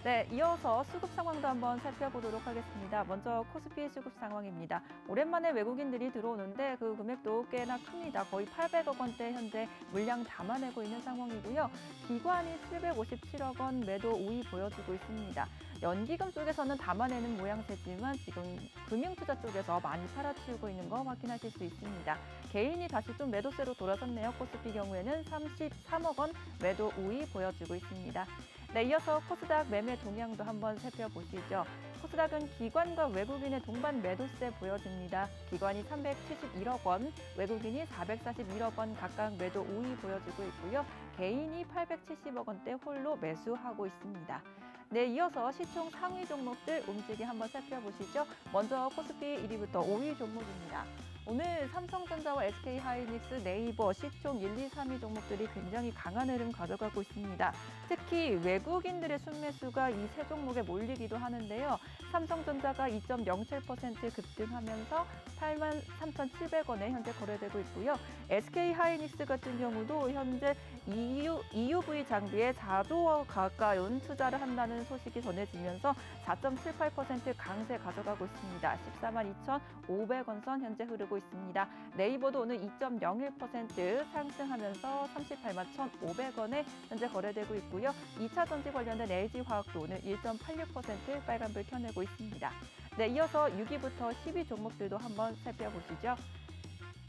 네, 이어서 수급 상황도 한번 살펴보도록 하겠습니다. 먼저 코스피 수급 상황입니다. 오랜만에 외국인들이 들어오는데 그 금액도 꽤나 큽니다. 거의 800억 원대 현재 물량 담아내고 있는 상황이고요. 기관이 757억 원 매도 우위 보여주고 있습니다. 연기금 쪽에서는 담아내는 모양새지만 지금 금융투자 쪽에서 많이 팔아치우고 있는 거 확인하실 수 있습니다. 개인이 다시 좀 매도세로 돌아섰네요. 코스피 경우에는 33억 원 매도 우위 보여주고 있습니다. 네, 이어서 코스닥 매매 동향도 한번 살펴보시죠. 코스닥은 기관과 외국인의 동반 매도세 보여집니다. 기관이 371억 원, 외국인이 441억 원 각각 매도 우위 보여주고 있고요. 개인이 870억 원대 홀로 매수하고 있습니다. 네, 이어서 시총 상위 종목들 움직임 한번 살펴보시죠. 먼저 코스피 1위부터 5위 종목입니다. 오늘 삼성전자와 SK하이닉스, 네이버, 시총 1, 2, 3위 종목들이 굉장히 강한 흐름 가져가고 있습니다. 특히 외국인들의 순매수가 이 세 종목에 몰리기도 하는데요. 삼성전자가 2.07% 급등하면서 83,700원에 현재 거래되고 있고요. SK하이닉스 같은 경우도 현재 EUV 장비에 4조 가까운 투자를 한다는 소식이 전해지면서 4.78% 강세 가져가고 있습니다. 142,500원 선 현재 흐르고 있습니다. 네이버도 오늘 2.01% 상승하면서 381,500원에 현재 거래되고 있고요. 2차 전지 관련된 LG화학도 오늘 1.86% 빨간불 켜내고 있습니다. 네, 이어서 6위부터 10위 종목들도 한번 살펴보시죠.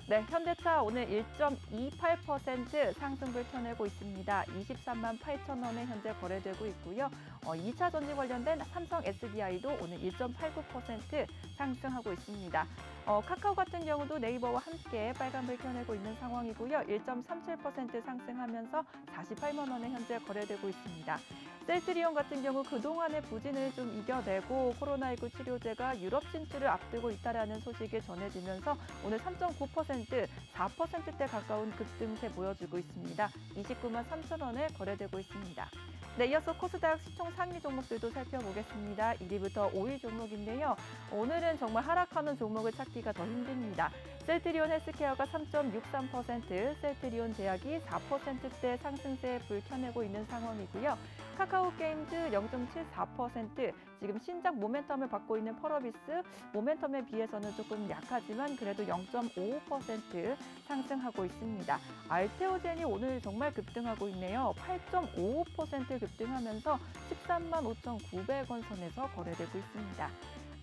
네, 현대차 오늘 1.28% 상승불 켜내고 있습니다. 23만 8천 원에 현재 거래되고 있고요. 2차 전지 관련된 삼성 SDI도 오늘 1.89% 상승하고 있습니다. 카카오 같은 경우도 네이버와 함께 빨간불 켜내고 있는 상황이고요. 1.37% 상승하면서 48만 원에 현재 거래되고 있습니다. 셀트리온 같은 경우 그동안의 부진을 좀 이겨내고 코로나19 치료제가 유럽 진출을 앞두고 있다는 소식이 전해지면서 오늘 3.9%, 4%대 가까운 급등세 보여주고 있습니다. 29만 3천 원에 거래되고 있습니다. 네, 이어서 코스닥 시총 상위 종목들도 살펴보겠습니다. 1위부터 5위 종목인데요. 오늘은 정말 하락하는 종목을 찾기가 더 힘듭니다. 셀트리온 헬스케어가 3.63%, 셀트리온 제약이 4%대 상승세에 불 켜내고 있는 상황이고요. 카카오 게임즈 0.74%, 지금 신작 모멘텀을 받고 있는 펄어비스, 모멘텀에 비해서는 조금 약하지만 그래도 0.55% 상승하고 있습니다. 알테오젠이 오늘 정말 급등하고 있네요. 8.55% 급등하면서 13만 5,900원 선에서 거래되고 있습니다.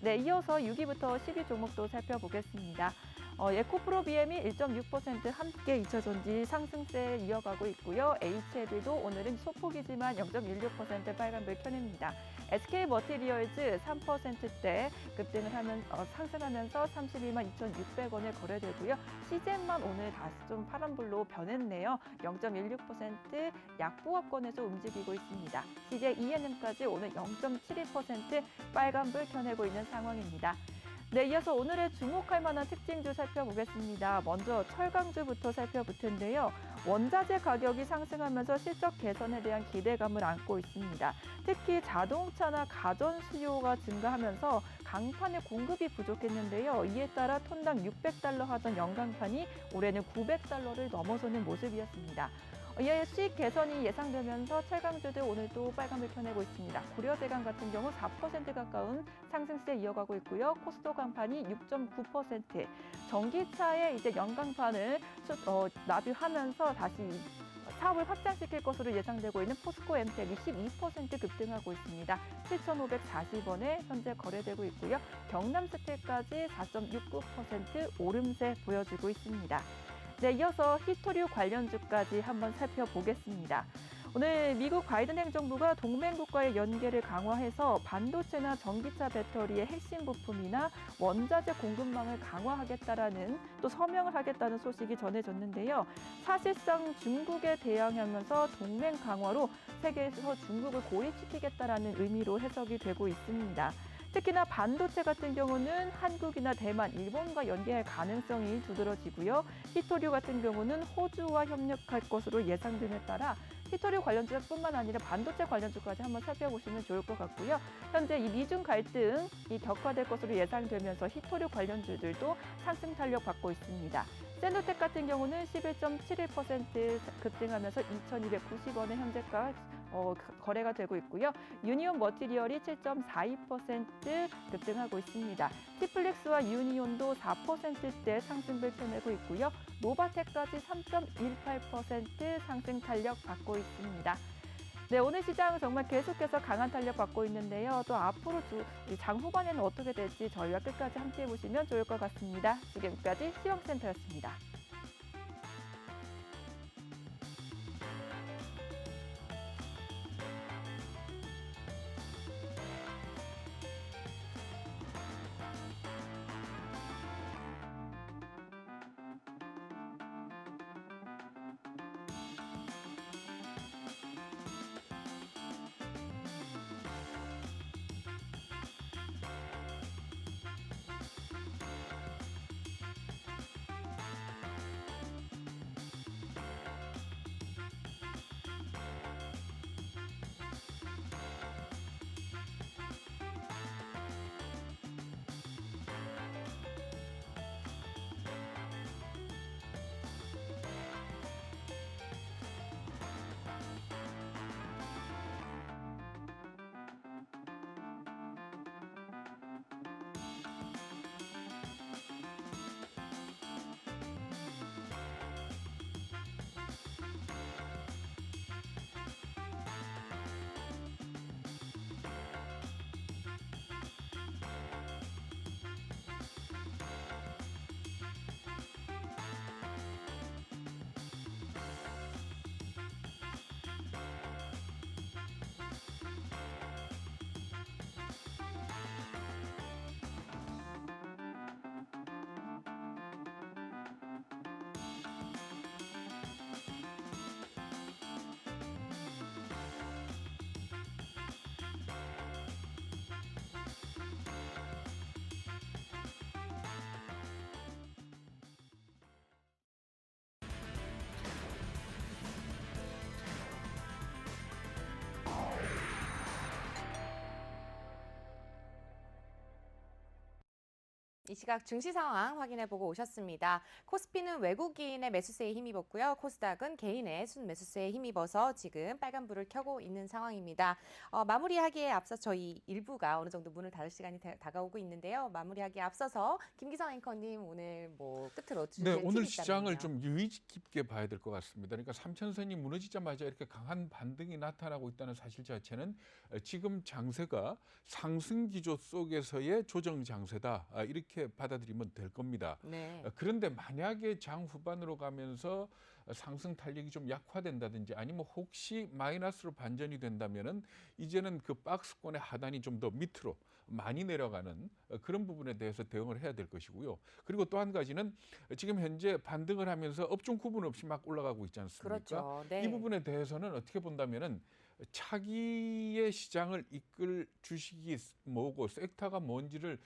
네, 이어서 6위부터 10위 종목도 살펴보겠습니다. 에코프로비엠이 1.6% 함께 2차 전지 상승세 이어가고 있고요. HLB도 오늘은 소폭이지만 0.16% 빨간불 켜냅니다. SK머티리얼즈 3%대 급등을 상승하면서 32만 2,600원에 거래되고요. CGM만 오늘 다시 좀 파란불로 변했네요. 0.16% 약보합권에서 움직이고 있습니다. CJ ENM까지 오늘 0.72% 빨간불 켜내고 있는 상황입니다. 네, 이어서 오늘의 주목할 만한 특징주 살펴보겠습니다. 먼저 철강주부터 살펴볼 텐데요. 원자재 가격이 상승하면서 실적 개선에 대한 기대감을 안고 있습니다. 특히 자동차나 가전 수요가 증가하면서 강판의 공급이 부족했는데요. 이에 따라 톤당 600달러 하던 연강판이 올해는 900달러를 넘어서는 모습이었습니다. 이에 수익 개선이 예상되면서 철강주들 오늘도 빨간불 켜내고 있습니다. 고려대강 같은 경우 4% 가까운 상승세 이어가고 있고요. 코스도 강판이 6.9%, 전기차의 이제 연강판을 납입하면서 다시 사업을 확장시킬 것으로 예상되고 있는 포스코 엠텍이 12% 급등하고 있습니다. 7,540원에 현재 거래되고 있고요. 경남스틸까지 4.69% 오름세 보여주고 있습니다. 네, 이어서 히토류 관련주까지 한번 살펴보겠습니다. 오늘 미국 바이든 행정부가 동맹국과의 연계를 강화해서 반도체나 전기차 배터리의 핵심 부품이나 원자재 공급망을 강화하겠다라는 또 서명을 하겠다는 소식이 전해졌는데요. 사실상 중국에 대항하면서 동맹 강화로 세계에서 중국을 고립시키겠다라는 의미로 해석이 되고 있습니다. 특히나 반도체 같은 경우는 한국이나 대만, 일본과 연계할 가능성이 두드러지고요. 히토류 같은 경우는 호주와 협력할 것으로 예상됨에 따라 히토류 관련주뿐만 아니라 반도체 관련주까지 한번 살펴보시면 좋을 것 같고요. 현재 이 미중 갈등이 격화될 것으로 예상되면서 히토류 관련주들도 상승 탄력 받고 있습니다. 셀로텍 같은 경우는 11.71% 급등하면서 2,290원에 현재가 거래가 되고 있고요. 유니온 머티리얼이 7.42% 급등하고 있습니다. 티플렉스와 유니온도 4%대 상승을 펴내고 있고요. 노바텍까지 3.18% 상승 탄력 받고 있습니다. 네, 오늘 시장 정말 계속해서 강한 탄력 받고 있는데요. 또 앞으로 장 후반에는 어떻게 될지 저희와 끝까지 함께해 보시면 좋을 것 같습니다. 지금까지 시황센터였습니다. 이 시각 증시 상황 확인해보고 오셨습니다. 코스피는 외국인의 매수세에 힘입었고요. 코스닥은 개인의 순매수세에 힘입어서 지금 빨간불을 켜고 있는 상황입니다. 마무리하기에 앞서 저희 일부가 어느 정도 문을 닫을 시간이 다가오고 있는데요. 마무리하기에 앞서서 김기성 앵커님 오늘 끝으로 주실 네, 오늘 팁이 시장을 있다면요. 좀 유의 깊게 봐야 될 것 같습니다. 그러니까 3천선이 무너지자마자 이렇게 강한 반등이 나타나고 있다는 사실 자체는 지금 장세가 상승 기조 속에서의 조정 장세다. 이렇게 받아들이면 될 겁니다. 네. 그런데 만약에 장 후반으로 가면서 상승 탄력이 좀 약화된다든지 아니면 혹시 마이너스로 반전이 된다면은 이제는 그 박스권의 하단이 좀 더 밑으로 많이 내려가는 그런 부분에 대해서 대응을 해야 될 것이고요. 그리고 또 한 가지는 지금 현재 반등을 하면서 업종 구분 없이 막 올라가고 있지 않습니까? 그렇죠. 네. 이 부분에 대해서는 어떻게 본다면은 차기의 시장을 이끌 주식이 뭐고 섹터가 뭔지를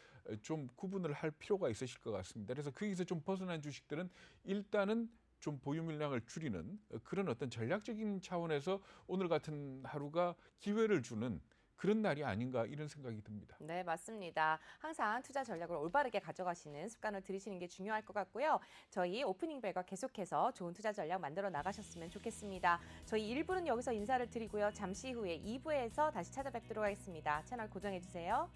좀 구분을 할 필요가 있으실 것 같습니다. 그래서 거기서 좀 벗어난 주식들은 일단은 좀 보유 물량을 줄이는 그런 어떤 전략적인 차원에서 오늘 같은 하루가 기회를 주는 그런 날이 아닌가 이런 생각이 듭니다. 네, 맞습니다. 항상 투자 전략을 올바르게 가져가시는 습관을 들이시는 게 중요할 것 같고요. 저희 오프닝 벨과 계속해서 좋은 투자 전략 만들어 나가셨으면 좋겠습니다. 저희 1부는 여기서 인사를 드리고요. 잠시 후에 2부에서 다시 찾아뵙도록 하겠습니다. 채널 고정해 주세요.